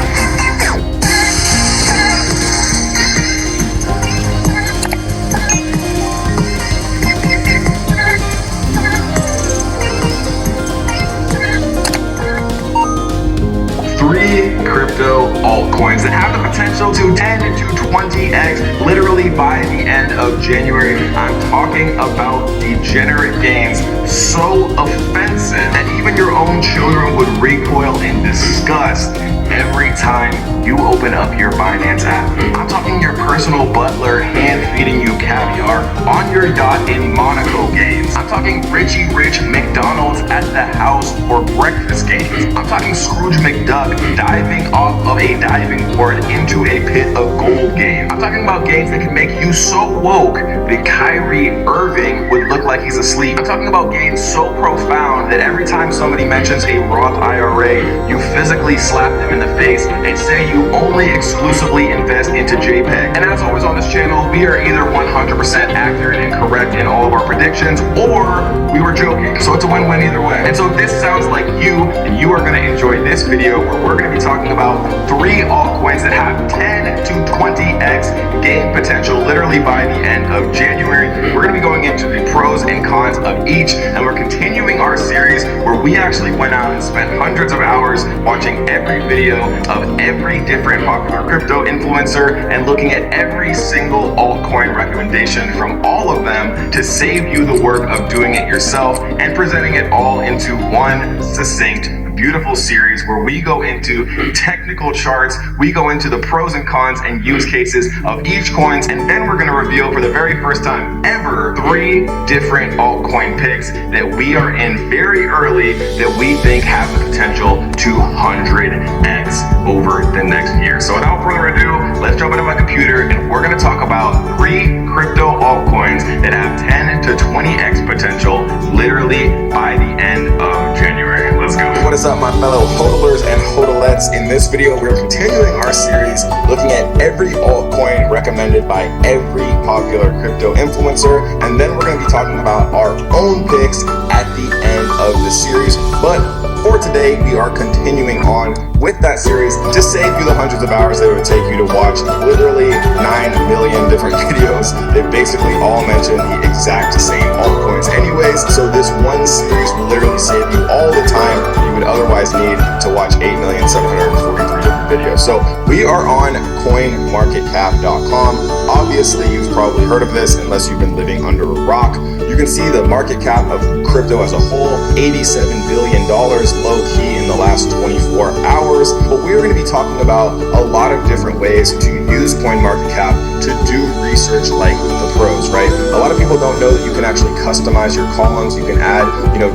Crypto altcoins that have the potential to 10 to 20x literally by the end of January. I'm talking about degenerate gains so offensive that even your own children would recoil in disgust every time you open up your Binance app. I'm talking your personal butler hand feeding you caviar on your yacht in Monaco games. I'm talking Richie Rich McDonald's at the house for breakfast games. I'm talking Scrooge McDuck diving off of a diving board into a pit of gold game. I'm talking about games that can make you so woke that Kyrie Irving would look like he's asleep. I'm talking about games so profound that every time somebody mentions a Roth IRA, you physically slap them in the face and say you only exclusively invest into JPEG. And as always on this channel, we are either 100% accurate and correct in all of our predictions, or we were joking. So it's a win-win either way. And so if this sounds like you, then you are going to enjoy this video where we're going to be talking about 3 altcoins that have 10 to 20x gain potential literally by the end of January. We're going to be going into the pros and cons of each, and we're continuing our series where we actually went out and spent hundreds of hours watching every video of every different popular crypto influencer and looking at every single altcoin recommendation from all of them to save you the work of doing it yourself and presenting it all into one succinct, beautiful series where we go into technical charts, we go into the pros and cons and use cases of each coins, and then we're going to reveal for the very first time ever 3 different altcoin picks that we are in very early that we think have the potential to 100x over the next year. So without further ado, let's jump into my computer and we're going to talk about 3 crypto altcoins that have 10 to 20x potential literally by the end of January. Let's go. What is up, my fellow hodlers and hodlettes? In this video, we're continuing our series looking at every altcoin recommended by every popular crypto influencer, and then we're going to be talking about our own picks at the end of the series. But for today, we are continuing on with that series to save you the hundreds of hours that it would take you to watch literally 9 million different videos. They basically all mention the exact same altcoins anyways, so this one series will literally save you all the time you would otherwise need to watch 8,743 different videos. So we are on coinmarketcap.com. Obviously, you've probably heard of this unless you've been living under a rock. You can see the market cap of crypto as a whole, $87 billion low-key in the last 24 hours. But we're going to be talking about a lot of different ways to use CoinMarketCap to do research like the pros, right? A lot of people don't know that you can actually customize your columns. You can add,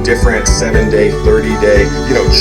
different 7-day, 30-day,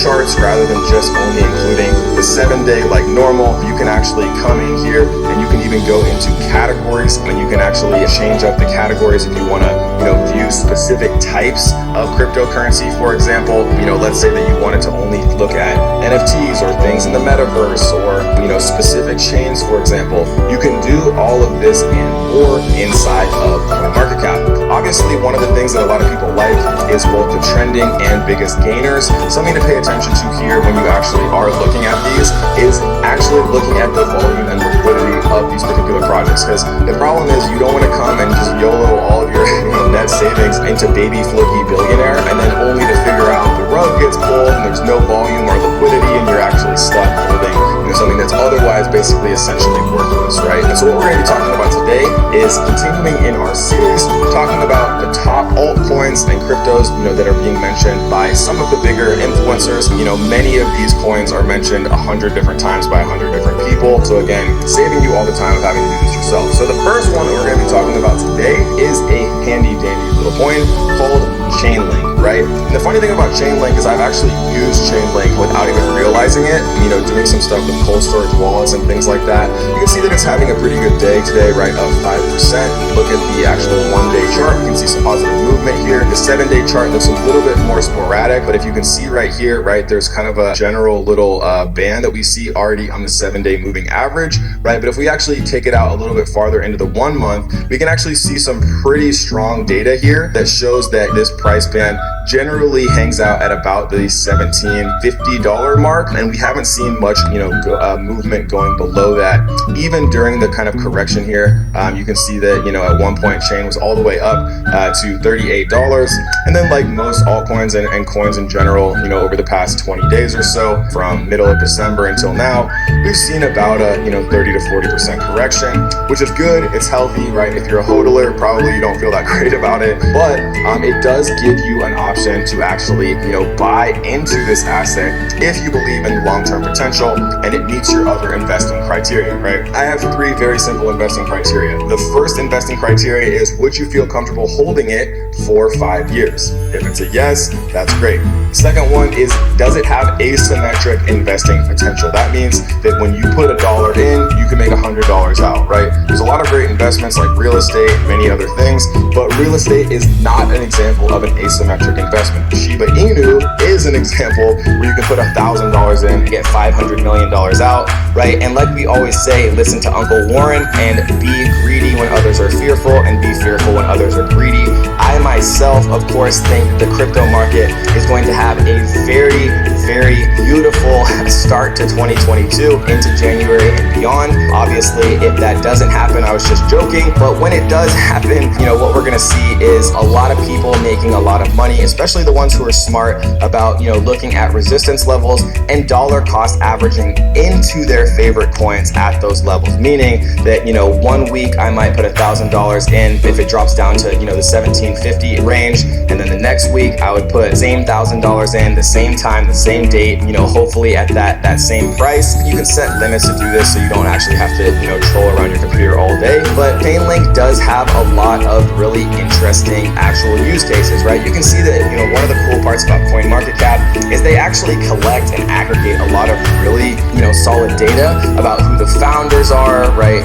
charts rather than just only including the 7-day like normal. You can actually come in here and you can even go into categories, and you can actually change up the categories if you want to, view specific types of cryptocurrency. For example, let's say that you wanted to only look at NFTs or things in the metaverse or, specific chains, for example. example, you can do all of this and more inside of CoinMarketCap. Obviously, one of the things that a lot of people like is both the trending and biggest gainers. Something to pay attention to here when you actually are looking at these is actually looking at the volume and liquidity of these particular projects. Because the problem is you don't want to come and just YOLO all of your net savings into baby flippy billionaire and then only to figure out the rug gets pulled and there's no volume or liquidity and you're actually stuck holding something that's otherwise basically essentially worthless, right? And so what we're going to be talking about today is continuing in our series, talking about the top altcoins and cryptos, that are being mentioned by some of the bigger influencers. Many of these coins are mentioned 100 different times by 100 different people. So again, saving you all the time of having to do this yourself. So the first one that we're going to be talking about today is a handy dandy little coin called Chainlink, right? And the funny thing about Chainlink is I've actually used Chainlink without even realizing it, doing some stuff with cold storage wallets and things like that. You can see that it's having a pretty good day today, right, of 5%. Look at the actual one-day chart. You can see some positive movement here. The 7-day chart looks a little bit more sporadic, but if you can see right here, right, there's kind of a general little band that we see already on the 7-day moving average, right? But if we actually take it out a little bit farther into the 1 month, we can actually see some pretty strong data here that shows that this price band generally hangs out at about the $17.50 mark, and we haven't seen much movement going below that. Even during the kind of correction here, you can see that at one point Chain was all the way up to $38, and then like most altcoins and coins in general, over the past 20 days or so, from middle of December until now, we've seen about a 30 to 40% correction, which is good. It's healthy, right? If you're a hodler, probably you don't feel that great about it, but it does give you an option to actually buy into this asset if you believe in long-term potential and it meets your other investing criteria, right? I have 3 very simple investing criteria. The first investing criteria is, would you feel comfortable holding it for 5 years? If it's a yes, that's great. The second one is, does it have asymmetric investing potential? That means that when you put $1 in, you can make $100 out, right? There's a lot of great investments like real estate and many other things, but real estate is not an example of an asymmetric investment. Shiba Inu is an example where you can put $1,000 in and get $500 million out, right? And like we always say, listen to Uncle Warren and be greedy when others are fearful and be fearful when others are greedy. I myself, of course, think the crypto market is going to have a very, very beautiful start to 2022 into January and beyond. Obviously, if that doesn't happen, I was just joking, but when it does happen, what we're gonna see is a lot of people making a lot of money, especially the ones who are smart about, looking at resistance levels and dollar cost averaging into their favorite coins at those levels. Meaning that, 1 week I might put $1,000 in if it drops down to, the 1750 range, and then the next week I would put same $1,000 in, the same time, the same date, hopefully at that same price. You can set limits to do this so you don't actually have to, troll around your computer all day. But Chainlink does have a lot of really interesting actual use cases, right? You can see that, one of the cool parts about CoinMarketCap is they actually collect and aggregate a lot of really, solid data about who the founders are, right?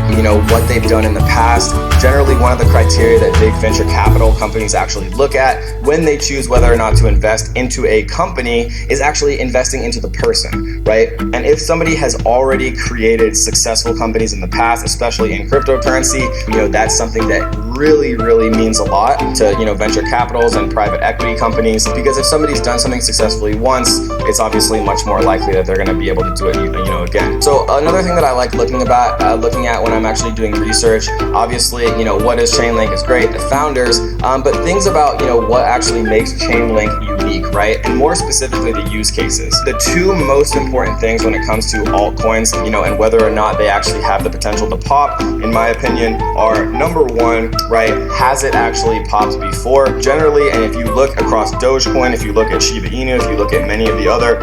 What they've done in the past. Generally, one of the criteria that big venture capital companies actually look at when they choose whether or not to invest into a company is actually investing into the person, right? And if somebody has already created successful companies in the past, especially in cryptocurrency, that's something that really, really means a lot to, venture capitals and private equity companies, because if somebody's done something successfully once, it's obviously much more likely that they're going to be able to do it, again. So another thing that I like looking at when I'm actually doing research, obviously, what is Chainlink is great, the founders, but things about, what actually makes Chainlink unique, right? And more specifically, the use cases. The 2 most important things when it comes to altcoins, and whether or not they actually have the potential to pop, in my opinion, are number 1, right? Has it actually popped before? Generally, and if you look across Dogecoin, if you look at Shiba Inu, if you look at many of the other,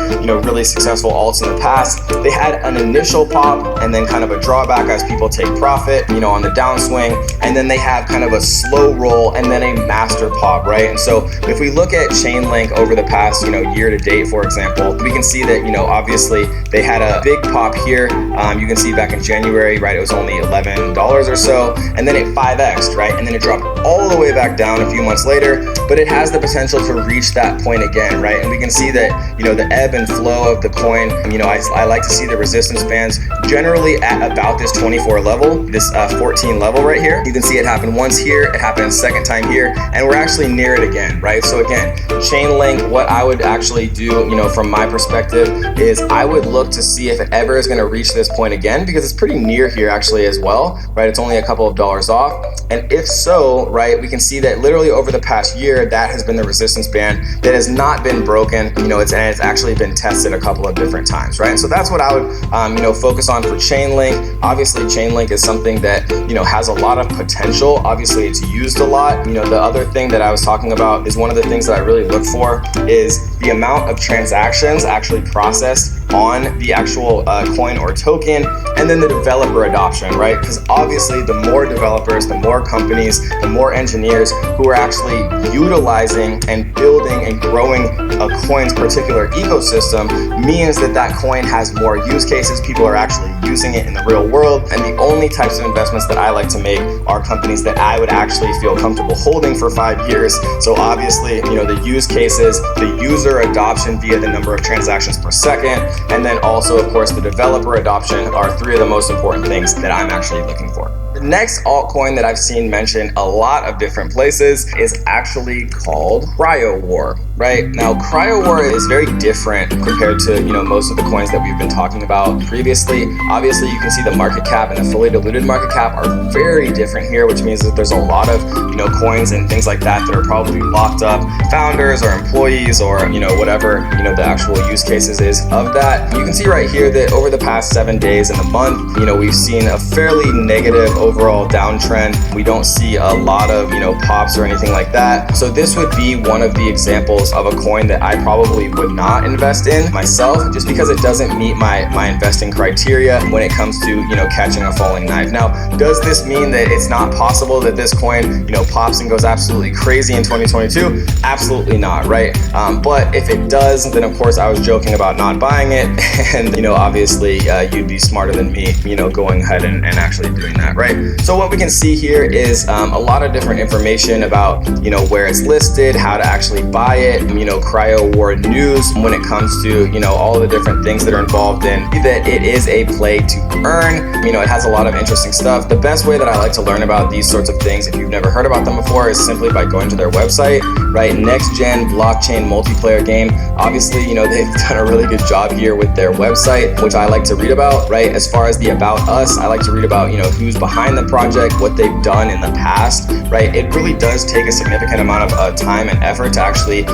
really successful alts in the past, they had an initial pop and then kind of a drawback as people take profit, on the downswing, and then they have kind of a slow roll and then a master pop, right? And so if we look at Chainlink over the past, year to date, for example, we can see that, obviously they had a big pop here. You can see back in January, right, it was only $11 or so, and then it 5x'd, right, and then it dropped all the way back down a few months later, but it has the potential to reach that point again, right? And we can see that, the ebb and flow of the coin, I like to see the resistance bands generally at about this 24 level, this 14 level right here. You can see it happen once here, it happened a second time here, and we're actually near it again, right? So again, chain link, what I would actually do, from my perspective, is I would look to see if it ever is going to reach this point again, because it's pretty near here actually as well, right? It's only a couple of dollars off. And if so, right, we can see that literally over the past year, that has been the resistance band that has not been broken, it's actually been tested a couple of different times, right? And so that's what I would, focus on for chain link. Obviously, chain link is something that, has a lot of potential. Obviously, it's used a lot. The other thing that I was talking about is one of the things that I really look for is the amount of transactions actually processed on the actual coin or token, and then the developer adoption, right? Because obviously the more developers, the more companies, the more engineers who are actually utilizing and building and growing a coin's particular ecosystem means that that coin has more use cases. People are actually using it in the real world, and the only types of investments that I like to make are companies that I would actually feel comfortable holding for 5 years. So obviously, the use cases, the user adoption via the number of transactions per second, and then also, of course, the developer adoption are three of the most important things that I'm actually looking for. The next altcoin that I've seen mentioned a lot of different places is actually called Cryo War, right? Now, Cryo War is very different compared to, most of the coins that we've been talking about previously. Obviously, you can see the market cap and the fully diluted market cap are very different here, which means that there's a lot of, coins and things like that that are probably locked up founders or employees or, whatever, the actual use cases is of that. You can see right here that over the past 7 days in the month, we've seen a fairly negative overall downtrend. We don't see a lot of, pops or anything like that. So this would be one of the examples of a coin that I probably would not invest in myself, just because it doesn't meet my investing criteria when it comes to, catching a falling knife. Now, does this mean that it's not possible that this coin, pops and goes absolutely crazy in 2022? Absolutely not, right? But if it does, then of course I was joking about not buying it, and obviously you'd be smarter than me, going ahead and actually doing that, right? So what we can see here is a lot of different information about, where it's listed, how to actually buy it, Cryo War news when it comes to, all the different things that are involved in that it is a play to earn. It has a lot of interesting stuff. The best way that I like to learn about these sorts of things, if you've never heard about them before, is simply by going to their website, right? Next gen blockchain multiplayer game. Obviously, they've done a really good job here with their website, which I like to read about, right? As far as the About Us, I like to read about, who's behind the project, what they've done in the past, right? It really does take a significant amount of time and effort to actually,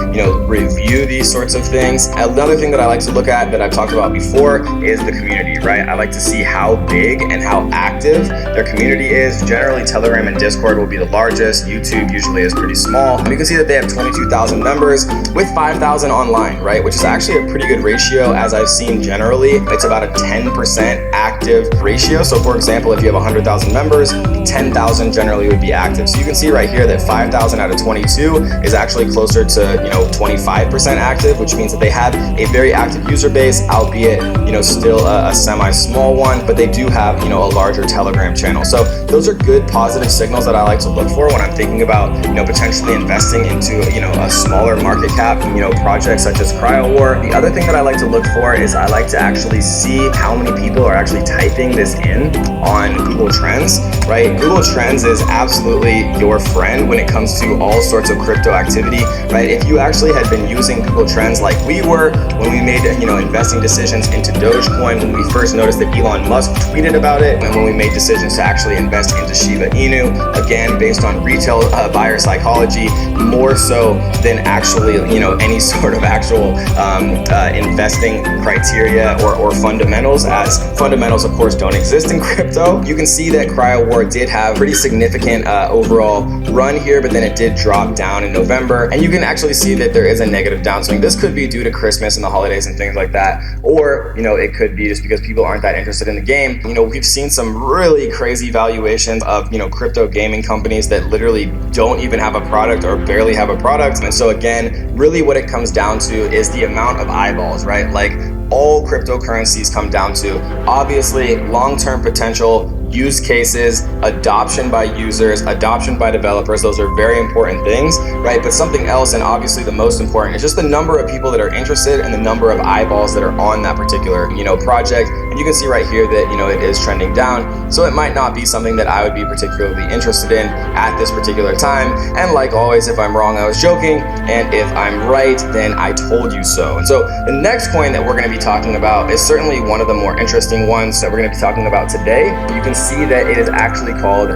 review these sorts of things. Another thing that I like to look at that I've talked about before is the community, right? I like to see how big and how active their community is. Generally, Telegram and Discord will be the largest. YouTube usually is pretty small. You can see that they have 22,000 members with 5,000 online, right? Which is actually a pretty good ratio, as I've seen generally. It's about a 10% active ratio. So for example, if you have 100,000 members, 10,000 generally would be active. So you can see right here that 5,000 out of 22 is actually closer to, 25% active, which means that they have a very active user base, albeit, still a semi-small one, but they do have, a larger Telegram channel. So those are good positive signals that I like to look for when I'm thinking about, potentially investing into, a smaller market cap, projects such as Cryo War. The other thing that I like to look for is I like to actually see how many people are actually typing this in on Google Trends, right? Google Trends is absolutely your friend when it comes to all sorts of crypto activity, right? If you actually had been using Google Trends like we were when we made, investing decisions into Dogecoin, when we first noticed that Elon Musk tweeted about it, and when we made decisions to actually invest into Shiba Inu, again, based on retail buyer psychology, more so than actually, any sort of actual investing criteria or fundamentals, as fundamentals, of course, don't exist in crypto. You can see that Cryo War did have pretty significant overall run here, but then it did drop down in November, and you can actually see that there is a negative downswing. This could be due to Christmas and the holidays and things like that, or it could be just because people aren't that interested in the game. We've seen some really crazy valuations of crypto gaming companies that literally don't even have a product or barely have a product. And so again, really what it comes down to is the amount of eyeballs, right? Like all cryptocurrencies come down to obviously long-term potential, use cases, adoption by users, adoption by developers. Those are very important things, right? But something else, and obviously the most important, is just the number of people that are interested and the number of eyeballs that are on that particular project. And you can see right here that it is trending down, so it might not be something that I would be particularly interested in at this particular time. And like always, if I'm wrong, I was joking, and if I'm right, then I told you so. And so the next coin that we're going to be talking about is certainly one of the more interesting ones that we're going to be talking about today. You can see that it is actually called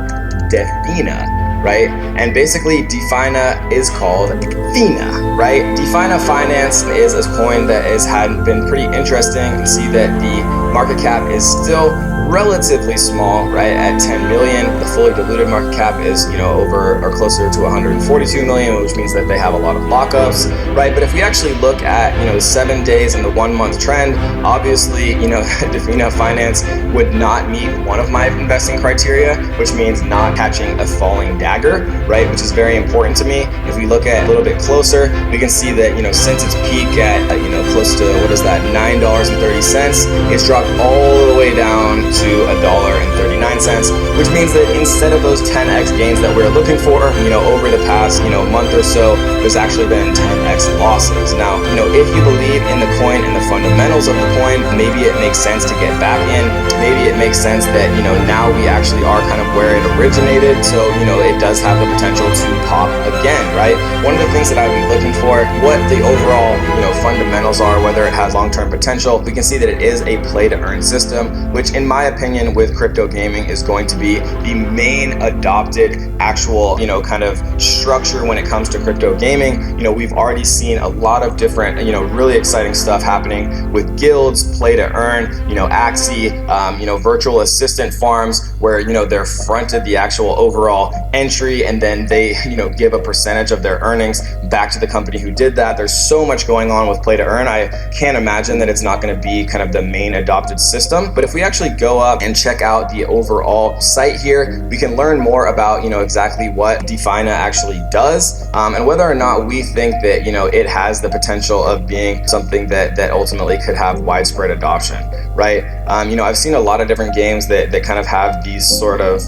Defina, right? And basically Defina is called Fina, right? Defina Finance is a coin that had been pretty interesting. You can see that the market cap is still relatively small, right, at 10 million. The fully diluted market cap is over or closer to 142 million, which means that they have a lot of lockups, right? But if we actually look at the 7 days and the 1 month trend, obviously Defina Finance would not meet one of my investing criteria, which means not catching a falling dagger, right, which is very important to me. If we look at a little bit closer, we can see that since its peak at close to $9.30, it's dropped all the way down to $1.39, which means that instead of those 10x gains that we're looking for, over the past month or so, there's actually been 10x losses. Now, if you believe in the coin and the fundamentals of the coin, maybe it makes sense to get back in. Maybe it makes sense that now we actually are kind of where it originated, so it does have the potential to pop again, right? One of the things that I've been looking for, what the overall fundamentals are, whether it has long-term potential. We can see that it is a play-to-earn system, which in my opinion with crypto gaming is going to be the main adopted actual kind of structure when it comes to crypto gaming. We've already seen a lot of different really exciting stuff happening with guilds, play to earn, Axie, virtual assistant farms where they're fronted the actual overall entry, and then they give a percentage of their earnings back to the company who did that. There's so much going on with play to earn. I can't imagine that it's not going to be kind of the main adopted system. But if we actually go up and check out the overall site here, we can learn more about exactly what Defina actually does, and whether or not we think that it has the potential of being something that ultimately could have widespread adoption, right? I've seen a lot of different games that kind of have these sort of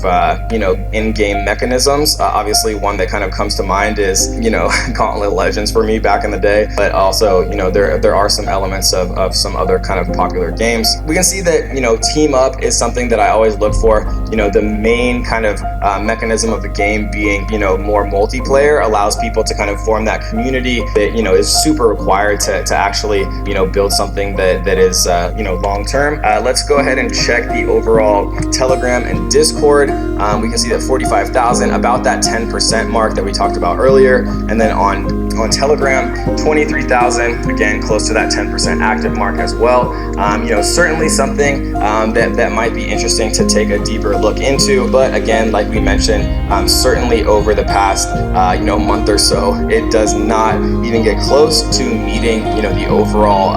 in-game mechanisms. Obviously one that kind of comes to mind is Gauntlet Legends for me back in the day, but also there are some elements of some other kind of popular games. We can see that team up is something that I always look for. The main kind of mechanism of the game being more multiplayer allows people to kind of form that community that is super required to actually build something that is long term. Let's go ahead and check the overall Telegram and Discord. We can see that 45,000, about that 10% mark that we talked about earlier, and then on Telegram 23,000, again close to that 10% active mark as well. Certainly something that might be interesting to take a deeper look into, but again, like we mentioned, certainly over the past month or so, it does not even get close to meeting the overall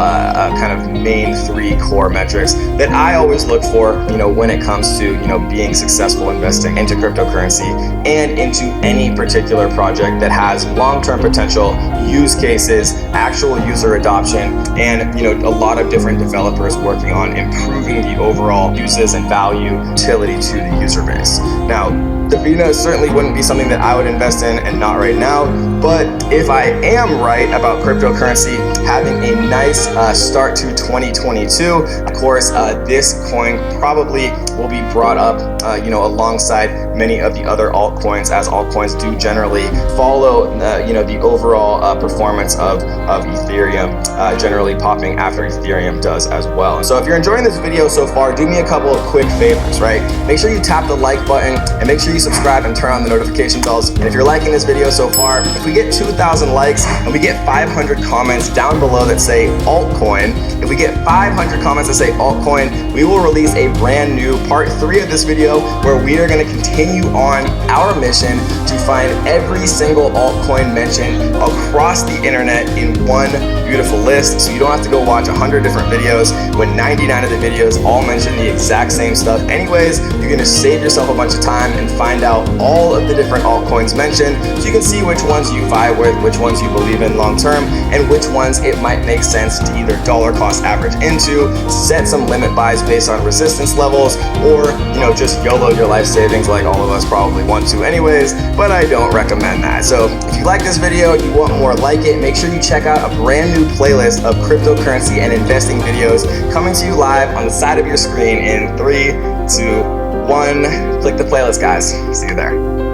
kind of main three core metrics that I always look for when it comes to being successful investing into cryptocurrency and into any particular project that has long-term potential, use cases, actual user adoption, and a lot of different developers working on improving the overall uses and value utility to the user base. Now, Defina certainly wouldn't be something that I would invest in, and not right now. But if I am right about cryptocurrency having a nice start to 2022, of course, this coin probably will be brought up, alongside many of the other altcoins, as altcoins do generally follow, the overall performance of Ethereum, generally popping after Ethereum does as well. And so if you're enjoying this video so far, do me a couple of quick favors, right? Make sure you tap the like button and make sure you subscribe and turn on the notification bells. And if you're liking this video so far, if we get 2,000 likes and we get 500 comments down below that say altcoin. If we get 500 comments that say altcoin, we will release a brand new part 3 of this video where we are going to continue on our mission to find every single altcoin mentioned across the internet in one beautiful list. So you don't have to go watch 100 different videos when 99 of the videos all mention the exact same stuff anyways. You're going to save yourself a bunch of time and find out all of the different altcoins mentioned so you can see which ones you vibe with, which ones you believe in long term, and which ones it might make sense to either dollar cost average into, set some limit buys based on resistance levels, or just YOLO your life savings like all of us probably want to anyways, but I don't recommend that. So if you like this video, you want more like it, make sure you check out a brand new playlist of cryptocurrency and investing videos coming to you live on the side of your screen in 3, 2, 1. Click the playlist, guys. See you there.